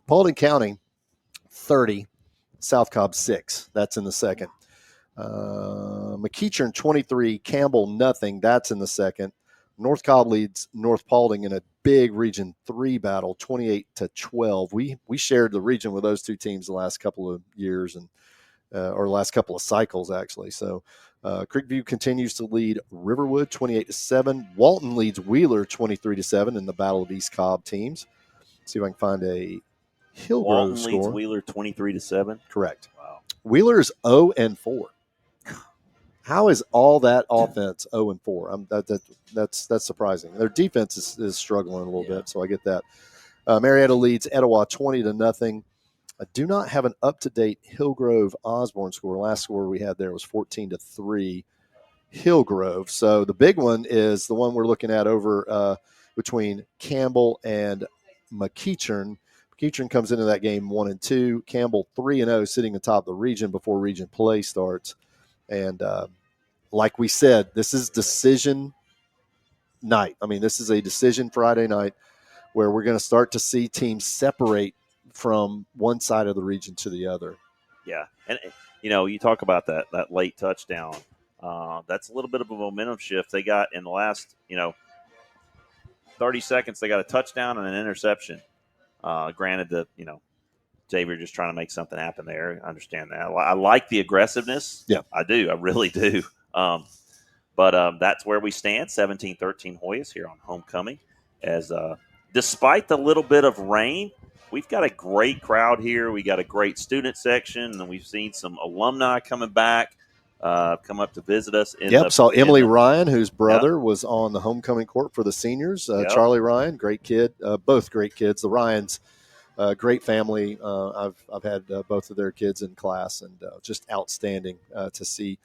S7: Paulding County, 30. South Cobb, 6. That's in the second. McEachern, 23. Campbell, nothing. That's in the second. North Cobb leads North Paulding in a big Region 3 battle, 28-12. We shared the region with those two teams the last couple of years and or last couple of cycles, actually. So Creekview continues to lead Riverwood 28-7. Walton leads Wheeler 23-7 in the Battle of East Cobb teams. See if I can find a Hillgrove
S1: Walton
S7: score.
S1: leads Wheeler 23-7.
S7: Correct.
S1: Wow.
S7: Wheeler is 0-4. How is all that offense 0-4? That's surprising. Their defense is struggling a little bit, so I get that. Marietta leads Etowah 20-0. I do not have an up-to-date Hillgrove Osborne score. Last score we had there was 14-3 Hillgrove. So the big one is the one we're looking at over between Campbell and McEachern. McEachern comes into that game 1-2. Campbell 3-0, sitting atop the region before region play starts. And like we said, this is decision night. I mean, this is a decision Friday night where we're going to start to see teams separate from one side of the region to the other.
S1: Yeah. And, you talk about that late touchdown. That's a little bit of a momentum shift they got in the last, 30 seconds. They got a touchdown and an interception. Granted, Xavier just trying to make something happen there. I understand that. I like the aggressiveness.
S7: Yeah.
S1: I do. I really do. But that's where we stand, 17-13 Hoyas here on homecoming. As despite the little bit of rain, we've got a great crowd here. We got a great student section, and we've seen some alumni coming back, come up to visit us.
S7: Saw Emily Ryan, whose brother was on the homecoming court for the seniors. Charlie Ryan, great kid. Both great kids. The Ryans, great family. I've had both of their kids in class, and just outstanding to see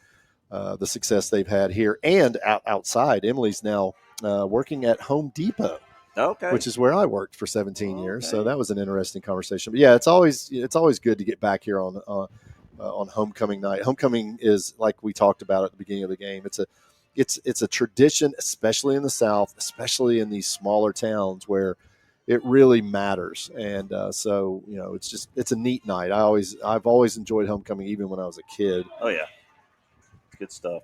S7: the success they've had here and outside. Emily's now working at Home Depot, which is where I worked for 17 years. So that was an interesting conversation. But yeah, it's always good to get back here on homecoming night. Homecoming is, like we talked about at the beginning of the game, it's a tradition, especially in the South, especially in these smaller towns where it really matters. And so it's a neat night. I've always enjoyed homecoming, even when I was a kid.
S1: Oh yeah, good stuff.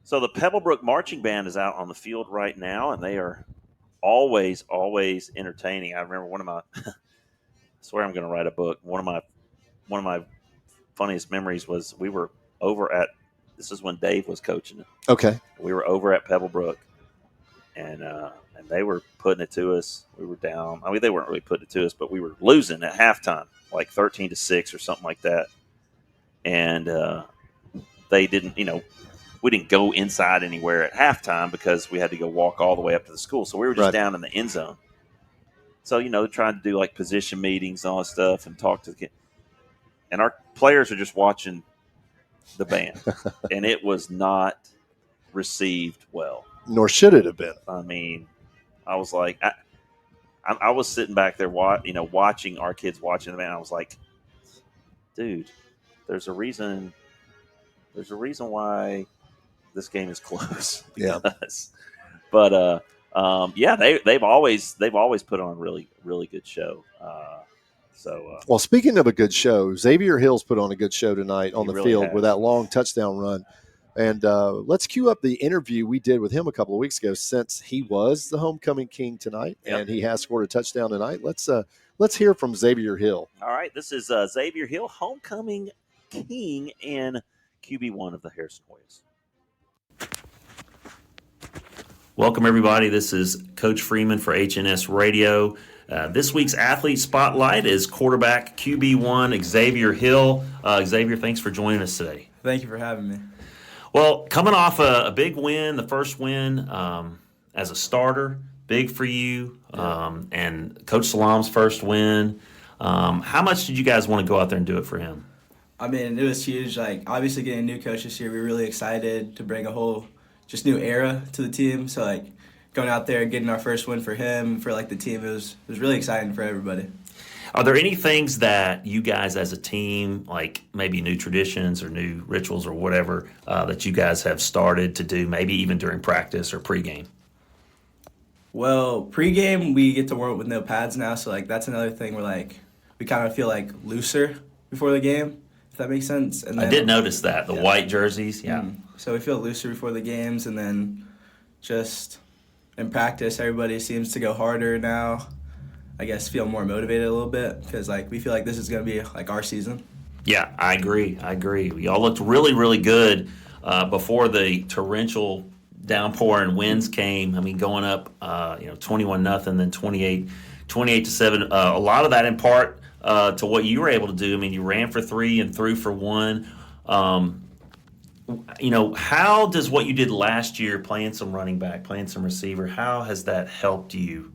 S1: So the Pebblebrook Marching Band is out on the field right now, and they are always entertaining. I remember one of my I swear I'm going to write a book. One of my funniest memories was we were over at, this is when Dave was coaching it.
S7: Okay.
S1: We were over at Pebblebrook, and they were putting it to us. We were down. I mean, they weren't really putting it to us, but we were losing at halftime, like 13-6 or something like that. And they didn't, we didn't go inside anywhere at halftime because we had to go walk all the way up to the school. So we were just down in the end zone. So, trying to do like position meetings and all that stuff and talk to the kids. And our players are just watching the band. And it was not received well.
S7: Nor should it have been.
S1: I mean, I was like, I was sitting back there, watching our kids watching the band. I was like, dude, there's a reason why this game is close.
S7: Yeah.
S1: But they've always put on a really, really good show. Well,
S7: speaking of a good show, Xavier Hill's put on a good show tonight on the
S1: really
S7: field
S1: has.
S7: with that long touchdown run. And let's cue up the interview we did with him a couple of weeks ago, since he was the homecoming king tonight, and he has scored a touchdown tonight. Let's hear from Xavier Hill.
S1: All right, this is Xavier Hill, homecoming king and QB1 of the Harrison Hoyas.
S8: Welcome, everybody. This is Coach Freeman for HNS Radio. This week's Athlete Spotlight is quarterback QB1 Xavier Hill. Xavier, thanks for joining us today.
S9: Thank you for having me.
S8: Well, coming off a big win, the first win as a starter, big for you, and Coach Salam's first win. How much did you guys want to go out there and do it for him?
S9: I mean, it was huge. Like, obviously getting a new coach this year, we were really excited to bring a whole just new era to the team. So, like, going out there and getting our first win for him, for, like, the team, it was really exciting for everybody.
S8: Are there any things that you guys as a team, like maybe new traditions or new rituals or whatever, that you guys have started to do, maybe even during practice or pregame?
S9: Well, pregame, we get to warm up with no pads now. So, like, that's another thing where, like, we kind of feel, like, looser before the game, if that makes sense. And then,
S8: I did notice that, the white jerseys,
S9: So we feel looser before the games, and then just in practice, everybody seems to go harder now. I guess feel more motivated a little bit because, like, we feel like this is going to be, like, our season.
S8: Yeah, I agree. Y'all looked really, really good before the torrential downpour and winds came. I mean, going up, 21-0, then 28-7. A lot of that in part to what you were able to do. I mean, you ran for 3 and threw for 1. How does what you did last year, playing some running back, playing some receiver, how has that helped you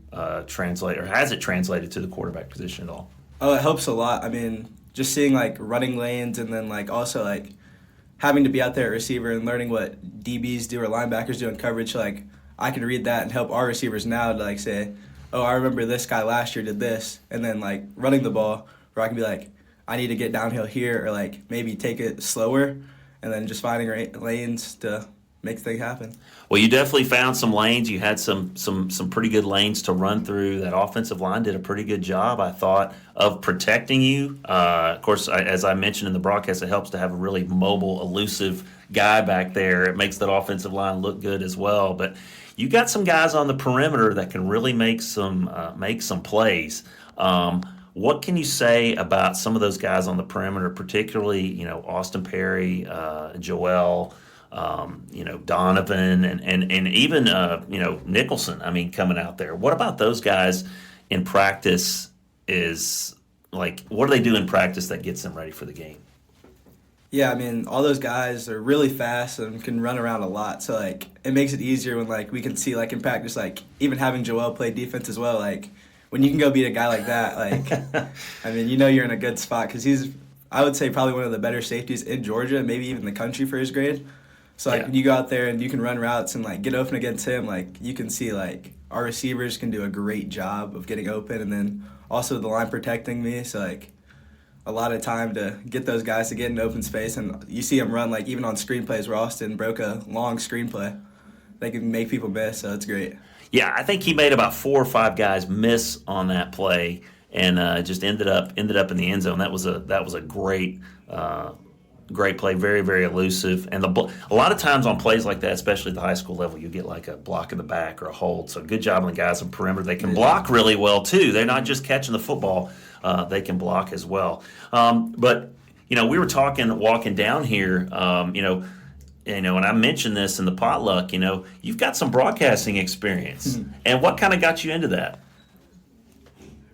S8: translate, or has it translated to the quarterback position at all?
S9: Oh, it helps a lot. I mean, just seeing, like, running lanes, and then, like, also, like, having to be out there at receiver and learning what DBs do or linebackers do in coverage. Like, I can read that and help our receivers now to, like, say, oh, I remember this guy last year did this. And then, like, running the ball where I can be like, I need to get downhill here, or, like, maybe take it slower, and then just finding lanes to make things happen.
S8: Well, you definitely found some lanes. You had some pretty good lanes to run through. That offensive line did a pretty good job, I thought, of protecting you. Of course, as I mentioned in the broadcast, it helps to have a really mobile, elusive guy back there. It makes that offensive line look good as well. But you got some guys on the perimeter that can really make some plays. What can you say about some of those guys on the perimeter, particularly, Austin Perry, Joel, Donovan, and even, Nicholson, I mean, coming out there? What about those guys in practice what do they do in practice that gets them ready for the game?
S9: Yeah, I mean, all those guys are really fast and can run around a lot. So, like, it makes it easier when, like, we can see, like, in practice, like, even having Joel play defense as well, like, when you can go beat a guy like that, like, I mean, you're in a good spot because he's, I would say, probably one of the better safeties in Georgia, maybe even the country for his grade. So, like, when you go out there and you can run routes and, like, get open against him, like, you can see, like, our receivers can do a great job of getting open, and then also the line protecting me. So, like, a lot of time to get those guys to get in open space. And you see them run, like, even on screenplays where Austin broke a long screenplay. They can make people miss, so it's great.
S8: Yeah, I think he made about 4 or 5 guys miss on that play, and just ended up in the end zone. That was a great play, very, very elusive. And a lot of times on plays like that, especially at the high school level, you get like a block in the back or a hold. So good job on the guys on perimeter. They can block really well too. They're not just catching the football; they can block as well. But we were walking down here. And I mentioned this in the potluck, you've got some broadcasting experience. Mm-hmm. And what kind of got you into that?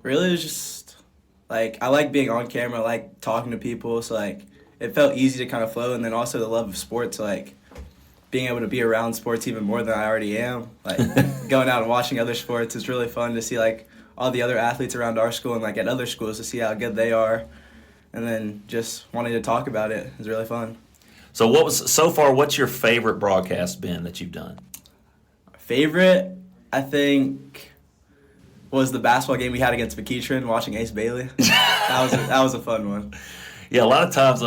S9: Really, it was just, like, I like being on camera. I like talking to people. So, like, it felt easy to kind of flow. And then also the love of sports, like, being able to be around sports even more than I already am. Like going out and watching other sports is really fun to see like all the other athletes around our school and like at other schools to see how good they are, and then just wanting to talk about it is really fun.
S8: So what's your favorite broadcast been that you've done?
S9: Favorite, I think, was the basketball game we had against McEachern, watching Ace Bailey. That was a fun one.
S8: Yeah, a lot of times,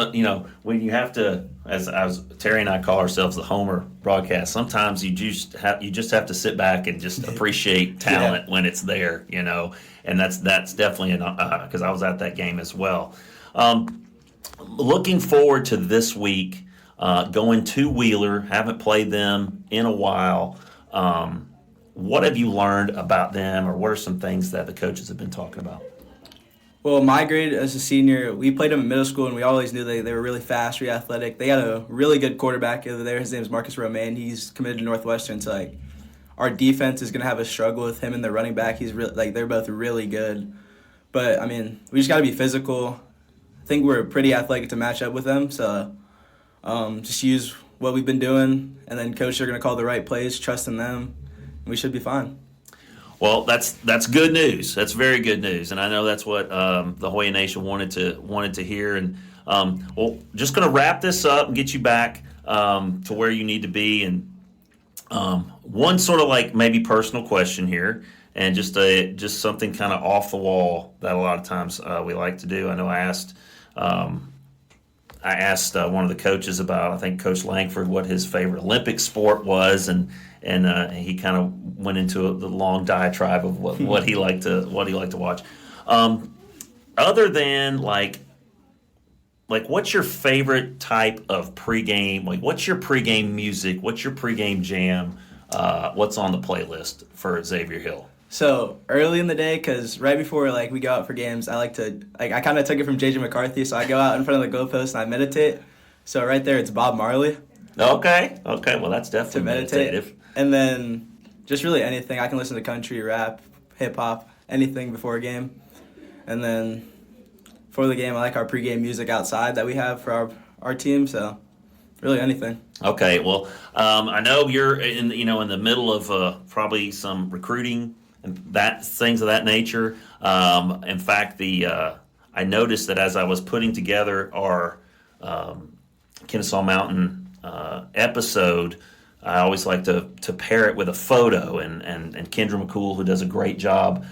S8: when you have to, as Terry and I call ourselves the Homer broadcast, sometimes you just have to sit back and just appreciate talent when it's there, and that's definitely because I was at that game as well. Looking forward to this week, going to Wheeler. Haven't played them in a while. What have you learned about them, or what are some things that the coaches have been talking about?
S9: Well, my grade as a senior, we played them in middle school, and we always knew they were really fast, really athletic. They got a really good quarterback over there. His name is Marcus Romaine. He's committed to Northwestern, so like our defense is gonna have a struggle with him and the running back. He's they're both really good, but I mean we just got to be physical. I think we're pretty athletic to match up with them, so just use what we've been doing, and then coaches are gonna call the right plays, trust in them, and we should be fine.
S8: Well, that's good news. That's very good news, and I know that's what the Hoya Nation wanted to hear. And just going to wrap this up and get you back to where you need to be. And one sort of like maybe personal question here, and just something kind of off the wall that a lot of times we like to do. I know I asked one of the coaches about, I think Coach Langford, what his favorite Olympic sport was, and he kind of went into the long diatribe of what he liked to watch. Other than like what's your favorite type of pregame? Like, what's your pregame music? What's your pregame jam? What's on the playlist for Xavier Hill?
S9: So early in the day, because right before we go out for games, I kind of took it from J.J. McCarthy, so I go out in front of the goalpost and I meditate. So right there, it's Bob Marley.
S8: Okay. Well, that's definitely meditative.
S9: And then just really anything. I can listen to country, rap, hip-hop, anything before a game. And then for the game, I like our pregame music outside that we have for our team, so really anything. Okay,
S8: well, I know you're in the middle of probably some recruiting and things of that nature. In fact, I noticed that as I was putting together our Kennesaw Mountain episode, I always like to pair it with a photo, and Kendra McCool, who does a great job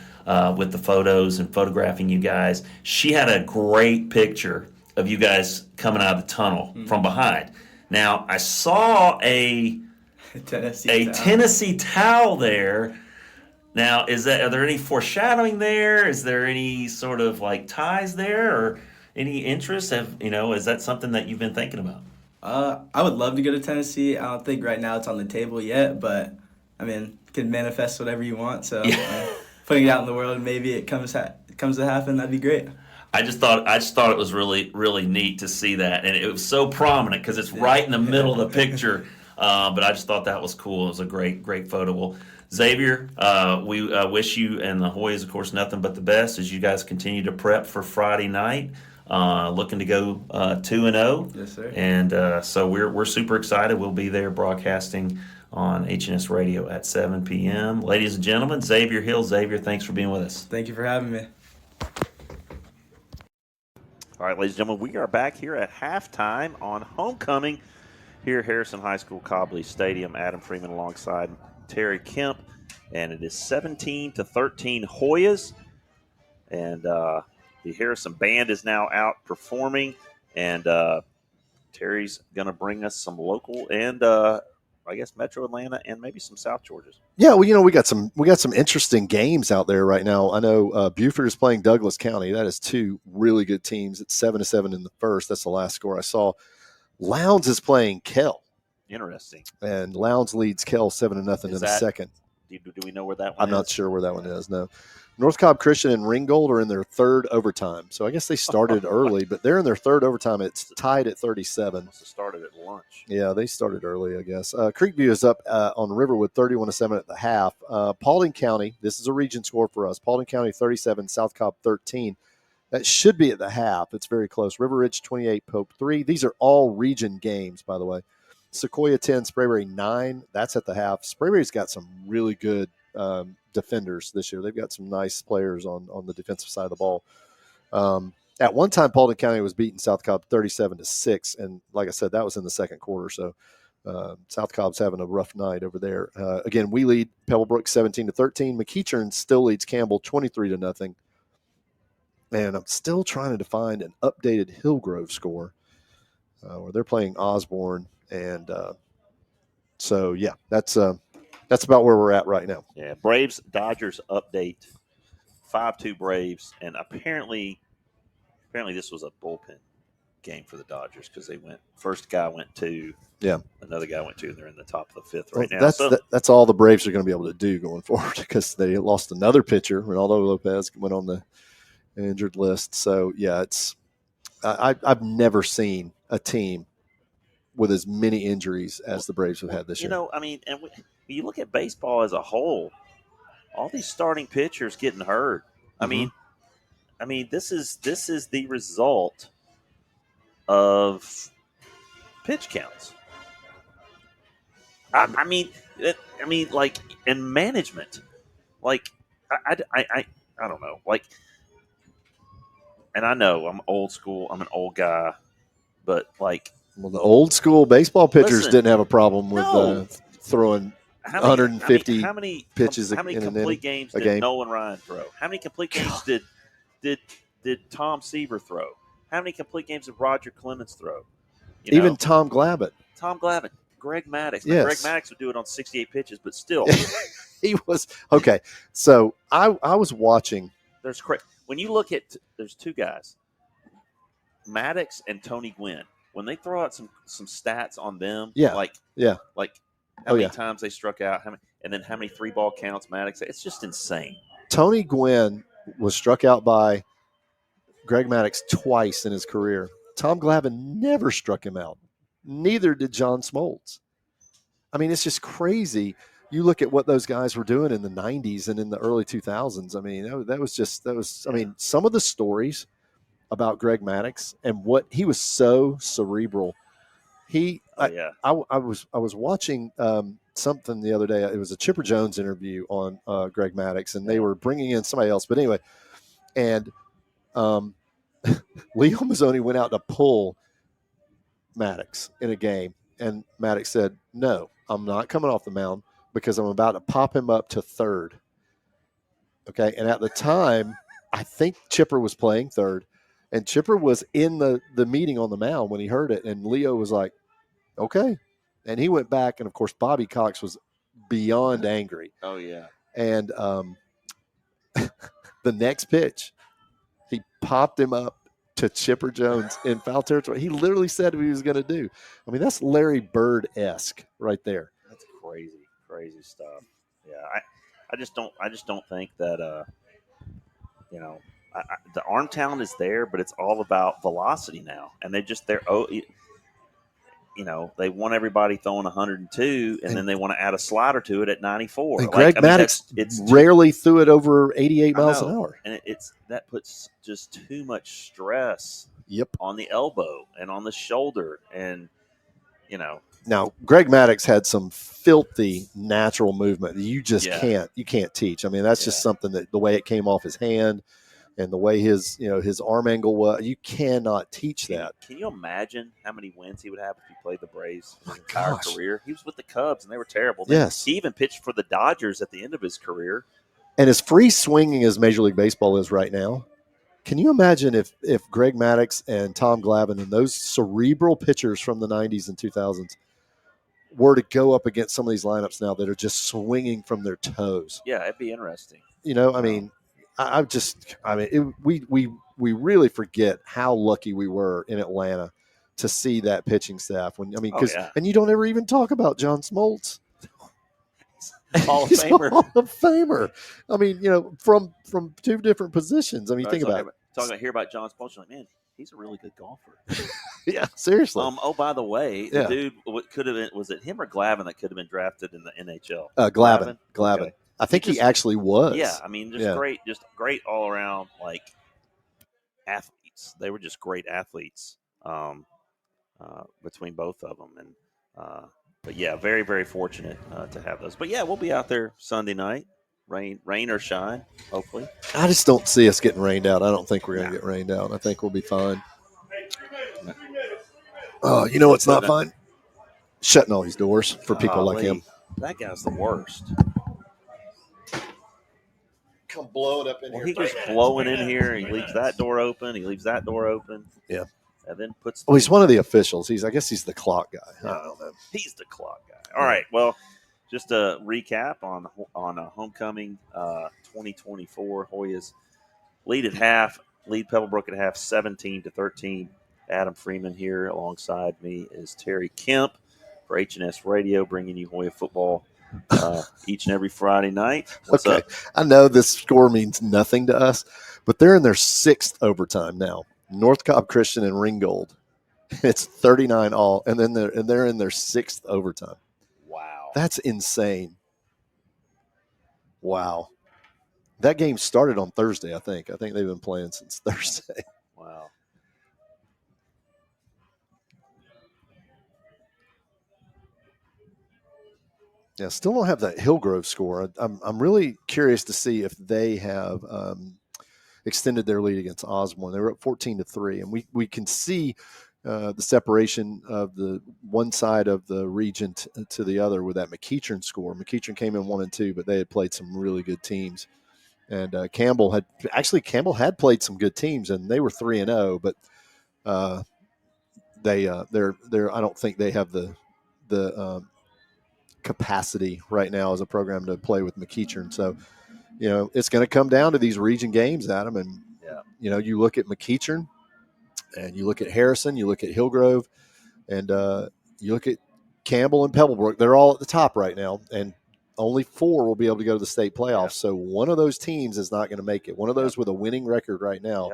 S8: with the photos and photographing you guys, she had a great picture of you guys coming out of the tunnel from behind. Now, I saw a Tennessee towel there. Now, are there any foreshadowing there? Is there any sort of ties there, or any interest? Is that something that you've been thinking about?
S9: I would love to go to Tennessee. I don't think right now it's on the table yet, but I mean, you can manifest whatever you want. So putting it out in the world, maybe it comes to happen. That'd be great.
S8: I just thought it was really, really neat to see that, and it was so prominent because it's right in the middle of the picture. But I just thought that was cool. It was a great photo. Well, Xavier, we wish you and the Hoyas, of course, nothing but the best as you guys continue to prep for Friday night. Looking to go 2-0.
S9: Yes, sir.
S8: And so we're super excited. We'll be there broadcasting on HNS Radio at 7 p.m. Ladies and gentlemen, Xavier Hill. Xavier, thanks for being with us.
S9: Thank you for having me.
S1: All right, ladies and gentlemen, we are back here at halftime on homecoming here at Harrison High School, Cobley Stadium. Adam Freeman alongside Terry Kemp, and it is 17-13 Hoyas. And the Harrison Band is now out performing, and Terry's going to bring us some local and I guess Metro Atlanta and maybe some South Georgia's.
S7: Yeah, well, we got some interesting games out there right now. I know Buford is playing Douglas County. That is two really good teams. It's 7-7 in the first. That's the last score I saw. Lowndes is playing Kell.
S1: Interesting.
S7: And Lowndes leads Kell 7-0 in the second.
S1: Do we know where that one is?
S7: I'm not sure where that one is, no. North Cobb Christian and Ringgold are in their third overtime. So I guess they started early, but they're in their third overtime. It's tied at 37.
S1: Must have started at lunch.
S7: Yeah, they started early, I guess. Creekview is up on Riverwood 31-7 at the half. Paulding County, this is a region score for us. Paulding County 37, South Cobb 13. That should be at the half. It's very close. River Ridge 28, Pope 3. These are all region games, by the way. Sequoia 10, Sprayberry 9. That's at the half. Sprayberry's got some really good defenders this year. They've got some nice players on the defensive side of the ball. At one time, Paulding County was beating South Cobb 37-6, and like I said, that was in the second quarter. So South Cobb's having a rough night over there. Again, we lead Pebblebrook 17-13. McEachern still leads Campbell 23-0. And I'm still trying to find an updated Hillgrove score where they're playing Osborne, and so yeah, that's about where we're at right now.
S1: Yeah, Braves Dodgers update 5-2 Braves, and apparently this was a bullpen game for the Dodgers because they went first guy went 2, another guy went 2, and they're in the top of the 5th right now.
S7: That's all the Braves are going to be able to do going forward because they lost another pitcher. Ronaldo Lopez went on the injured list. So yeah, I've never seen a team with as many injuries as the Braves have had this year.
S1: I mean, and when you look at baseball as a whole, all these starting pitchers getting hurt. I mean, this is the result of pitch counts. I mean, like in management, like I don't know, like, and I know I'm old school. I'm an old guy, but like.
S7: Well, the old school baseball pitchers didn't have a problem with throwing 150 pitches
S1: How many complete games did Nolan Ryan throw? How many complete games did Tom Seaver throw? How many complete games did Roger Clemens throw?
S7: Even Tom Glavine.
S1: Greg Maddox.
S7: Yes.
S1: Greg Maddox would do it on 68 pitches, but still.
S7: He was – okay, so I was watching.
S1: When you look at – there's two guys, Maddox and Tony Gwynn. When they throw out some stats on them, like how many times they struck out, and then how many 3-ball counts Maddox, it's just insane.
S7: Tony Gwynn was struck out by Greg Maddox twice in his career. Tom Glavine never struck him out. Neither did John Smoltz. I mean, it's just crazy. You look at what those guys were doing in the 90s and in the early 2000s. I mean, some of the stories about Greg Maddox and what he was so cerebral. I was watching something the other day. It was a Chipper Jones interview on Greg Maddox, and they were bringing in somebody else. But anyway, and Leo Mazzoni went out to pull Maddox in a game, and Maddox said, "No, I'm not coming off the mound because I'm about to pop him up to third." Okay, and at the time, I think Chipper was playing third. And Chipper was in the meeting on the mound when he heard it, and Leo was like, okay. And he went back, and, of course, Bobby Cox was beyond angry.
S1: Oh, yeah.
S7: And the next pitch, he popped him up to Chipper Jones in foul territory. He literally said what he was going to do. I mean, that's Larry Bird-esque right there.
S1: That's crazy stuff. Yeah, I just don't think that, the arm talent is there, but it's all about velocity now. And they want everybody throwing 102, and then they want to add a slider to it at 94.
S7: And Greg Maddox rarely threw it over 88 miles an hour.
S1: And that puts just too much stress on the elbow and on the shoulder. And,
S7: Now, Greg Maddox had some filthy natural movement that you just can't teach. I mean, that's just something that the way it came off his hand and the way his arm angle was, you cannot teach that.
S1: Can you imagine how many wins he would have if he played the Braves his entire career? He was with the Cubs, and they were terrible.
S7: Yes.
S1: He even pitched for the Dodgers at the end of his career.
S7: And as free swinging as Major League Baseball is right now, can you imagine if Greg Maddox and Tom Glavine and those cerebral pitchers from the 90s and 2000s were to go up against some of these lineups now that are just swinging from their toes?
S1: Yeah, it'd be interesting.
S7: We really forget how lucky we were in Atlanta to see that pitching staff. And you don't ever even talk about John Smoltz.
S1: Hall of Famer.
S7: Hall of Famer. I mean, from two different positions. I mean, think about it.
S1: Hear about John Smoltz, like, man, he's a really good golfer.
S7: Yeah, seriously.
S1: By the way, the dude, what could have been, was it him or Glavine that could have been drafted in the NHL?
S7: Glavine.
S1: Okay.
S7: I think he actually was.
S1: Yeah, I mean, great all around, like, athletes. They were just great athletes between both of them, and But yeah, very, very fortunate to have those. But yeah, we'll be out there Sunday night, rain or shine, hopefully.
S7: I just don't see us getting rained out. I don't think we're going to
S1: Nah.
S7: get rained out. I think we'll be fine. Oh, you know what's not fine? Shutting all these doors for people like him.
S1: That guy's the worst.
S7: Come blow it up in
S1: Well,
S7: here.
S1: he goes blowing in here. He leaves that door open. He leaves that door open.
S7: Yeah.
S1: And then puts.
S7: Well, he's one of the officials. I guess he's the clock guy.
S1: Yeah.
S7: I don't know.
S1: He's the clock guy. All right. Well, just a recap on homecoming 2024. Hoyas lead Pebblebrook at half, 17-13. Adam Freeman here alongside me is Terry Kemp for H&S Radio, bringing you Hoya football each and every Friday night. What's up?
S7: I know this score means nothing to us, but they're in their 6th overtime now. North Cobb Christian and Ringgold. It's 39 all, and then they're in their 6th overtime.
S1: Wow.
S7: That's insane. Wow. That game started on Thursday, I think. I think they've been playing since Thursday.
S1: Wow.
S7: Yeah, still don't have that Hillgrove score. I'm really curious to see if they have extended their lead against Osborne. They were up 14-3, and we can see the separation of the one side of the region to the other with that McEachern score. McEachern came in 1-2, but they had played some really good teams. And Campbell had played some good teams, and they were 3-0, but they're I don't think they have the capacity right now as a program to play with McEachern. So, it's going to come down to these region games, Adam. And, you look at McEachern and you look at Harrison, you look at Hillgrove, and you look at Campbell and Pebblebrook. They're all at the top right now, and only 4 will be able to go to the state playoffs. Yep. So one of those teams is not going to make it. One of those with a winning record right now,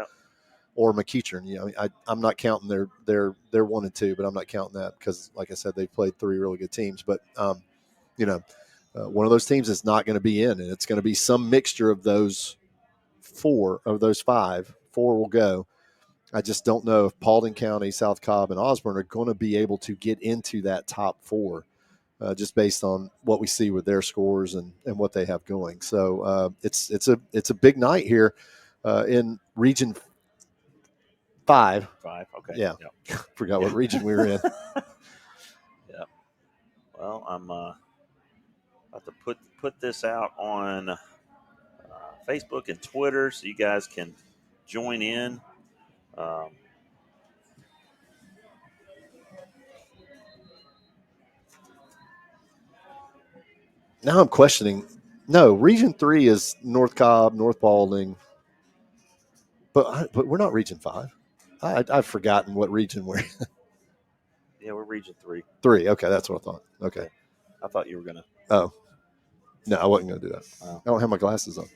S7: or McEachern. I'm not counting they're 1-2, but I'm not counting that because, like I said, they've played 3 really good teams. But one of those teams is not going to be in, and it's going to be some mixture of those 4 of those 5. 4 will go. I just don't know if Paulding County, South Cobb, and Osborne are going to be able to get into that top 4. Just based on what we see with their scores and what they have going. So it's a big night here in Region 5.
S1: 5, okay.
S7: Yeah. Forgot what region we were in.
S1: Yeah. Well, I'm about to put this out on Facebook and Twitter so you guys can join in.
S7: Now I'm questioning. No, Region 3 is North Cobb, North Paulding, but we're not Region 5. I've forgotten what region we're in.
S1: Yeah, we're Region 3.
S7: 3, okay, that's what I thought. Okay.
S1: I thought you were going to.
S7: Oh. No, I wasn't going to do that.
S1: Wow.
S7: I don't have my glasses on.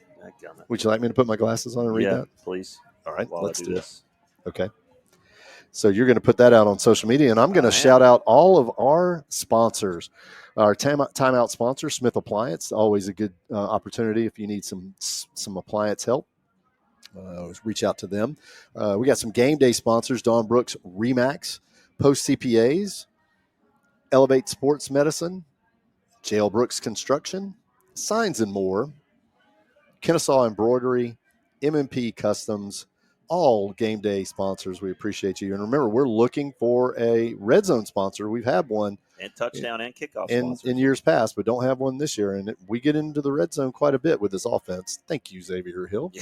S7: Would you like me to put my glasses on and read that?
S1: Yeah, please.
S7: All right, let's do
S1: this.
S7: Okay. So you're going to put that out on social media, and I'm going to shout out all of our sponsors. Our timeout sponsor, Smith Appliance, always a good opportunity if you need some appliance help. Reach out to them. We got some game day sponsors, Dawn Brooks, Remax, Post CPAs, Elevate Sports Medicine, JL Brooks Construction, Signs and More, Kennesaw Embroidery, MMP Customs, all game day sponsors. We appreciate you. And remember, we're looking for a red zone sponsor. We've had one.
S1: And touchdown and kickoff
S7: in years past, but don't have one this year. And we get into the red zone quite a bit with this offense. Thank you, Xavier Hill.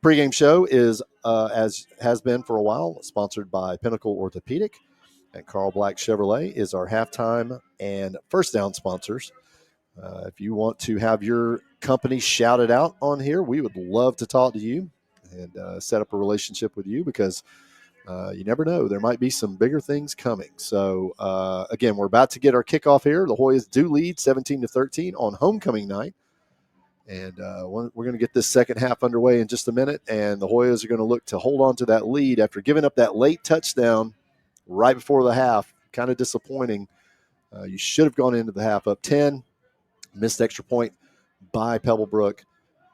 S7: Pregame show is, as has been for a while, sponsored by Pinnacle Orthopedic. And Carl Black Chevrolet is our halftime and first down sponsors. If you want to have your company shouted out on here, we would love to talk to you and set up a relationship with you because you never know. There might be some bigger things coming. So, again, we're about to get our kickoff here. The Hoyas do lead 17-13 on homecoming night. And we're going to get this second half underway in just a minute. And the Hoyas are going to look to hold on to that lead after giving up that late touchdown right before the half. Kind of disappointing. You should have gone into the half up 10. Missed extra point by Pebblebrook.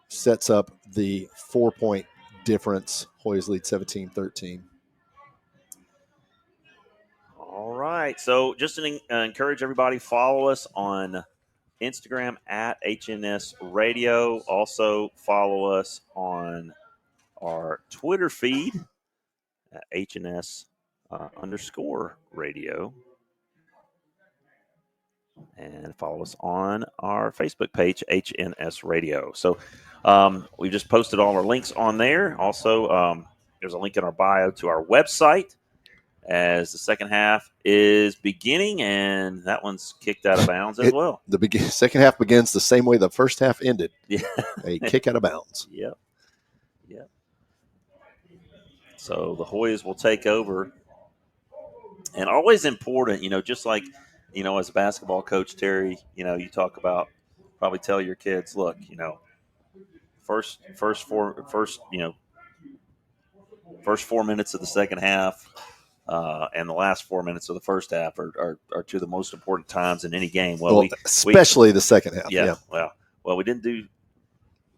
S7: Sets up the 4-point difference. Hoyas lead 17-13.
S1: All right. right. So just to encourage everybody, follow us on Instagram at HNS Radio. Also follow us on our Twitter feed at HNS underscore radio. And follow us on our Facebook page, HNS Radio. So we've just posted all our links on there. Also, there's a link in our bio to our website as the second half is beginning, and that one's kicked out of bounds as well.
S7: The second half begins the same way the first half ended.
S1: Yeah.
S7: A kick out of bounds.
S1: Yep. So the Hoyas will take over. And always important, just like, as a basketball coach, Terry, you talk about, probably tell your kids, look, first 4 minutes of the second half and the last 4 minutes of the first half are two of the most important times in any game.
S7: Well, especially the second half.
S1: Yeah. Well,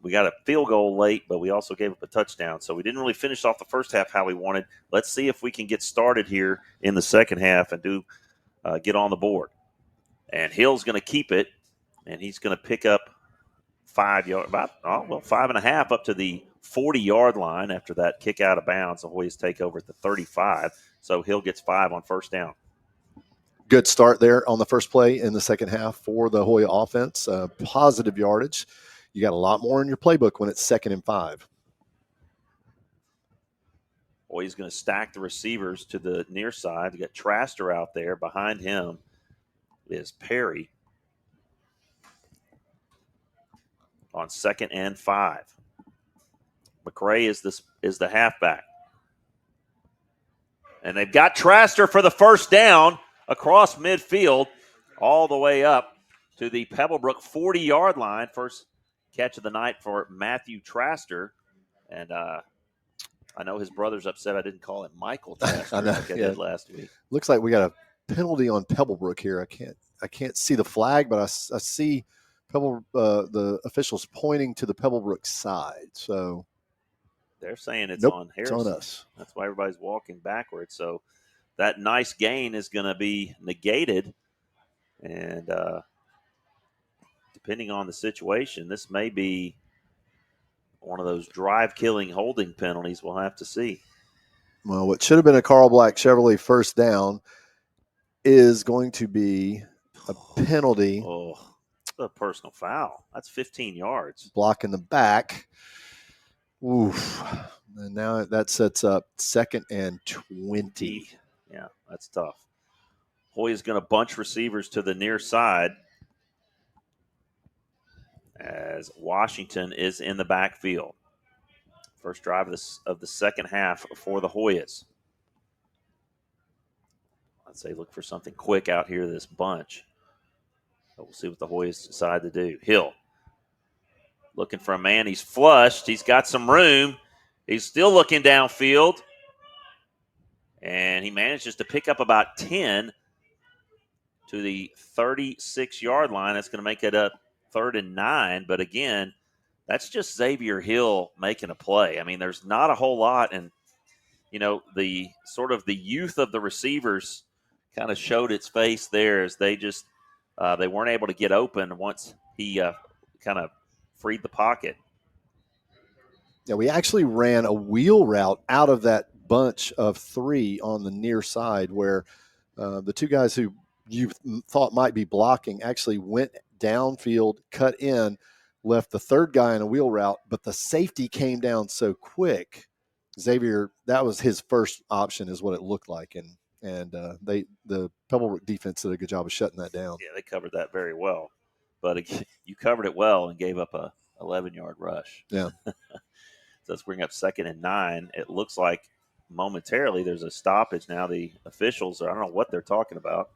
S1: we got a field goal late, but we also gave up a touchdown. So we didn't really finish off the first half how we wanted. Let's see if we can get started here in the second half and get on the board. And Hill's going to keep it, and he's going to pick up 5 yards, 5.5 up to the 40-yard line after that kick out of bounds. The Hoyas take over at the 35. So Hill gets 5 on first down.
S7: Good start there on the first play in the second half for the Hoya offense. Positive yardage. You got a lot more in your playbook when it's 2nd and 5.
S1: Boy, he's going to stack the receivers to the near side. You got Traster out there. Behind him is Perry on 2nd and 5. McRae is the halfback. And they've got Traster for the first down across midfield all the way up to the Pebblebrook 40-yard line. First catch of the night for Matthew Traster. And I know his brother's upset I didn't call him Michael Traster like I did last week.
S7: Looks like we got a penalty on Pebblebrook here. I can't see the flag, but I see the officials pointing to the Pebblebrook side. So
S1: they're saying it's on Harrison.
S7: It's on us.
S1: That's why everybody's walking backwards. So that nice gain is going to be negated. And depending on the situation, this may be one of those drive-killing holding penalties. We'll have to see.
S7: Well, what should have been a Carl Black Chevrolet first down is going to be a penalty.
S1: Oh, a personal foul. That's 15 yards.
S7: Block in the back. Oof. And now that sets up 2nd and 20.
S1: Yeah, that's tough. Hoy's going to bunch receivers to the near side as Washington is in the backfield. First drive of the second half for the Hoyas. I'd say look for something quick out here, this bunch. But we'll see what the Hoyas decide to do. Hill looking for a man. He's flushed. He's got some room. He's still looking downfield. And he manages to pick up about 10 to the 36-yard line. That's going to make it a 3rd and 9. But again, that's just Xavier Hill making a play. I mean, there's not a whole lot. And, the sort of the youth of the receivers kind of showed its face there as they just they weren't able to get open once he kind of freed the pocket.
S7: Yeah, we actually ran a wheel route out of that bunch of 3 on the near side where the 2 guys who you thought might be blocking actually went downfield, cut in, left the 3rd guy in a wheel route, but the safety came down so quick. Xavier, that was his first option is what it looked like. And the Pebblebrook defense did a good job of shutting that down.
S1: Yeah, they covered that very well. But again, you covered it well and gave up a 11-yard rush.
S7: Yeah.
S1: So let's bring up 2nd and 9. It looks like momentarily there's a stoppage now. The officials, I don't know what they're talking about.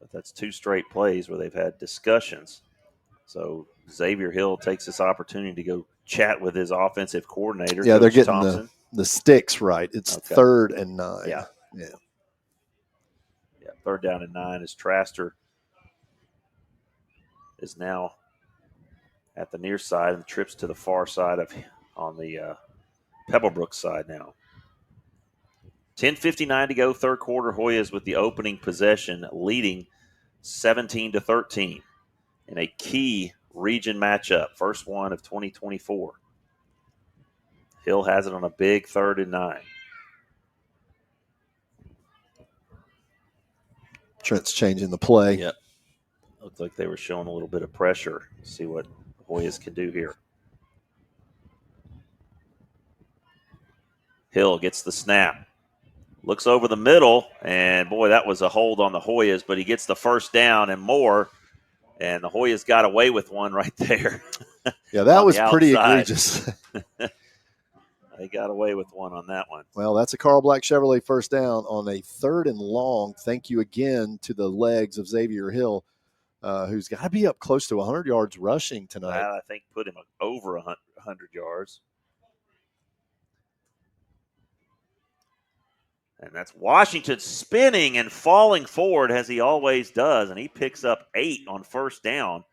S1: But that's 2 straight plays where they've had discussions. So Xavier Hill takes this opportunity to go chat with his offensive coordinator.
S7: Yeah,
S1: Coach
S7: they're getting
S1: Thompson.
S7: the sticks right. It's
S1: Okay.
S7: 3rd and 9.
S1: Yeah.
S7: Yeah.
S1: 3rd down and 9 as Traster is now at the near side and trips to the far side on the Pebblebrook side now. 10:59 to go, third quarter. Hoyas with the opening possession, leading 17-13 in a key region matchup, first one of 2024. Hill has it on a big 3rd and 9.
S7: Trent's changing the play.
S1: Yep. Looked like they were showing a little bit of pressure. See what Hoyas can do here. Hill gets the snap. Looks over the middle, and boy, that was a hold on the Hoyas, but he gets the first down and more, and the Hoyas got away with one right there.
S7: Yeah, that was pretty egregious.
S1: They got away with one on that one.
S7: Well, that's a Carl Black Chevrolet first down on a 3rd and long. Thank you again to the legs of Xavier Hill, who's got to be up close to 100 yards rushing tonight.
S1: That, I think, put him over 100 yards. And that's Washington spinning and falling forward as he always does, and he picks up 8 on first down.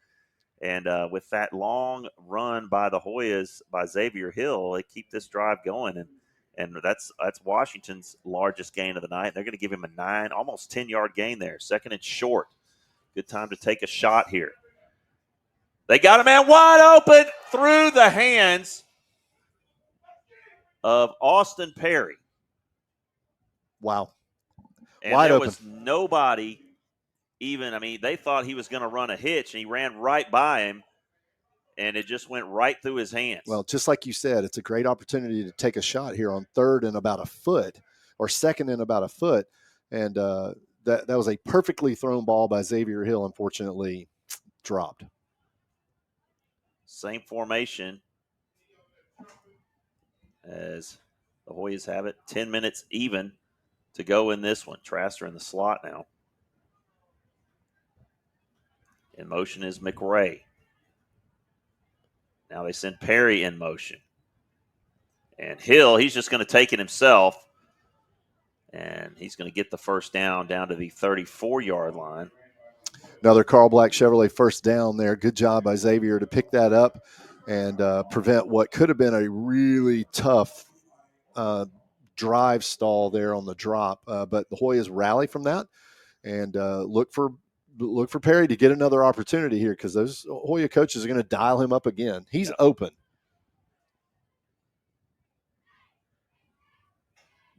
S1: And with that long run by the Hoyas, by Xavier Hill, they keep this drive going. And that's Washington's largest gain of the night. They're going to give him a almost 10-yard gain there. 2nd and short. Good time to take a shot here. They got a man wide open through the hands of Austin Perry.
S7: Wow.
S1: And
S7: wide
S1: there
S7: open.
S1: Was nobody even, they thought he was going to run a hitch, and he ran right by him, and it just went right through his hands.
S7: Well, just like you said, it's a great opportunity to take a shot here on 3rd and about a foot, or 2nd and about a foot. And that was a perfectly thrown ball by Xavier Hill, unfortunately dropped.
S1: Same formation as the Hoyas have it. 10 minutes even to go in this one. Trasser in the slot now. In motion is McRae. Now they send Perry in motion. And Hill, he's just going to take it himself. And he's going to get the first down to the 34-yard line.
S7: Another Carl Black Chevrolet first down there. Good job by Xavier to pick that up and prevent what could have been a really tough drive stall there on the drop. But the Hoyas rally from that and look for Perry to get another opportunity here, because those Hoya coaches are going to dial him up again. He's open.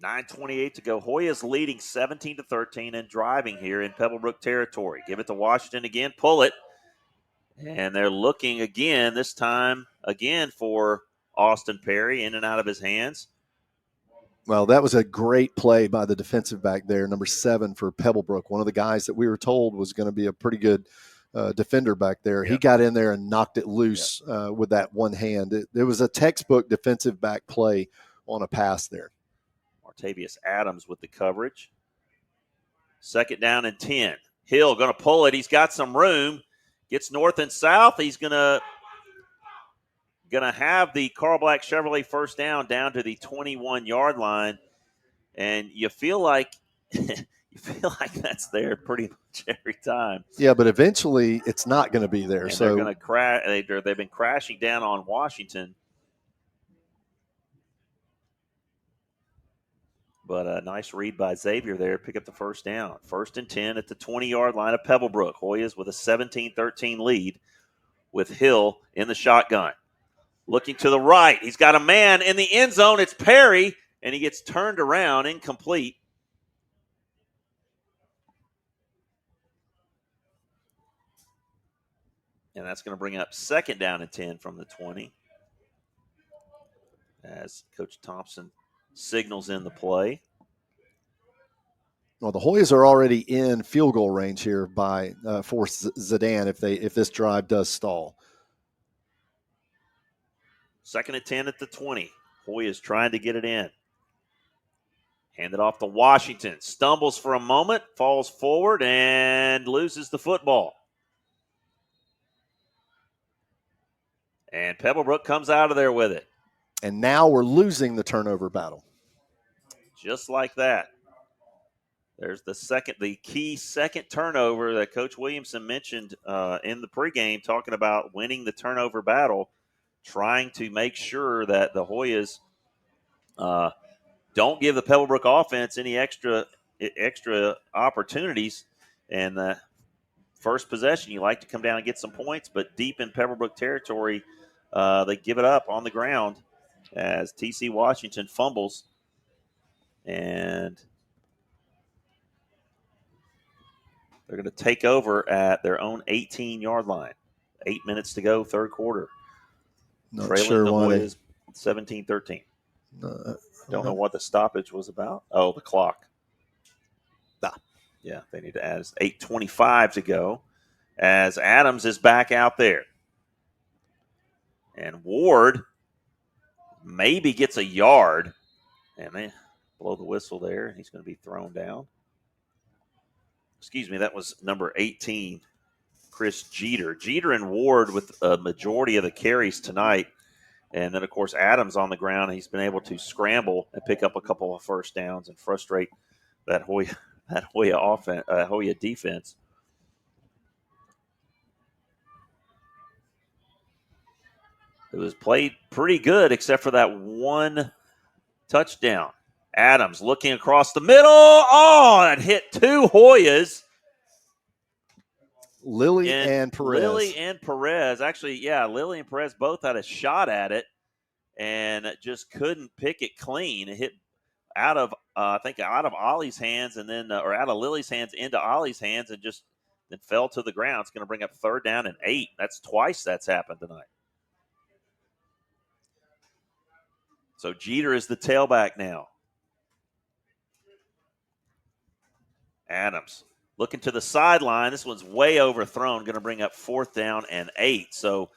S1: 9:28 to go. Hoyas leading 17-13 and driving here in Pebblebrook territory. Give it to Washington again. Pull it. And they're looking again, this time again for Austin Perry, in and out of his hands.
S7: Well, that was a great play by the defensive back there, number 7 for Pebblebrook, one of the guys that we were told was going to be a pretty good defender back there. Yep. He got in there and knocked it loose with that one hand. It was a textbook defensive back play on a pass there.
S1: Martavius Adams with the coverage. 2nd down and 10. Hill going to pull it. He's got some room. Gets north and south. He's going to have the Carl Black Chevrolet first down to the 21-yard line, and you feel like that's there pretty much every time.
S7: Yeah, but eventually it's not going to be there.
S1: And
S7: so
S1: they're going to crash. They've been crashing down on Washington, but a nice read by Xavier there. Pick up the first down. 1st and 10 at the 20-yard line of Pebblebrook. Hoyas with a 17-13 lead with Hill in the shotgun. Looking to the right. He's got a man in the end zone. It's Perry, and he gets turned around, incomplete. And that's going to bring up 2nd down and 10 from the 20. As Coach Thompson signals in the play.
S7: Well, the Hoyas are already in field goal range here for Zidane if this drive does stall.
S1: 2nd and 10 at the 20. Hoyas trying to get it in. Hand it off to Washington. Stumbles for a moment, falls forward, and loses the football. And Pebblebrook comes out of there with it.
S7: And now we're losing the turnover battle.
S1: Just like that. There's the key second turnover that Coach Williamson mentioned in the pregame, talking about winning the turnover battle, trying to make sure that the Hoyas don't give the Pebblebrook offense any extra opportunities. And the first possession, you like to come down and get some points, but deep in Pebblebrook territory, they give it up on the ground as TC Washington fumbles. And they're going to take over at their own 18-yard line. 8 minutes to go, third quarter.
S7: Not
S1: Trailing
S7: sure
S1: the
S7: why
S1: Hoyas 17-13. Don't know what the stoppage was about. Oh, the clock. Yeah, they need to add 8:25 to go as Adams is back out there. And Ward maybe gets a yard. And they blow the whistle there. He's going to be thrown down. Excuse me, that was number 18, Chris Jeter. Jeter and Ward with a majority of the carries tonight. And then, of course, Adams on the ground. He's been able to scramble and pick up a couple of first downs and frustrate that Hoya defense. It was played pretty good except for that one touchdown. Adams looking across the middle. Oh, that hit two Hoyas.
S7: Lily and Perez.
S1: Actually, yeah, Lily and Perez both had a shot at it and just couldn't pick it clean. It hit out of Ollie's hands and then or out of Lily's hands into Ollie's hands and just then fell to the ground. It's going to bring up 3rd down and 8. That's twice that's happened tonight. So Jeter is the tailback now. Adams looking to the sideline. This one's way overthrown. Going to bring up 4th down and 8. So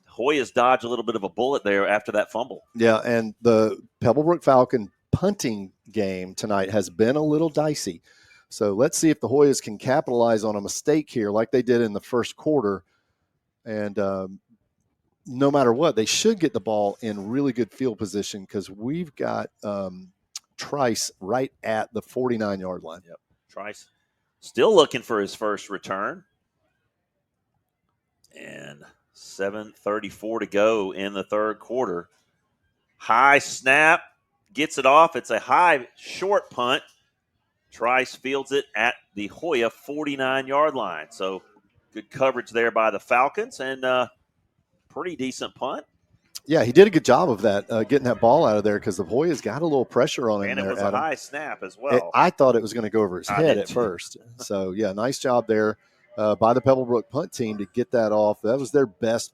S1: Hoyas dodged a little bit of a bullet there after that fumble.
S7: Yeah, and the Pebblebrook Falcon punting game tonight has been a little dicey. So let's see if the Hoyas can capitalize on a mistake here like they did in the first quarter. And no matter what, they should get the ball in really good field position because we've got Trice right at the 49-yard line.
S1: Yep, Trice still looking for his first return. And 7:34 to go in the third quarter. High snap, gets it off. It's a high short punt. Trice fields it at the Hoya 49-yard line. So good coverage there by the Falcons and pretty decent punt.
S7: Yeah, he did a good job of that, getting that ball out of there because the Hoyas got a little pressure on him
S1: and
S7: there.
S1: And it was
S7: Adam.
S1: a high snap as well.
S7: I thought it was going to go over his head at first. So, yeah, nice job there by the Pebblebrook punt team to get that off. That was their best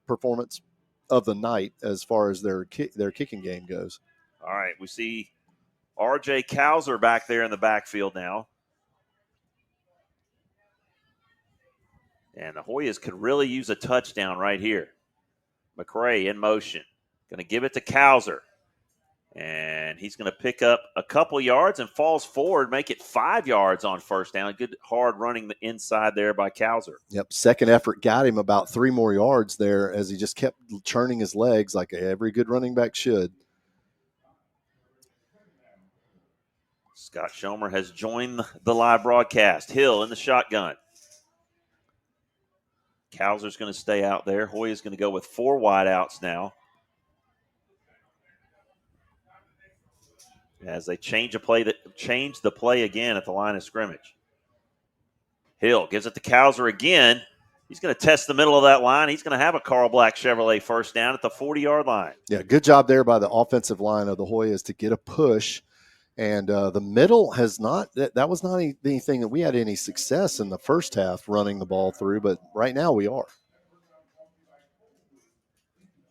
S7: performance of the night as far as their kicking game goes.
S1: All right, we see R.J. Cowser back there in the backfield now. And the Hoyas could really use a touchdown right here. McRae in motion. Going to give it to Cowser. And he's going to pick up a couple yards and falls forward, make it 5 yards on first down. Good hard running the inside there by Cowser.
S7: Yep, second effort got him about 3 more yards there as he just kept churning his legs like every good running back should.
S1: Scott Schomer has joined the live broadcast. Hill in the shotgun. Cowser's going to stay out there. Hoya's going to go with 4 wideouts now. As they change the play again at the line of scrimmage. Hill gives it to Cowser again. He's going to test the middle of that line. He's going to have a Carl Black Chevrolet first down at the 40-yard line.
S7: Yeah, good job there by the offensive line of the Hoyas to get a push. And the middle has not – that was not anything that we had any success in the first half running the ball through, but right now we are.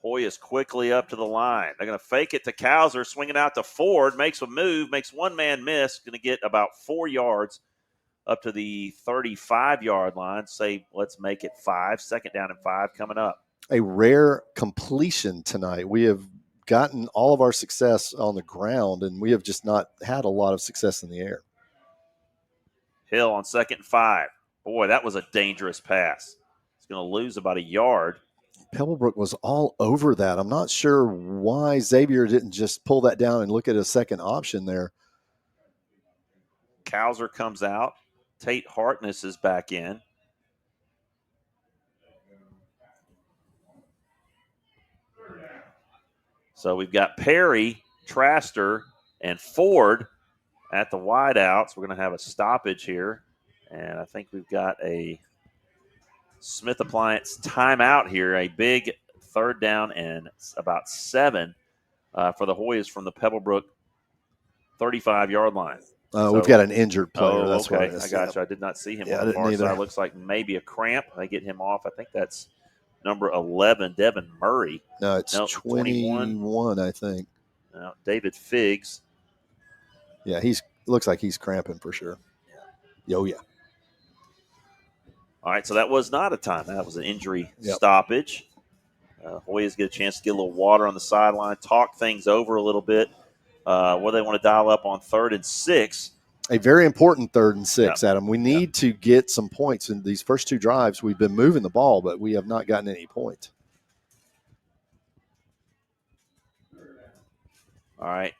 S1: Hoyas quickly up to the line. They're going to fake it to Cowser, swing it out to Ford, makes a move, makes one man miss, going to get about 4 yards up to the 35-yard line. Say, let's make it 5. 2nd down and 5 coming up.
S7: A rare completion tonight. We have gotten all of our success on the ground, and we have just not had a lot of success in the air.
S1: Hill on 2nd and 5. Boy, that was a dangerous pass. He's going to lose about a yard.
S7: Pebblebrook was all over that. I'm not sure why Xavier didn't just pull that down and look at a second option there.
S1: Cowser comes out. Tate Hartness is back in. So we've got Perry Traster, and Ford at the wideouts. We're going to have a stoppage here, and I think we've got a Smith Appliance timeout here, a big third down and about 7 for the Hoyas from the Pebblebrook 35-yard line.
S7: We've got an injured player. That's
S1: okay.
S7: what
S1: I got you. I did not see him
S7: Yeah,
S1: on the far side. Looks like maybe a cramp. They get him off. I think that's number 11, Devin Murray.
S7: No, it's 21, I think.
S1: David Figs.
S7: Yeah, looks like he's cramping for sure. Oh, yeah.
S1: All right, so that was not a time. That was an injury stoppage. Hoyas get a chance to get a little water on the sideline, talk things over a little bit. What they want to dial up on 3rd and 6.
S7: A very important 3rd and 6, Adam. We need to get some points. In these first 2 drives, we've been moving the ball, but we have not gotten any points.
S1: All right.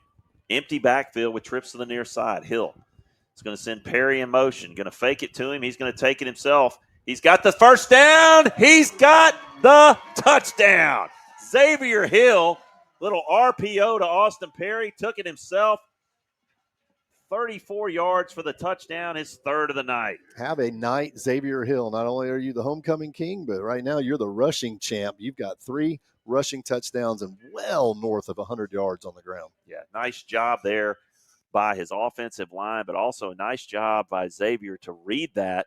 S1: Empty backfield with trips to the near side. Hill is going to send Perry in motion. Going to fake it to him. He's going to take it himself. He's got the first down. He's got the touchdown. Xavier Hill, little RPO to Austin Perry, took it himself. 34 yards for the touchdown, his 3rd of the night.
S7: Have a night, Xavier Hill. Not only are you the homecoming king, but right now you're the rushing champ. You've got 3 rushing touchdowns and well north of 100 yards on the ground.
S1: Yeah, nice job there by his offensive line, but also a nice job by Xavier to read that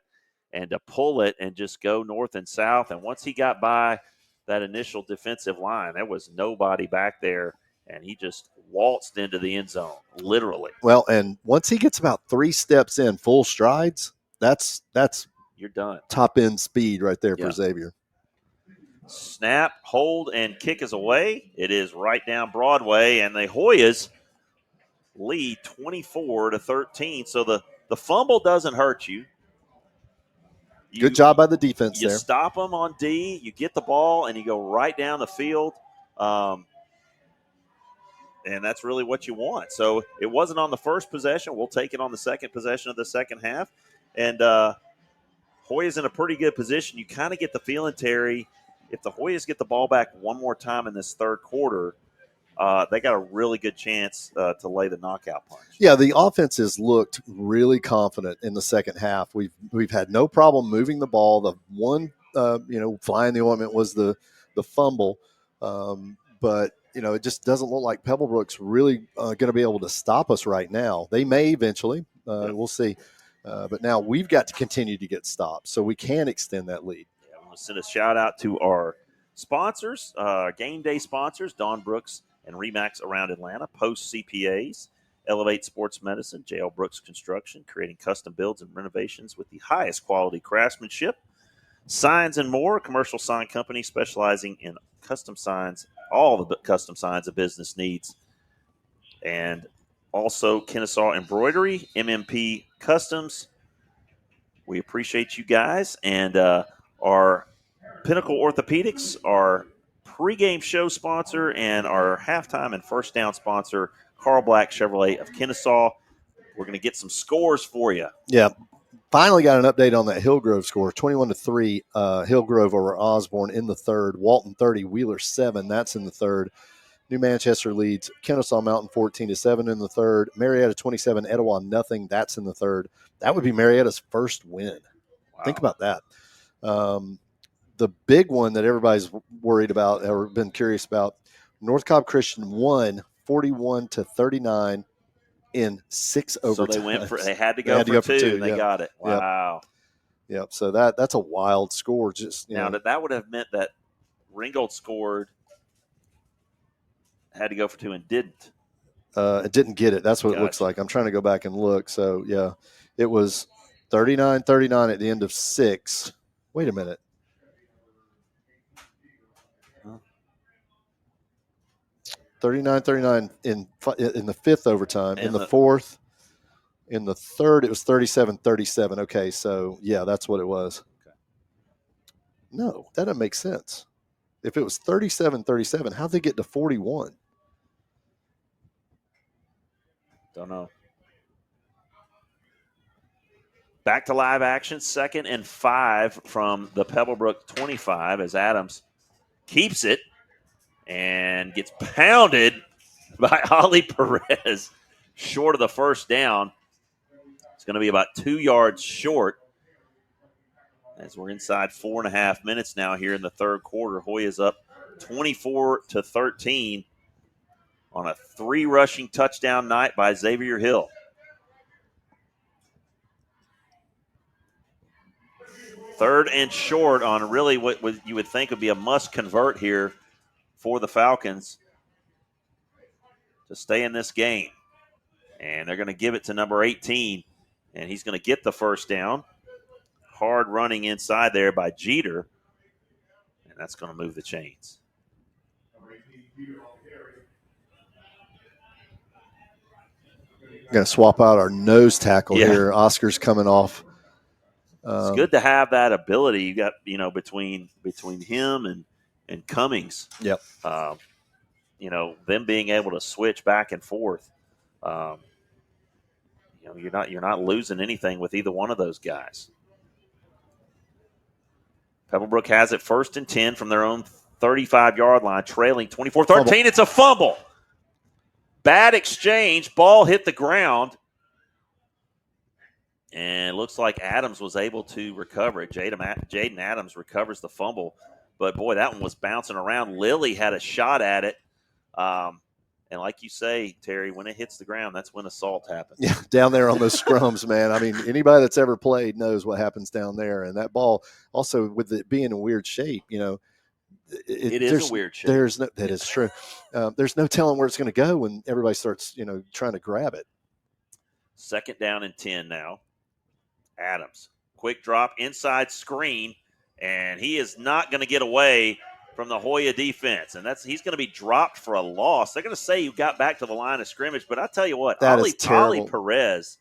S1: and to pull it and just go north and south. And once he got by that initial defensive line, there was nobody back there, and he just waltzed into the end zone, literally.
S7: Well, and once he gets about 3 steps in full strides, that's
S1: you're done.
S7: Top end speed right there for Xavier.
S1: Snap, hold, and kick is away. It is right down Broadway, and the Hoyas lead 24-13. So the fumble doesn't hurt you.
S7: Good job by the defense there.
S1: You stop them on D, you get the ball, and you go right down the field. And that's really what you want. So it wasn't on the first possession. We'll take it on the second possession of the second half. And Hoyas in a pretty good position. You kind of get the feeling, Terry, if the Hoyas get the ball back one more time in this third quarter, they got a really good chance to lay the knockout punch.
S7: Yeah, the offense has looked really confident in the second half. We've had no problem moving the ball. The one, fly in the ointment was the fumble. But, it just doesn't look like Pebblebrook's really going to be able to stop us right now. They may eventually. We'll see. But now we've got to continue to get stops so we can extend that lead.
S1: Yeah, I'm going to send a shout-out to our sponsors, game day sponsors, Don Brooks and Remax around Atlanta, Post CPAs, Elevate Sports Medicine, J.L. Brooks Construction, creating custom builds and renovations with the highest quality craftsmanship, Signs and More, commercial sign company specializing in custom signs, all the custom signs a business needs, and also Kennesaw Embroidery, MMP Customs. We appreciate you guys, and our Pinnacle Orthopedics, our pregame show sponsor, and our halftime and first down sponsor, Carl Black Chevrolet of Kennesaw. We're going to get some scores for you.
S7: Yeah. Finally got an update on that Hillgrove score. 21-3, Hillgrove over Osborne in the third. Walton 30, Wheeler 7. That's in the third. New Manchester leads Kennesaw Mountain 14-7 in the third. Marietta 27, Etowah nothing. That's in the third. That would be Marietta's first win. Wow. Think about that. The big one that everybody's worried about or been curious about, North Cobb Christian won 41-39 in 6 overtimes.
S1: So they had to go for two. And they got it. Wow.
S7: Yep. So that's a wild score. Just
S1: now that would have meant that Ringgold scored, had to go for 2 and didn't.
S7: It didn't get it. That's what it looks like. I'm trying to go back and look. So yeah, it was 39-39 at the end of 6. Wait a minute. 39-39 in the fifth overtime. In the fourth, in the third, it was 37-37. Okay, so yeah, that's what it was. Okay. No, that doesn't make sense. If it was 37-37, how'd they get to 41?
S1: Don't know. Back to live action, 2nd and 5 from the Pebblebrook 25 as Adams keeps it and gets pounded by Ollie Perez, short of the first down. It's going to be about 2 yards short as we're inside 4.5 minutes now here in the third quarter. Hoyas up 24-13 on a 3 rushing touchdown night by Xavier Hill. Third and short on really what you would think would be a must convert here for the Falcons to stay in this game. And they're going to give it to number 18, and he's going to get the first down. Hard running inside there by Jeter, and that's going to move the chains.
S7: Going to swap out our nose tackle here. Oscar's coming off.
S1: It's good to have that ability. You got, between him and Cummings.
S7: Yep.
S1: Them being able to switch back and forth. You're not losing anything with either one of those guys. Pebblebrook has it 1st and 10 from their own 35-yard line, trailing 24-13. It's a fumble. Bad exchange. Ball hit the ground. And it looks like Adams was able to recover it. Jaden Adams recovers the fumble. But, boy, that one was bouncing around. Lilly had a shot at it. And like you say, Terry, when it hits the ground, that's when assault happens.
S7: Yeah, down there on those scrums, man. I mean, anybody that's ever played knows what happens down there. And that ball, also with it being a weird shape,
S1: it is a weird shape.
S7: That is true. There's no telling where it's going to go when everybody starts, trying to grab it.
S1: 2nd down and 10 now. Adams, quick drop, inside screen, and he is not going to get away from the Hoya defense, and he's going to be dropped for a loss. They're going to say you got back to the line of scrimmage, but I tell you what, Ollie Perez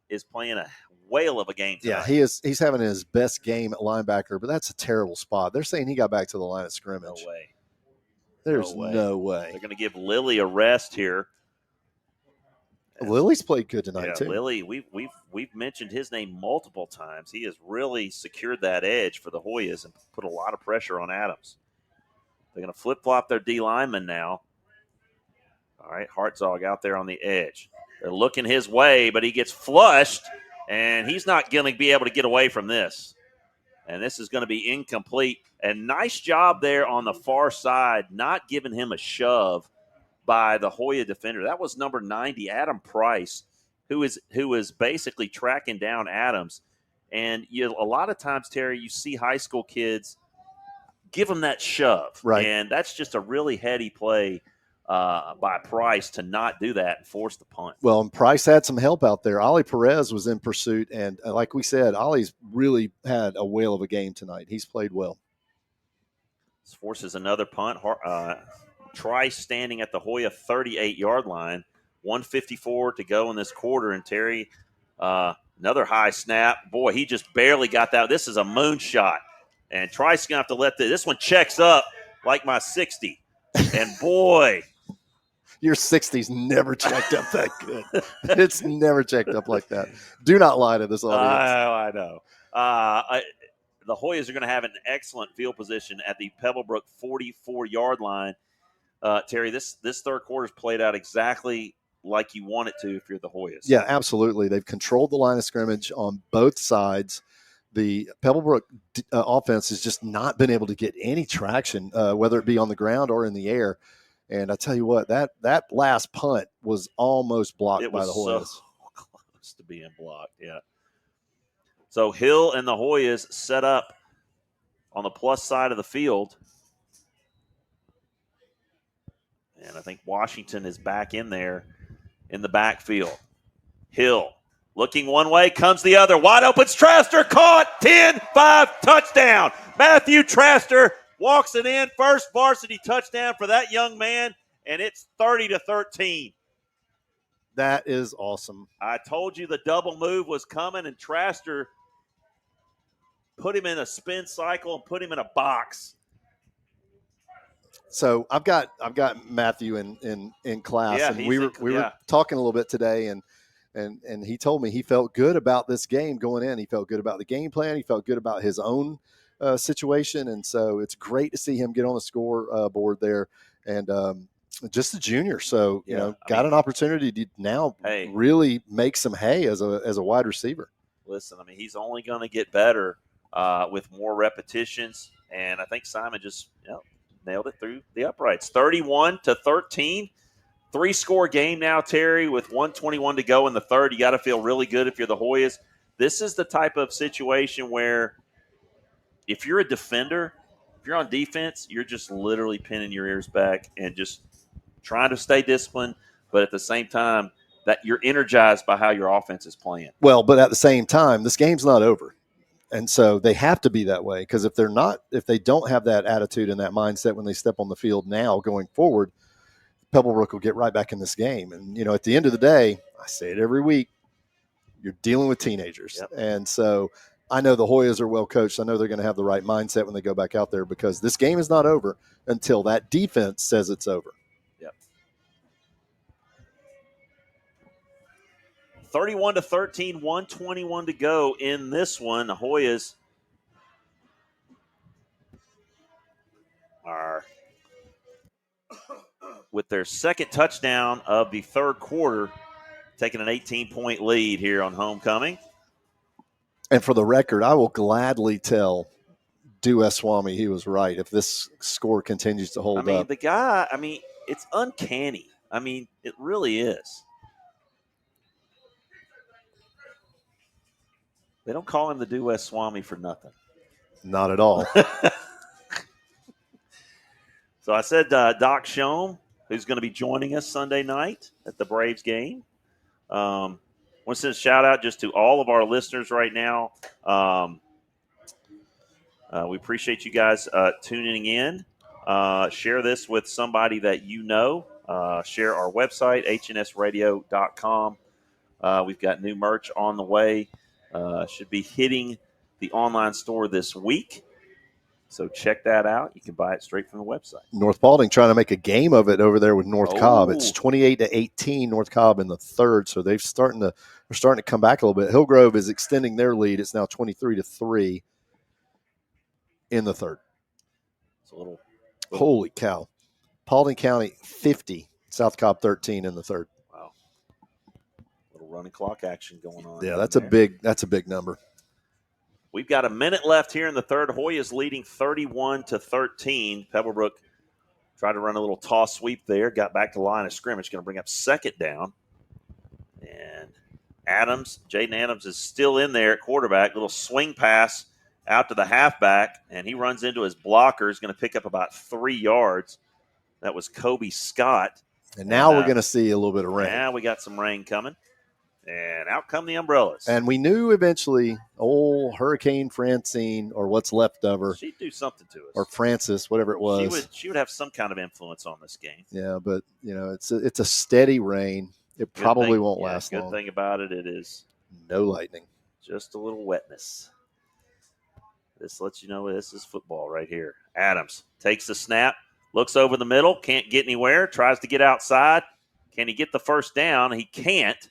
S1: is playing a whale of a game tonight.
S7: Yeah, he is. He's having his best game at linebacker, but that's a terrible spot. They're saying he got back to the line of scrimmage.
S1: No way.
S7: There's no way.
S1: They're going to give Lilly a rest here.
S7: Lilly's played good tonight too.
S1: Lilly, we've mentioned his name multiple times. He has really secured that edge for the Hoyas and put a lot of pressure on Adams. They're going to flip-flop their D lineman now. All right, Hartzog out there on the edge. They're looking his way, but he gets flushed, and he's not going to be able to get away from this. And this is going to be incomplete. And nice job there on the far side, not giving him a shove by the Hoya defender. That was number 90, Adam Price, who is basically tracking down Adams. And a lot of times, Terry, you see high school kids give them that shove.
S7: Right.
S1: And that's just a really heady play by Price to not do that and force the punt.
S7: Well, and Price had some help out there. Ollie Perez was in pursuit, and like we said, Ollie's really had a whale of a game tonight. He's played well.
S1: This forces another punt. Trice standing at the Hoya 38-yard line. 1:54 to go in this quarter, and Terry, another high snap. Boy, he just barely got that. This is a moonshot. And Trice is going to have to let this one checks up like my 60. And, boy.
S7: Your 60's never checked up that good. It's never checked up like that. Do not lie to this audience.
S1: I know. The Hoyas are going to have an excellent field position at the Pebblebrook 44-yard line. Terry, this third quarter's played out exactly like you want it to if you're the Hoyas.
S7: Yeah, absolutely. They've controlled the line of scrimmage on both sides. The Pebblebrook offense has just not been able to get any traction, whether it be on the ground or in the air. And I tell you what, that last punt was almost blocked by the Hoyas.
S1: So close to being blocked, yeah. So Hill and the Hoyas set up on the plus side of the field. And I think Washington is back in there in the backfield. Hill looking one way, comes the other. Wide open, Traster caught, 10-5, touchdown. Matthew Traster walks it in, first varsity touchdown for that young man, and it's 30-13.
S7: That is awesome.
S1: I told you the double move was coming, and Traster put him in a spin cycle and put him in a box.
S7: So I've got Matthew in class, and we were talking a little bit today, and he told me he felt good about this game going in. He felt good about the game plan. He felt good about his own situation, and so it's great to see him get on the score board there. And Just a junior, so
S1: Yeah,
S7: got an opportunity to now really make some hay as a wide receiver.
S1: Listen, I mean, he's only going to get better with more repetitions, and I think Simon just nailed it through the uprights. 31-13, 3-score game now, Terry, with 1:21 to go in the third. You got to feel really good if you're the Hoyas. This is the type of situation where if you're a defender, if you're on defense, you're just literally pinning your ears back and just trying to stay disciplined, but at the same time, that you're energized by how your offense is playing.
S7: Well, but at the same time, this game's not over. And so they have to be that way, because if they don't have that attitude and that mindset when they step on the field now going forward, Pebblebrook will get right back in this game. And, at the end of the day, I say it every week, you're dealing with teenagers.
S1: Yep.
S7: And so I know the Hoyas are well coached. I know they're going to have the right mindset when they go back out there, because this game is not over until that defense says it's over.
S1: 31-13, 1:21 to go in this one. The Hoyas are with their second touchdown of the third quarter, taking an 18-point lead here on homecoming.
S7: And for the record, I will gladly tell Dueswamy he was right if this score continues to hold up.
S1: The guy, it's uncanny. It really is. They don't call him the Dueswamy for nothing.
S7: Not at all.
S1: So I said Doc Schoen, who's going to be joining us Sunday night at the Braves game. I want to send a shout-out just to all of our listeners right now. We appreciate you guys tuning in. Share this with somebody that you know. Share our website, hnsradio.com. We've got new merch on the way. Should be hitting the online store this week. So check that out. You can buy it straight from the website.
S7: North Balding trying to make a game of it over there with North Cobb. It's 28-18 North Cobb in the third. So they're starting to come back a little bit. Hillgrove is extending their lead. It's now 23-3 in the third.
S1: It's a little
S7: holy cow. Paulding County 50, South Cobb 13 in the third.
S1: Wow. Little running clock action going on.
S7: Yeah, that's a big number.
S1: We've got a minute left here in the third. Hoyas leading 31-13. Pebblebrook tried to run a little toss sweep there, got back to line of scrimmage, going to bring up second down. And Jaden Adams is still in there at quarterback. Little swing pass out to the halfback, and he runs into his blocker. He's going to pick up about 3 yards. That was Kobe Scott.
S7: And now we're going to see a little bit of rain.
S1: Now we got some rain coming. And out come the umbrellas.
S7: And we knew eventually old Hurricane Francine, or what's left of her.
S1: She'd do something to us.
S7: Or Francis, whatever it was.
S1: She would have some kind of influence on this game.
S7: Yeah, but, it's a steady rain. It probably won't last long.
S1: Good thing about it is
S7: no lightning.
S1: Just a little wetness. This lets you know this is football right here. Adams takes the snap, looks over the middle, can't get anywhere, tries to get outside. Can he get the first down? He can't.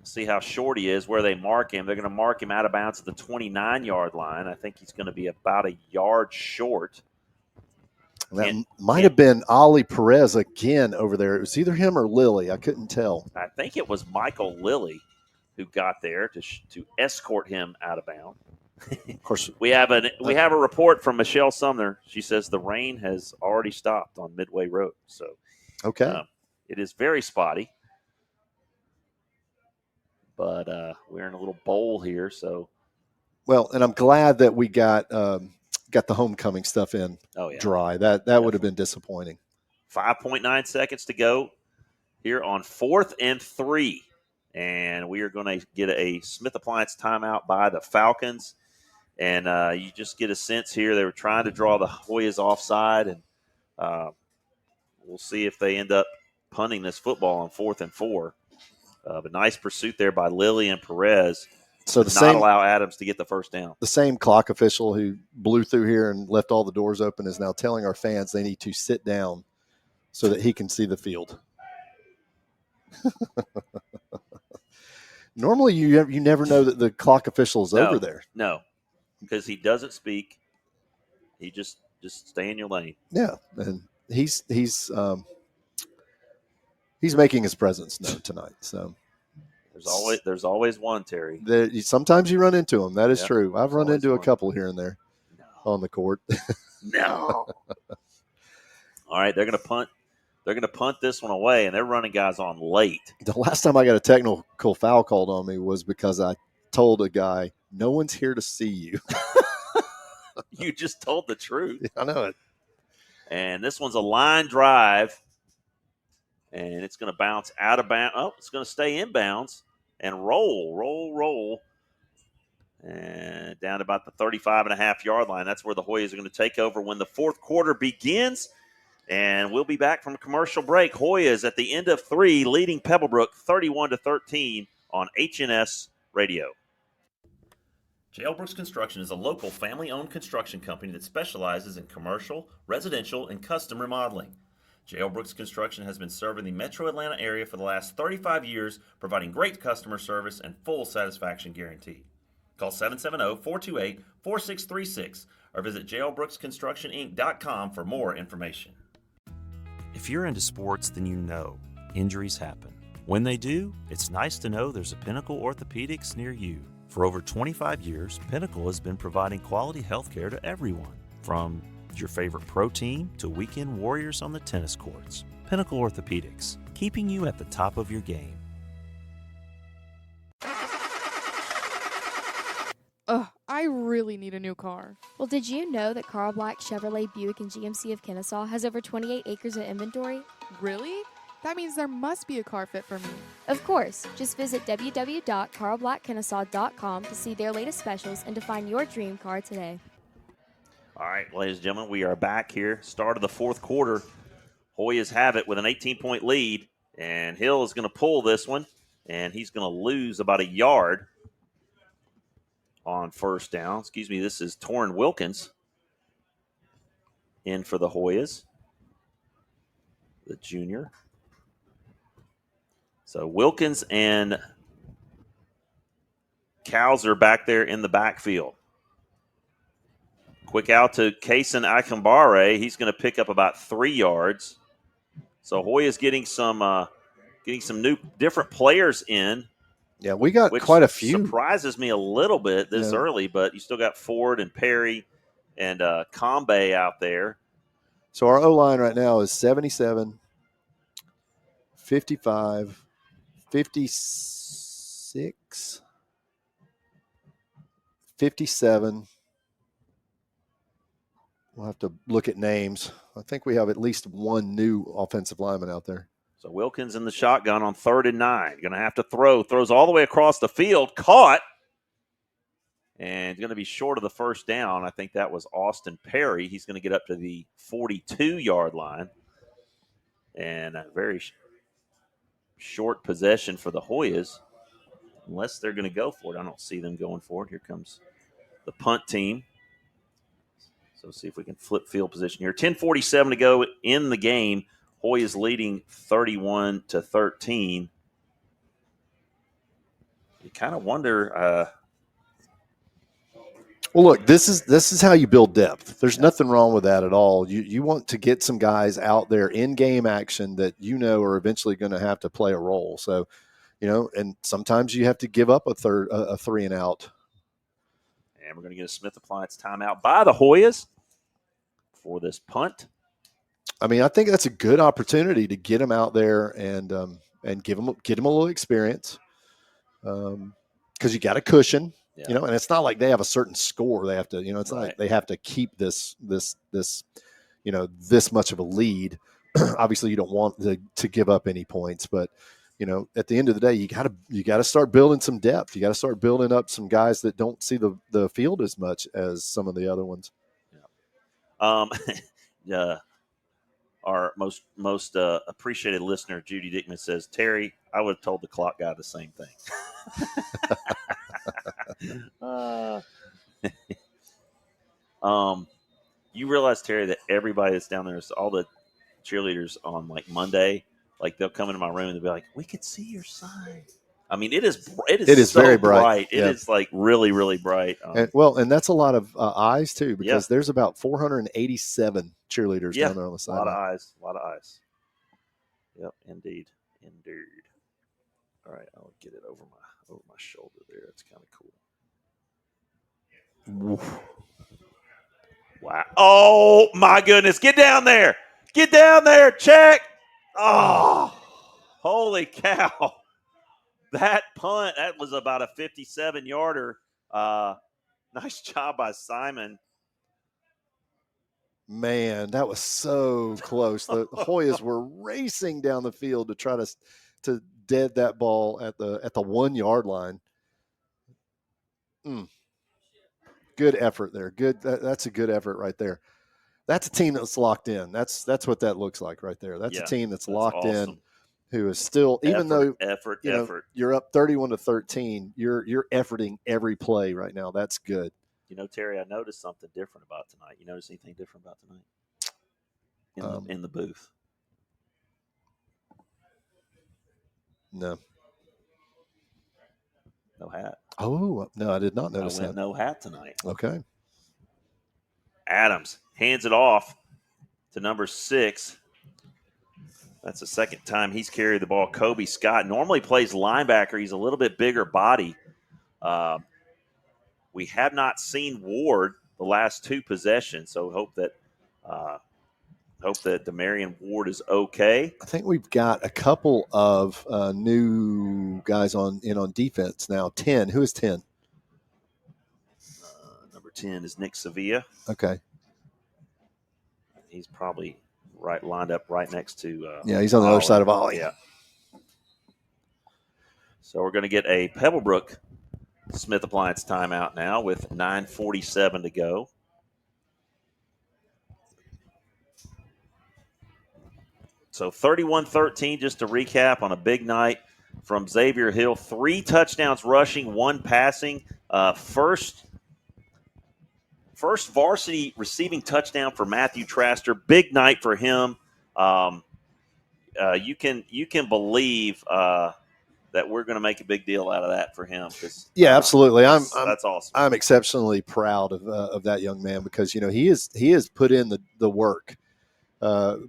S1: See how short he is, where they mark him. They're going to mark him out of bounds at the 29-yard line. I think he's going to be about a yard short.
S7: That might have been Ollie Perez again over there. It was either him or Lilly. I couldn't tell.
S1: I think it was Michael Lilly who got there to escort him out of bounds.
S7: Of course,
S1: we have a report from Michelle Sumner. She says the rain has already stopped on Midway Road. So,
S7: okay,
S1: it is very spotty. But we're in a little bowl here, so.
S7: Well, and I'm glad that we got the homecoming stuff in dry. That would have been disappointing.
S1: 5.9 seconds to go here on 4th and 3. And we are going to get a Smith Appliance timeout by the Falcons. And you just get a sense here they were trying to draw the Hoyas offside. And we'll see if they end up punting this football on 4th and 4. But nice pursuit there by Lilly and Perez.
S7: So
S1: not allow Adams to get the first down.
S7: The same clock official who blew through here and left all the doors open is now telling our fans they need to sit down so that he can see the field. Normally, you never know that the clock official is over there.
S1: No, because he doesn't speak. He just stay in your lane.
S7: Yeah, and he's making his presence known tonight. So
S1: there's always one, Terry.
S7: Sometimes you run into him. That is true. I've run into a
S1: one.
S7: couple here and there on the court.
S1: No. All right, they're going to punt. They're going to punt this one away, and they're running guys on late.
S7: The last time I got a technical foul called on me was because I told a guy, "No one's here to see you."
S1: You just told the truth.
S7: I know it.
S1: And this one's a line drive, and it's going to bounce out of bounds. Oh, it's going to stay in bounds and roll. And down to about the 35.5-yard line. That's where the Hoyas are going to take over when the fourth quarter begins. And we'll be back from a commercial break. Hoyas at the end of 3, leading Pebblebrook 31-13 on HNS Radio.
S8: J.L. Brooks Construction is a local family-owned construction company that specializes in commercial, residential, and custom remodeling. J.L. Brooks Construction has been serving the metro Atlanta area for the last 35 years, providing great customer service and full satisfaction guarantee. Call 770-428-4636 or visit jlbrooksconstructioninc.com for more information.
S10: If you're into sports, then you know injuries happen. When they do, it's nice to know there's a Pinnacle Orthopedics near you. For over 25 years, Pinnacle has been providing quality health care to everyone, from your favorite pro team to weekend warriors on the tennis courts. Pinnacle Orthopedics, keeping you at the top of your game.
S4: Ugh, I really need a new car.
S5: Well, did you know that Carl Black Chevrolet Buick and GMC of Kennesaw has over 28 acres of inventory?
S4: Really? That means there must be a car fit for me.
S5: Of course. Just visit www.carlblackkennesaw.com to see their latest specials and to find your dream car today.
S1: All right, ladies and gentlemen, we are back here. Start of the fourth quarter. Hoyas have it with an 18-point lead, and Hill is going to pull this one, and he's going to lose about a yard on first down. This is Torrin Wilkins in for the Hoyas, the junior. So Wilkins and Cowser back there in the backfield. Quick out to Kason Akambare. He's going to pick up about 3 yards. So Hoyas getting some new different players in.
S7: Yeah, we got quite a few.
S1: Surprises me a little bit this early, but you still got Ford and Perry and Combe out there.
S7: So our O-line right now is 77, 55, 56, 57. We'll have to look at names. I think we have at least one new offensive lineman out there.
S1: So Wilkins in the shotgun on 3rd and 9. Going to have to throw. Throws all the way across the field. Caught. And going to be short of the first down. I think that was Austin Perry. He's going to get up to the 42-yard line. And a very short possession for the Hoyas. Unless they're going to go for it. I don't see them going for it. Here comes the punt team. So see if we can flip field position here. 10:47 to go in the game. Hoyas leading 31-13. You kind of wonder.
S7: Well, look, this is how you build depth. There's nothing wrong with that at all. You want to get some guys out there in game action that you know are eventually going to have to play a role. So, and sometimes you have to give up a 3 and out.
S1: And we're going to get a Smith Appliance timeout by the Hoyas for this punt.
S7: I mean, I think that's a good opportunity to get them out there and get them a little experience, because you got a cushion, and it's not like they have a certain score they have to, it's not like they have to keep this this much of a lead. Obviously, you don't want to give up any points, but at the end of the day, you got to start building some depth. You got to start building up some guys that don't see the field as much as some of the other ones.
S1: Our most appreciated listener, Judy Dickman, says, Terry, I would have told the clock guy the same thing. You realize, Terry, that everybody that's down there, all the cheerleaders on like Monday, like they'll come into my room and they'll be like, we could see your sign. I mean, it is so
S7: very bright.
S1: It is like really, really bright.
S7: And that's a lot of eyes too, because there's about 487 cheerleaders down there on the
S1: a lot of
S7: sideline.
S1: eyes, a lot of eyes. Yep, indeed. All right, I'll get it over my shoulder there. It's kind of cool. Wow! Oh my goodness! Get down there! Get down there! Check! Oh, holy cow! That punt, that was about a 57-yarder. Nice job by Simon.
S7: Man, that was so close. The Hoyas were racing down the field to try to dead that ball at the 1 yard line. Good effort there. Good. That's a good effort right there. That's a team that's locked in. That's what that looks like right there. That's a team that's locked in, who is still, even though you're up 31-13, you're efforting every play right now. That's good.
S1: You know, Terry, I noticed something different about tonight. You notice anything different about tonight in the booth?
S7: No.
S1: No hat.
S7: Oh, no, I did not notice that.
S1: No hat tonight.
S7: Okay.
S1: Adams hands it off to number 6. That's the second time he's carried the ball. Kobe Scott normally plays linebacker. He's a little bit bigger body. We have not seen Ward the last 2 possessions, so hope that Demarion Ward is okay.
S7: I think we've got a couple of new guys on defense now. 10. Who is 10?
S1: Number 10 is Nick Sevilla.
S7: Okay.
S1: He's probably lined up right next to
S7: he's on the other side of Ollie.
S1: Yeah. So we're going to get a Pebblebrook Smith Appliance timeout now with 9:47 to go. So 31-13, just to recap, on a big night from Xavier Hill. 3 touchdowns rushing, 1 passing. First varsity receiving touchdown for Matthew Traster. Big night for him. You can believe that we're going to make a big deal out of that for him.
S7: Yeah, absolutely.
S1: That's awesome.
S7: I'm exceptionally proud of that young man, because he has put in the work.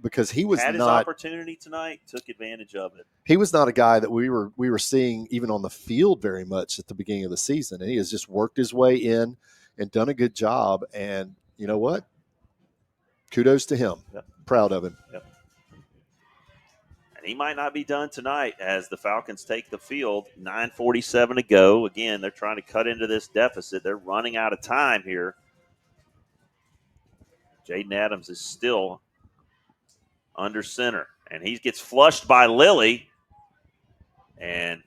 S7: Because he was
S1: had his opportunity tonight, took advantage of it.
S7: He was not a guy that we were seeing even on the field very much at the beginning of the season, and he has just worked his way in and done a good job. And you know what? Kudos to him.
S1: Yep.
S7: Proud of him.
S1: Yep. And he might not be done tonight as the Falcons take the field. 9:47 to go. Again, they're trying to cut into this deficit. They're running out of time here. Jaden Adams is still under center, and he gets flushed by Lilly, and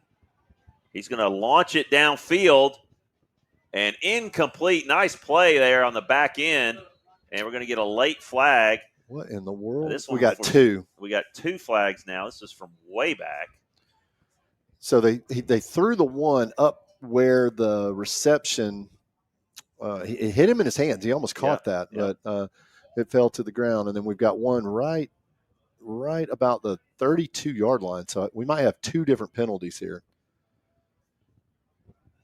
S1: he's going to launch it downfield, and incomplete. Nice play there on the back end, and we're going to get a late flag.
S7: What in the world?
S1: We
S7: got 2.
S1: We got 2 flags now. This is from way back.
S7: So they threw the one up where the reception it hit him in his hands. He almost caught that, but it fell to the ground. And then we've got one right about the 32-yard line. So we might have 2 different penalties here.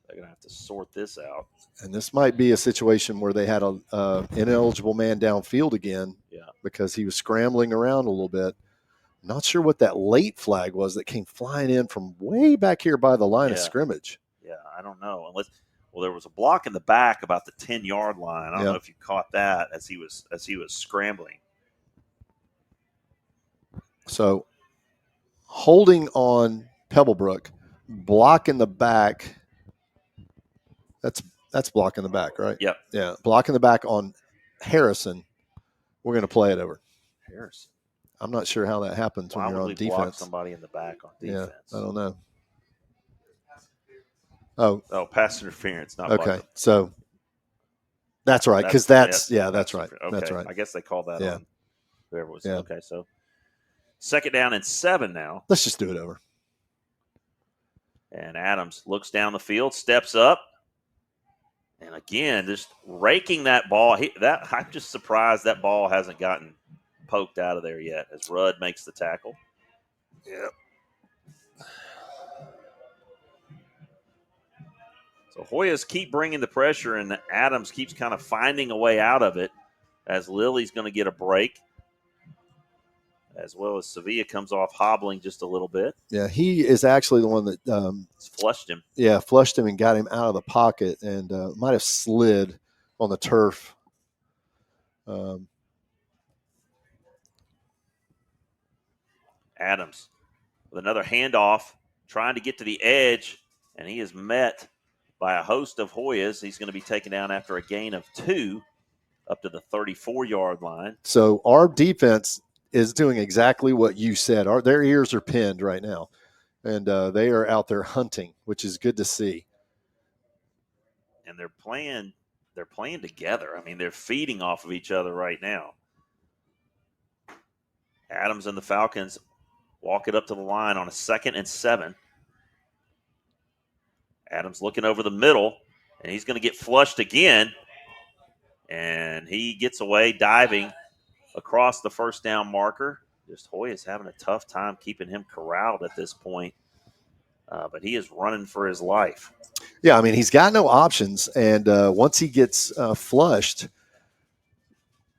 S1: They're going to have to sort this out.
S7: And this might be a situation where they had a ineligible man downfield again, because he was scrambling around a little bit. Not sure what that late flag was that came flying in from way back here by the line of scrimmage.
S1: Yeah, I don't know. There was a block in the back about the 10-yard line. I don't know if you caught that as he was scrambling.
S7: So holding on Pebblebrook, block in the back. That's blocking the back, right?
S1: Yep.
S7: Yeah, blocking the back on Harrison. We're going to play it over.
S1: Harrison.
S7: I'm not sure how that happens when you're on defense.
S1: Block somebody in the back on defense?
S7: Yeah, I don't know.
S1: Oh, pass interference, not
S7: okay.
S1: Blocking.
S7: So that's right, because that's right.
S1: Okay.
S7: That's right.
S1: I guess they called that on whoever was.
S7: Yeah.
S1: Okay, so 2nd down and 7 now.
S7: Let's just do it over.
S1: And Adams looks down the field, steps up, and again, just raking that ball. I'm just surprised that ball hasn't gotten poked out of there yet as Rudd makes the tackle.
S7: Yep.
S1: So Hoyas keep bringing the pressure, and Adams keeps kind of finding a way out of it as Lily's going to get a break, as well as Sevilla comes off hobbling just a little bit.
S7: Yeah, he is actually the one that
S1: flushed him.
S7: Yeah, flushed him and got him out of the pocket and might have slid on the turf.
S1: Adams with another handoff, trying to get to the edge, and he is met by a host of Hoyas. He's going to be taken down after a gain of 2 up to the 34-yard line.
S7: So our defense is doing exactly what you said. Their ears are pinned right now, and they are out there hunting, which is good to see.
S1: And they're playing together. I mean, they're feeding off of each other right now. Adams and the Falcons walk it up to the line on a 2nd and 7. Adams looking over the middle, and he's going to get flushed again. And he gets away diving across the first down marker. Just Hoyas having a tough time keeping him corralled at this point. But he is running for his life.
S7: Yeah, I mean, he's got no options. And once he gets flushed,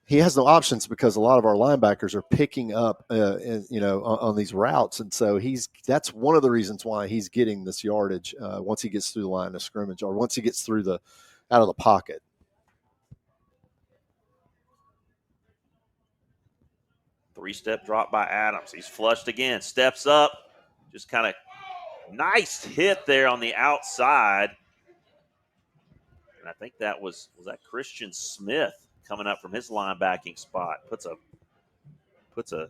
S7: he has no options because a lot of our linebackers are picking up, on these routes. And so that's one of the reasons why he's getting this yardage once he gets through the line of scrimmage or once he gets through out of the pocket.
S1: Three-step drop by Adams. He's flushed again, steps up, just kind of nice hit there on the outside. And I think that was that Christian Smith coming up from his linebacking spot. Puts a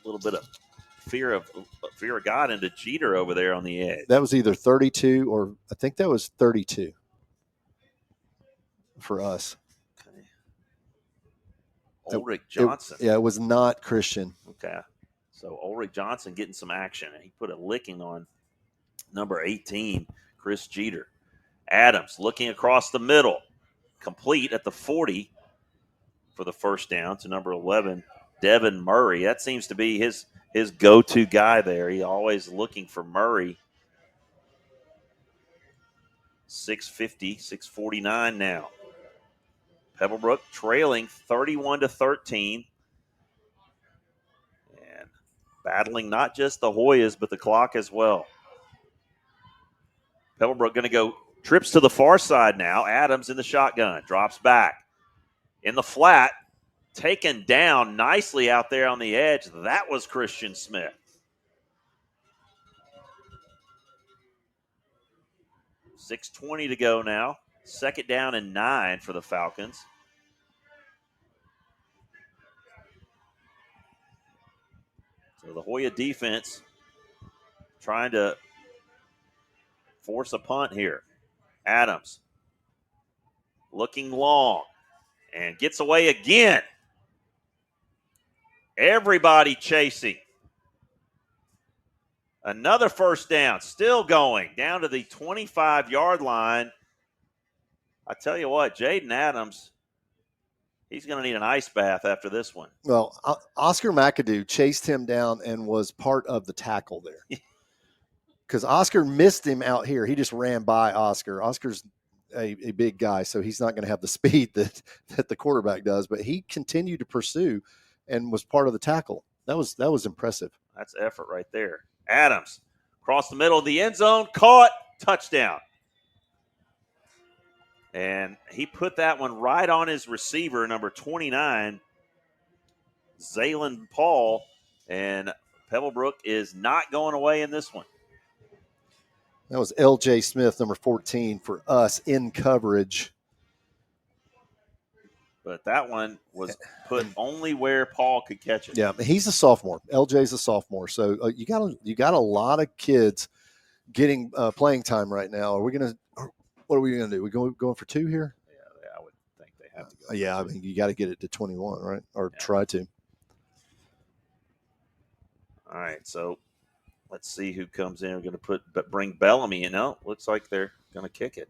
S1: little bit of fear of God into Jeter over there on the edge.
S7: That was either 32 or I think that was 32 for us.
S1: Okay. Ulrich Johnson.
S7: It was not Christian.
S1: Okay. So Ulrich Johnson getting some action, and he put a licking on number 18, Chris Jeter. Adams looking across the middle, complete at the 40 for the first down to number 11, Devin Murray. That seems to be his go-to guy there. He's always looking for Murray. 6:50, 6:49 now. Pebblebrook trailing 31-13. And battling not just the Hoyas, but the clock as well. Pebblebrook going to go trips to the far side now. Adams in the shotgun, drops back. In the flat, taken down nicely out there on the edge. That was Christian Smith. .620 to go now. 2nd down and 9 for the Falcons. So the Hoya defense trying to force a punt here. Adams looking long and gets away again. Everybody chasing. Another first down, still going down to the 25-yard line. I tell you what, Jaden Adams, he's going to need an ice bath after this one.
S7: Well, Oscar McAdoo chased him down and was part of the tackle there. Because Oscar missed him out here. He just ran by Oscar. Oscar's a big guy, so he's not going to have the speed that the quarterback does. But he continued to pursue and was part of the tackle. That was impressive.
S1: That's effort right there. Adams, across the middle of the end zone, caught, touchdown. And he put that one right on his receiver, number 29, Zaylen Paul. And Pebblebrook is not going away in this one.
S7: That was L.J. Smith, number 14, for us in coverage.
S1: But that one was put only where Paul could catch it.
S7: Yeah, he's a sophomore. LJ's a sophomore, so you got a lot of kids getting playing time right now. What are we gonna do? We going for 2 here?
S1: Yeah, I would think they have to go.
S7: Yeah, I mean you got to get it to 21, right? Or try to.
S1: All right, so let's see who comes in. We're going to bring Bellamy in. No, looks like they're going to kick it.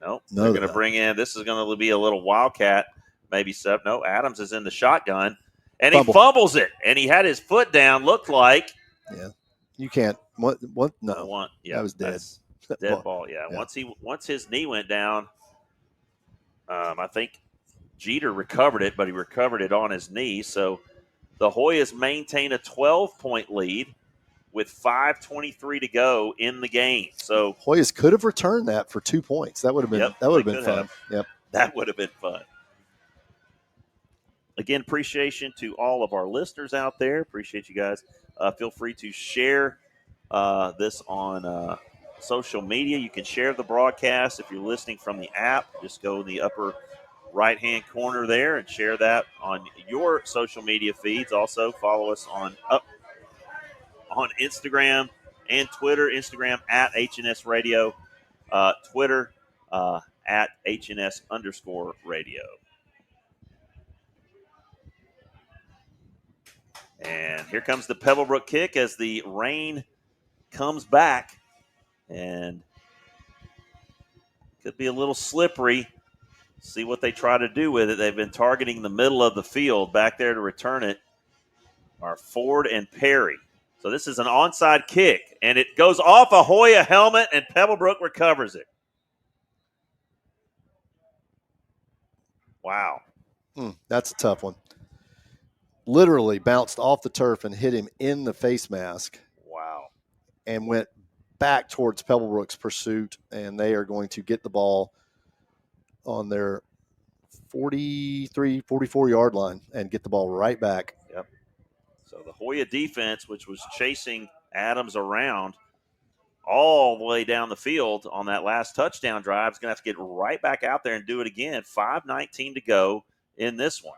S1: No, they're going to bring in. This is going to be a little wildcat. Maybe 7. No, Adams is in the shotgun, and he fumbles it. And he had his foot down, looked like.
S7: Yeah. You can't. What? No.
S1: Yeah,
S7: that was dead.
S1: Dead ball, yeah.
S7: Yeah.
S1: Once his knee went down, I think Jeter recovered it, but he recovered it on his knee. So the Hoyas maintain a 12-point lead with 5:23 to go in the game. So
S7: Hoyas could have returned that for 2 points. That would have been
S1: they
S7: been
S1: could
S7: fun.
S1: have.
S7: Yep.
S1: That would have been fun. Again, appreciation to all of our listeners out there. Appreciate you guys. Feel free to share this on social media. You can share the broadcast if you're listening from the app. Just go in the upper right-hand corner there and share that on your social media feeds. Also, follow us on Instagram and Twitter. Instagram at HNS Radio. Twitter at HNS_radio. And here comes the Pebblebrook kick as the rain comes back. And could be a little slippery. See what they try to do with it. They've been targeting the middle of the field. Back there to return it are Ford and Perry. So this is an onside kick, and it goes off a Hoya helmet, and Pebblebrook recovers it. Wow.
S7: That's a tough one. Literally bounced off the turf and hit him in the face mask.
S1: Wow.
S7: And went back towards Pebblebrook's pursuit, and they are going to get the ball on their 43, 44-yard line and get the ball right back.
S1: Yep. So the Hoya defense, which was chasing Adams around all the way down the field on that last touchdown drive, is going to have to get right back out there and do it again. 5:19 to go in this one.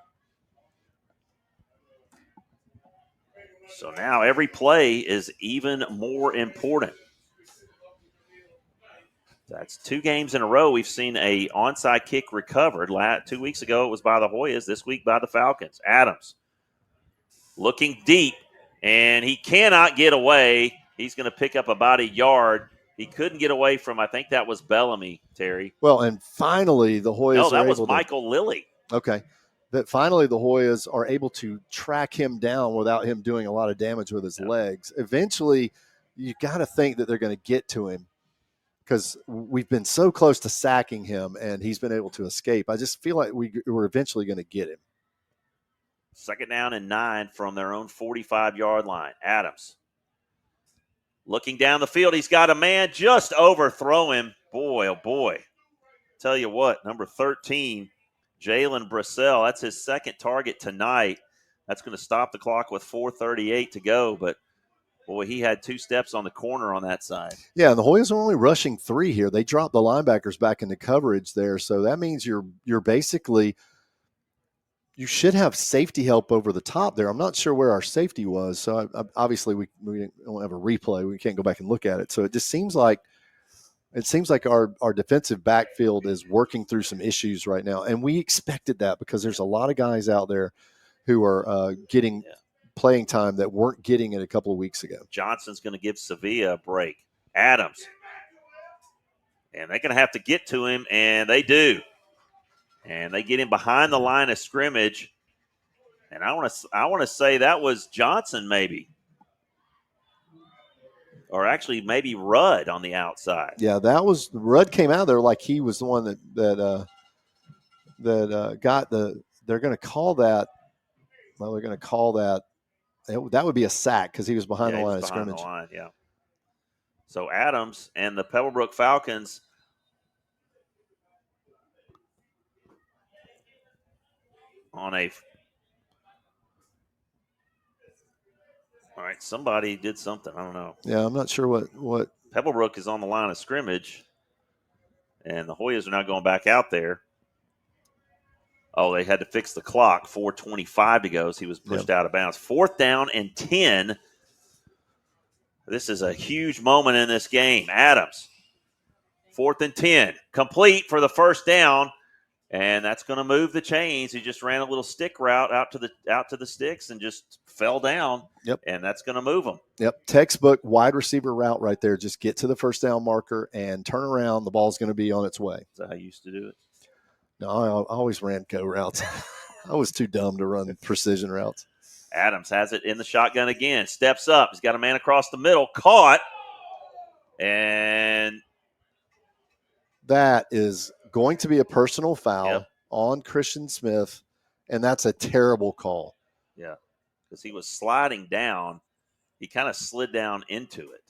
S1: So now every play is even more important. That's 2 games in a row we've seen a onside kick recovered. 2 weeks ago it was by the Hoyas. This week by the Falcons. Adams looking deep, and he cannot get away. He's going to pick up about a yard. He couldn't get away from, I think that was Bellamy, Terry.
S7: Well, and finally the Hoyas
S1: No, that
S7: are
S1: was
S7: able
S1: Michael Lilly.
S7: Okay. That finally the Hoyas are able to track him down without him doing a lot of damage with his legs. Eventually, you got to think that they're going to get to him because we've been so close to sacking him and he's been able to escape. I just feel like we're eventually going to get him.
S1: 2nd down and 9 from their own 45-yard line. Adams looking down the field. He's got a man just overthrow him. Boy, oh boy. Tell you what, number 13, Jalen Brissell, that's his 2nd target tonight. That's going to stop the clock with 4:38 to go. But, boy, he had 2 steps on the corner on that side.
S7: Yeah, and the Hoyas are only rushing 3 here. They dropped the linebackers back into coverage there. So that means you're basically – you should have safety help over the top there. I'm not sure where our safety was. So, obviously, we don't have a replay. We can't go back and look at it. So, it just seems like our defensive backfield is working through some issues right now. And we expected that because there's a lot of guys out there who are getting playing time that weren't getting it a couple of weeks ago.
S1: Johnson's going to give Sevilla a break. Adams. And they're going to have to get to him, and they do. And they get him behind the line of scrimmage. And I want to say that was Johnson maybe. Or actually maybe Rudd on the outside.
S7: Yeah, that was Rudd came out there like he was the one that got the. They're going to call that. Well, they're going to call that. That would be a sack because he was behind the line of scrimmage.
S1: Yeah. So Adams and the Pebblebrook Falcons on a. All right, somebody did something. I don't know.
S7: Yeah, I'm not sure what.
S1: Pebblebrook is on the line of scrimmage, and the Hoyas are now going back out there. Oh, they had to fix the clock. 4:25 to go, so he was pushed out of bounds. 4th down and 10. This is a huge moment in this game. Adams, 4th and 10. Complete for the 1st down. And that's going to move the chains. He just ran a little stick route out to the sticks and just fell down.
S7: Yep.
S1: And that's going to move them.
S7: Yep. Textbook wide receiver route right there. Just get to the 1st down marker and turn around. The ball's going to be on its way.
S1: Is that how you used to do it?
S7: No, I always ran go routes. I was too dumb to run precision routes.
S1: Adams has it in the shotgun again. Steps up. He's got a man across the middle. Caught. And
S7: That is going to be a personal foul
S1: Yep.
S7: on Christian Smith, and that's a terrible call.
S1: Yeah, because he was sliding down. He kind of slid down into it.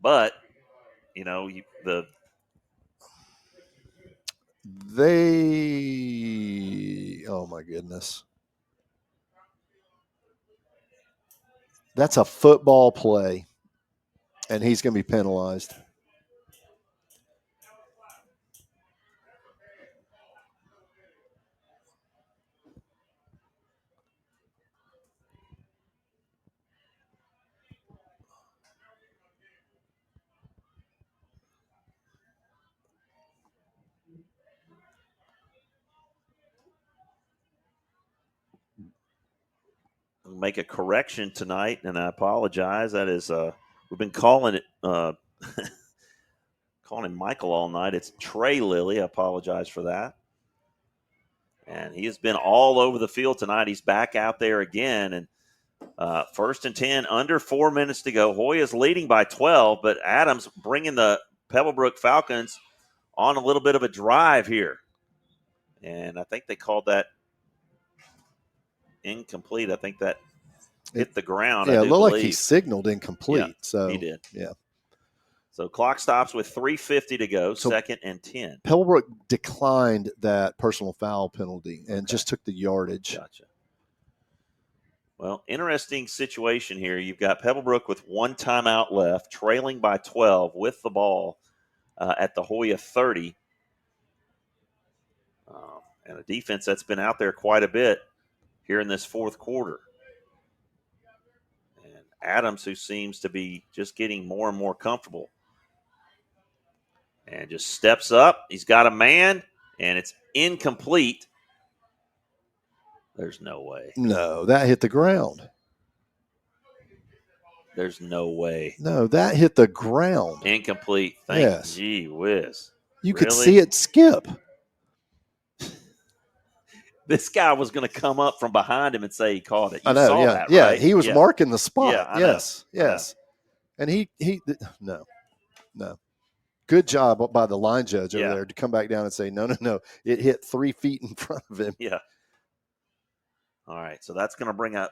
S1: But,
S7: Oh my goodness. That's a football play, and he's going to be penalized.
S1: make a correction tonight, and I apologize. That is, we've been calling it, calling him Michael all night. It's Trey Lilly. I apologize for that. And he has been all over the field tonight. He's back out there again. And 1st and 10, under 4 minutes to go. Hoyas leading by 12, but Adams bringing the Pebblebrook Falcons on a little bit of a drive here. And I think they called that incomplete. I think that hit the ground.
S7: Yeah,
S1: I
S7: it
S1: do
S7: looked like
S1: believe
S7: he signaled incomplete.
S1: Yeah,
S7: so
S1: he did.
S7: Yeah.
S1: So clock stops with 3:50 to go,
S7: So
S1: 2nd and 10.
S7: Pebblebrook declined that personal foul penalty and just took the yardage.
S1: Gotcha. Well, interesting situation here. You've got Pebblebrook with 1 timeout left, trailing by 12 with the ball at the Hoya 30. And a defense that's been out there quite a bit here in this 4th quarter. And Adams, who seems to be just getting more and more comfortable. And just steps up. He's got a man, and it's incomplete. There's no way.
S7: No, that hit the ground.
S1: There's no way.
S7: No, that hit the ground.
S1: Incomplete.
S7: Yes.
S1: Gee whiz.
S7: You could see it skip.
S1: This guy was going to come up from behind him and say he caught it. You
S7: I know,
S1: saw
S7: yeah.
S1: that,
S7: yeah,
S1: right?
S7: he was marking the spot.
S1: Yeah, I
S7: yes,
S1: know.
S7: yes. And no. Good job by the line judge over there to come back down and say, no. It hit 3 feet in front of him.
S1: Yeah. All right, so that's going to bring up,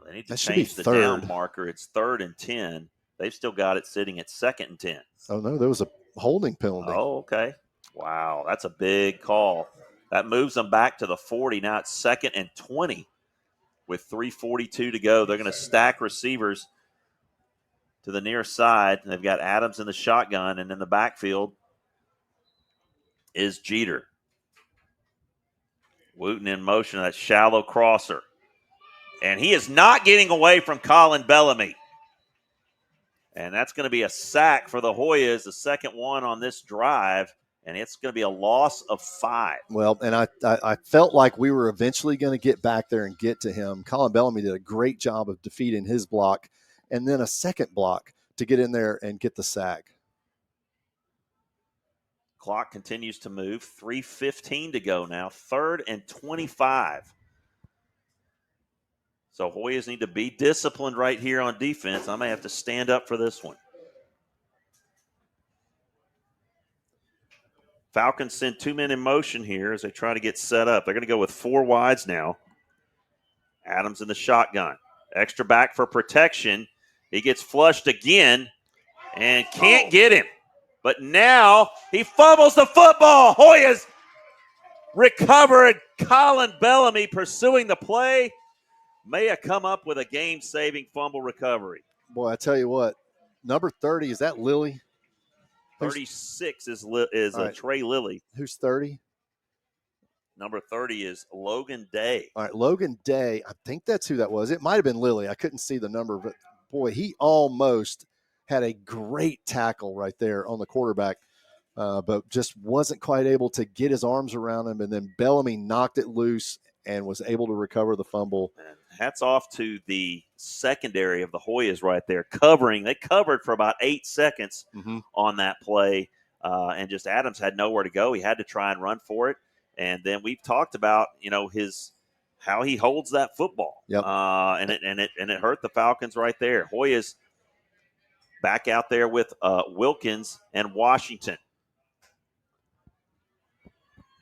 S1: they need to
S7: That should
S1: change
S7: be
S1: the down
S7: third.
S1: marker. It's 3rd and 10. They've still got it sitting at 2nd and 10.
S7: Oh, no, there was a holding penalty.
S1: Oh, okay. Wow, that's a big call. That moves them back to the 40. Now it's 2nd and 20 with 3:42 to go. They're going to stack receivers to the near side. They've got Adams in the shotgun, and in the backfield is Jeter. Wooten in motion, that shallow crosser. And he is not getting away from Colin Bellamy. And that's going to be a sack for the Hoyas, the second one on this drive. And it's going to be a loss of 5.
S7: Well, and I felt like we were eventually going to get back there and get to him. Colin Bellamy did a great job of defeating his block and then a second block to get in there and get the sack.
S1: Clock continues to move. 3:15 to go now. 3rd and 25. So Hoyas need to be disciplined right here on defense. I may have to stand up for this one. Falcons send 2 men in motion here as they try to get set up. They're going to go with 4 wides now. Adams in the shotgun. Extra back for protection. He gets flushed again and can't get him. But now he fumbles the football. Hoyas recovered. Colin Bellamy pursuing the play. May have come up with a game-saving fumble recovery.
S7: Boy, I tell you what, number 30, is that Lilly?
S1: 36 is
S7: right.
S1: Trey Lilly.
S7: Who's 30?
S1: Number 30 is Logan Day.
S7: All right, Logan Day. I think that's who that was. It might have been Lilly. I couldn't see the number, but boy, he almost had a great tackle right there on the quarterback, but just wasn't quite able to get his arms around him. And then Bellamy knocked it loose and was able to recover the fumble.
S1: And hats off to the secondary of the Hoyas right there, covering. They covered for about 8 seconds on that play, and just Adams had nowhere to go. He had to try and run for it. And then we've talked about, how he holds that football.
S7: Yep.
S1: And it hurt the Falcons right there. Hoyas back out there with Wilkins and Washington.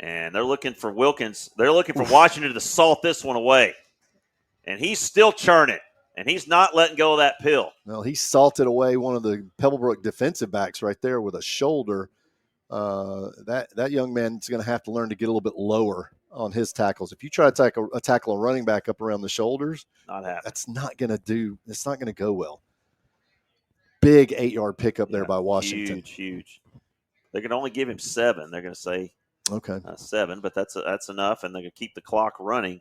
S1: And they're looking for Wilkins. They're looking for Washington to salt this one away. And he's still churning. And he's not letting go of that pill.
S7: Well, he salted away one of the Pebblebrook defensive backs right there with a shoulder. That young man's going to have to learn to get a little bit lower on his tackles. If you try to tackle a running back up around the shoulders, that's not going to do. It's not going to go well. Big 8-yard pickup there by Washington.
S1: Huge. They're going to only give him 7. They're going to say 7, but that's enough, and they're going to keep the clock running.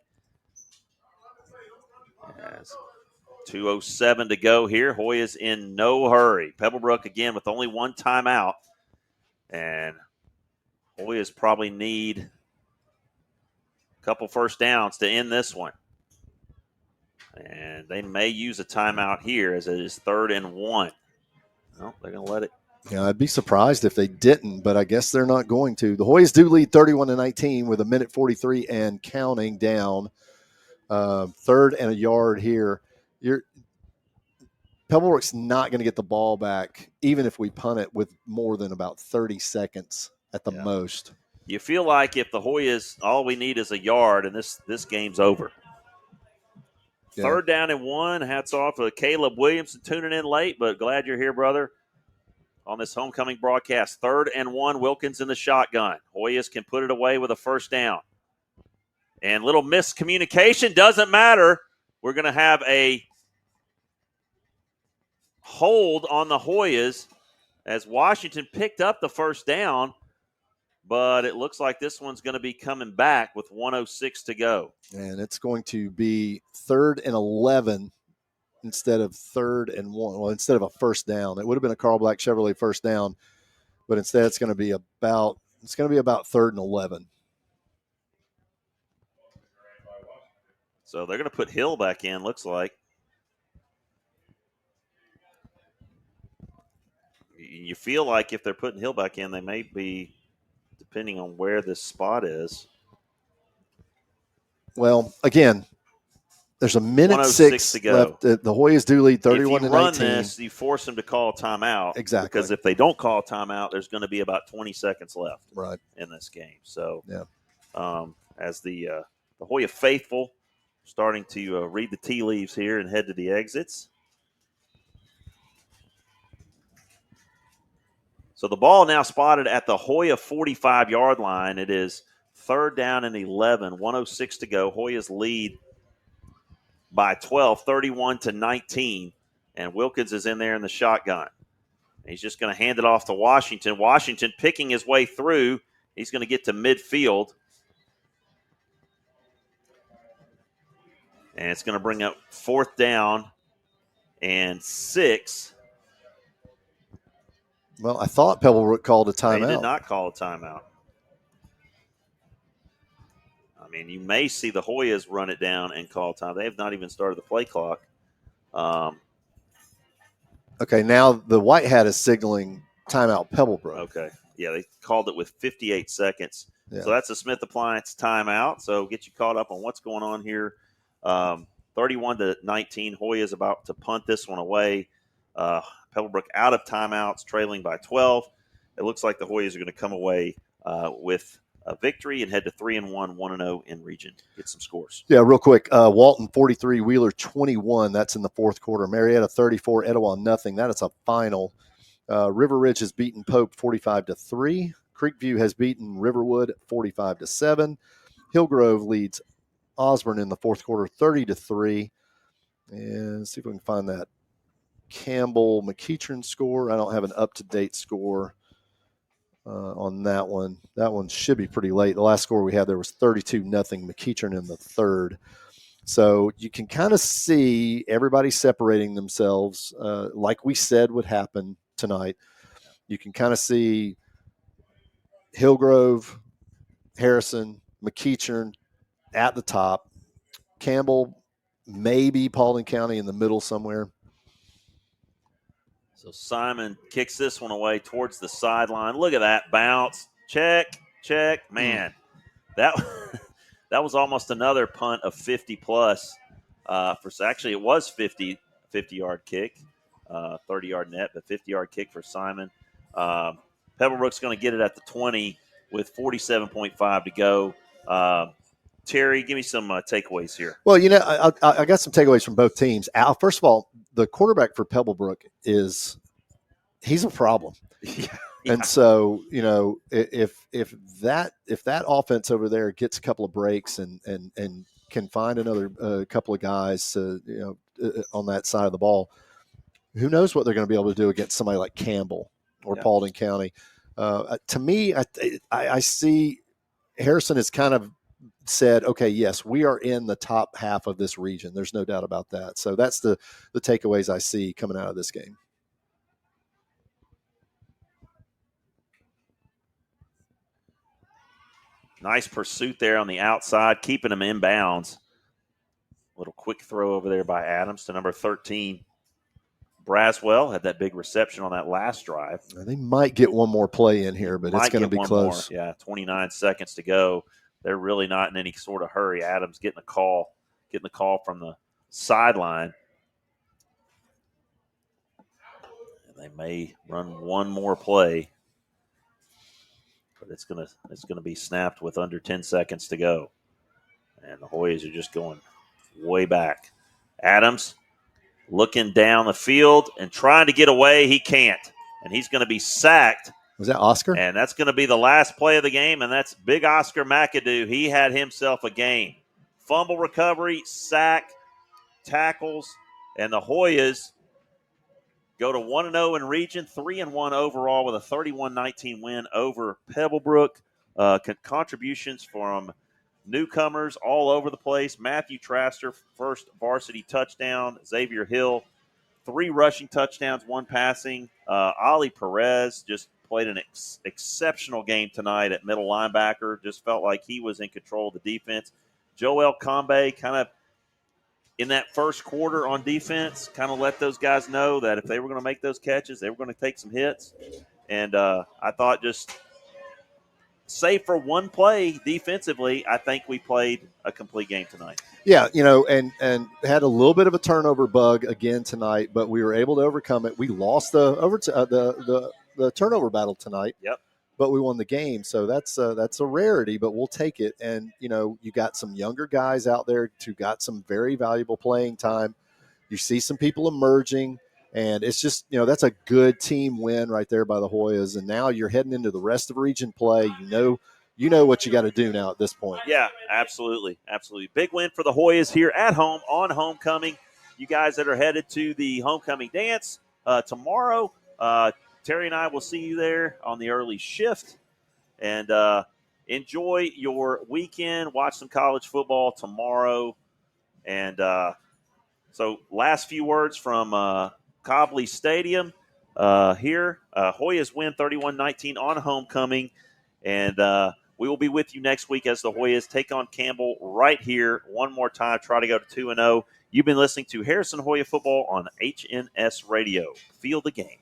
S1: Yes. 2:07 to go here. Hoyas in no hurry. Pebblebrook again with only one timeout. And Hoyas probably need a couple first downs to end this one. And they may use a timeout here as it is 3rd and 1. No, they're going to let it.
S7: Yeah, I'd be surprised if they didn't, but I guess they're not going to. The Hoyas do lead 31-19 with 1:43 and counting down. 3rd and a yard here. Pebblebrook's not going to get the ball back, even if we punt it with more than about 30 seconds at the most.
S1: You feel like if the Hoyas, all we need is a yard, and this game's over. Yeah. 3rd down and 1. Hats off to Caleb Williamson tuning in late, but glad you're here, brother, on this homecoming broadcast. 3rd and 1, Wilkins in the shotgun. Hoyas can put it away with a first down. And little miscommunication, doesn't matter. We're going to have a hold on the Hoyas as Washington picked up the first down, but it looks like this one's going to be coming back with 1:06 to go.
S7: And it's going to be 3rd and 11 instead of 3rd and 1. Well, instead of a first down. It would have been a Carl Black Chevrolet first down, but instead it's going to be about 3rd and 11.
S1: So they're going to put Hill back in, looks like. You feel like if they're putting Hill back in, they may be, depending on where this spot is.
S7: Well, again, there's 1:06
S1: to go.
S7: Left. The Hoyas do lead 31-19.
S1: If you run this, you force them to call a timeout.
S7: Exactly.
S1: Because if they don't call a timeout, there's going to be about 20 seconds left in this game. So as the Hoya faithful starting to read the tea leaves here and head to the exits. So the ball now spotted at the Hoya 45-yard line. It is 3rd down and 11, 1:06 to go. Hoyas lead by 12, 31-19, and Wilkins is in there in the shotgun. He's just going to hand it off to Washington. Washington picking his way through. He's going to get to midfield. And it's going to bring up 4th down and 6.
S7: Well, I thought Pebblebrook called a timeout.
S1: They did not call a timeout. I mean, you may see the Hoyas run it down and call time. They have not even started the play clock.
S7: Okay, now the white hat is signaling timeout Pebblebrook.
S1: Okay. Yeah, they called it with 58 seconds.
S7: Yeah.
S1: So that's a Smith Appliance timeout. So get you caught up on what's going on here. 31-19. Hoyas about to punt this one away. Pebblebrook out of timeouts, trailing by 12. It looks like the Hoyas are going to come away with a victory and head to 3-1, 1-0 in region. Get some scores.
S7: Yeah, real quick. Walton 43, Wheeler 21. That's in the 4th quarter. Marietta 34, Etowah nothing. That is a final. River Ridge has beaten Pope 45-3. Creekview has beaten Riverwood 45-7. Hillgrove leads Osborne in the 4th quarter 30-3. And let's see if we can find that Campbell McEachern score. I don't have an up-to-date score on that one. That one should be pretty late. The last score we had there was 32-0 McEachern in the 3rd. So you can kind of see everybody separating themselves like we said would happen tonight. You can kind of see Hillgrove, Harrison, McEachern at the top. Campbell, maybe Paulding County in the middle somewhere.
S1: So Simon kicks this one away towards the sideline. Look at that bounce. Check. Man, that was almost another punt of 50 plus. Actually, it was 50-yard kick. 30-yard net, but 50-yard kick for Simon. Pebblebrook's going to get it at the 20 with 47.5 to go. Terry, give me some takeaways here.
S7: Well, I got some takeaways from both teams. First of all, the quarterback for Pebblebrook he's a problem.
S1: Yeah.
S7: And so, if that offense over there gets a couple of breaks and can find another couple of guys, on that side of the ball, who knows what they're going to be able to do against somebody like Campbell or Paulding County. To me, I see Harrison has kind of said, okay, yes, we are in the top half of this region. There's no doubt about that. So that's the takeaways I see coming out of this game.
S1: Nice pursuit there on the outside, keeping him in bounds. Little quick throw over there by Adams to number 13. Braswell had that big reception on that last drive.
S7: They might get one more play in here, but it's going to be close.
S1: More. Yeah, 29 seconds to go. They're really not in any sort of hurry. Adams getting the call from the sideline. And they may run one more play, but it's gonna be snapped with under 10 seconds to go. And the Hoyas are just going way back. Adams looking down the field and trying to get away. He can't. And he's going to be sacked.
S7: Was that Oscar?
S1: And that's going to be the last play of the game, and that's big Oscar McAdoo. He had himself a game. Fumble recovery, sack, tackles, and the Hoyas go to 1-0 in region, 3-1 overall with a 31-19 win over Pebblebrook. Contributions from newcomers all over the place. Matthew Traster, first varsity touchdown. Xavier Hill, 3 rushing touchdowns, 1 passing. Ali Perez just played an exceptional game tonight at middle linebacker. Just felt like he was in control of the defense. Joel Combe kind of in that first quarter on defense, kind of let those guys know that if they were going to make those catches, they were going to take some hits. And I thought just save for one play defensively, I think we played a complete game tonight.
S7: Yeah, and had a little bit of a turnover bug again tonight, but we were able to overcome it. We lost the turnover battle tonight.
S1: Yep.
S7: But we won the game, so that's a rarity, but we'll take it. And you got some younger guys out there who got some very valuable playing time. You see some people emerging, and it's just that's a good team win right there by the Hoyas. And now you're heading into the rest of region play. You know what you got to do now at this point.
S1: Yeah, absolutely, absolutely. Big win for the Hoyas here at home on homecoming. You guys that are headed to the homecoming dance tomorrow. Terry and I will see you there on the early shift. And enjoy your weekend. Watch some college football tomorrow. And so last few words from Cobley Stadium here. Hoyas win 31-19 on homecoming. And we will be with you next week as the Hoyas take on Campbell right here one more time. Try to go to 2-0. You've been listening to Harrison Hoya Football on HNS Radio. Feel the game.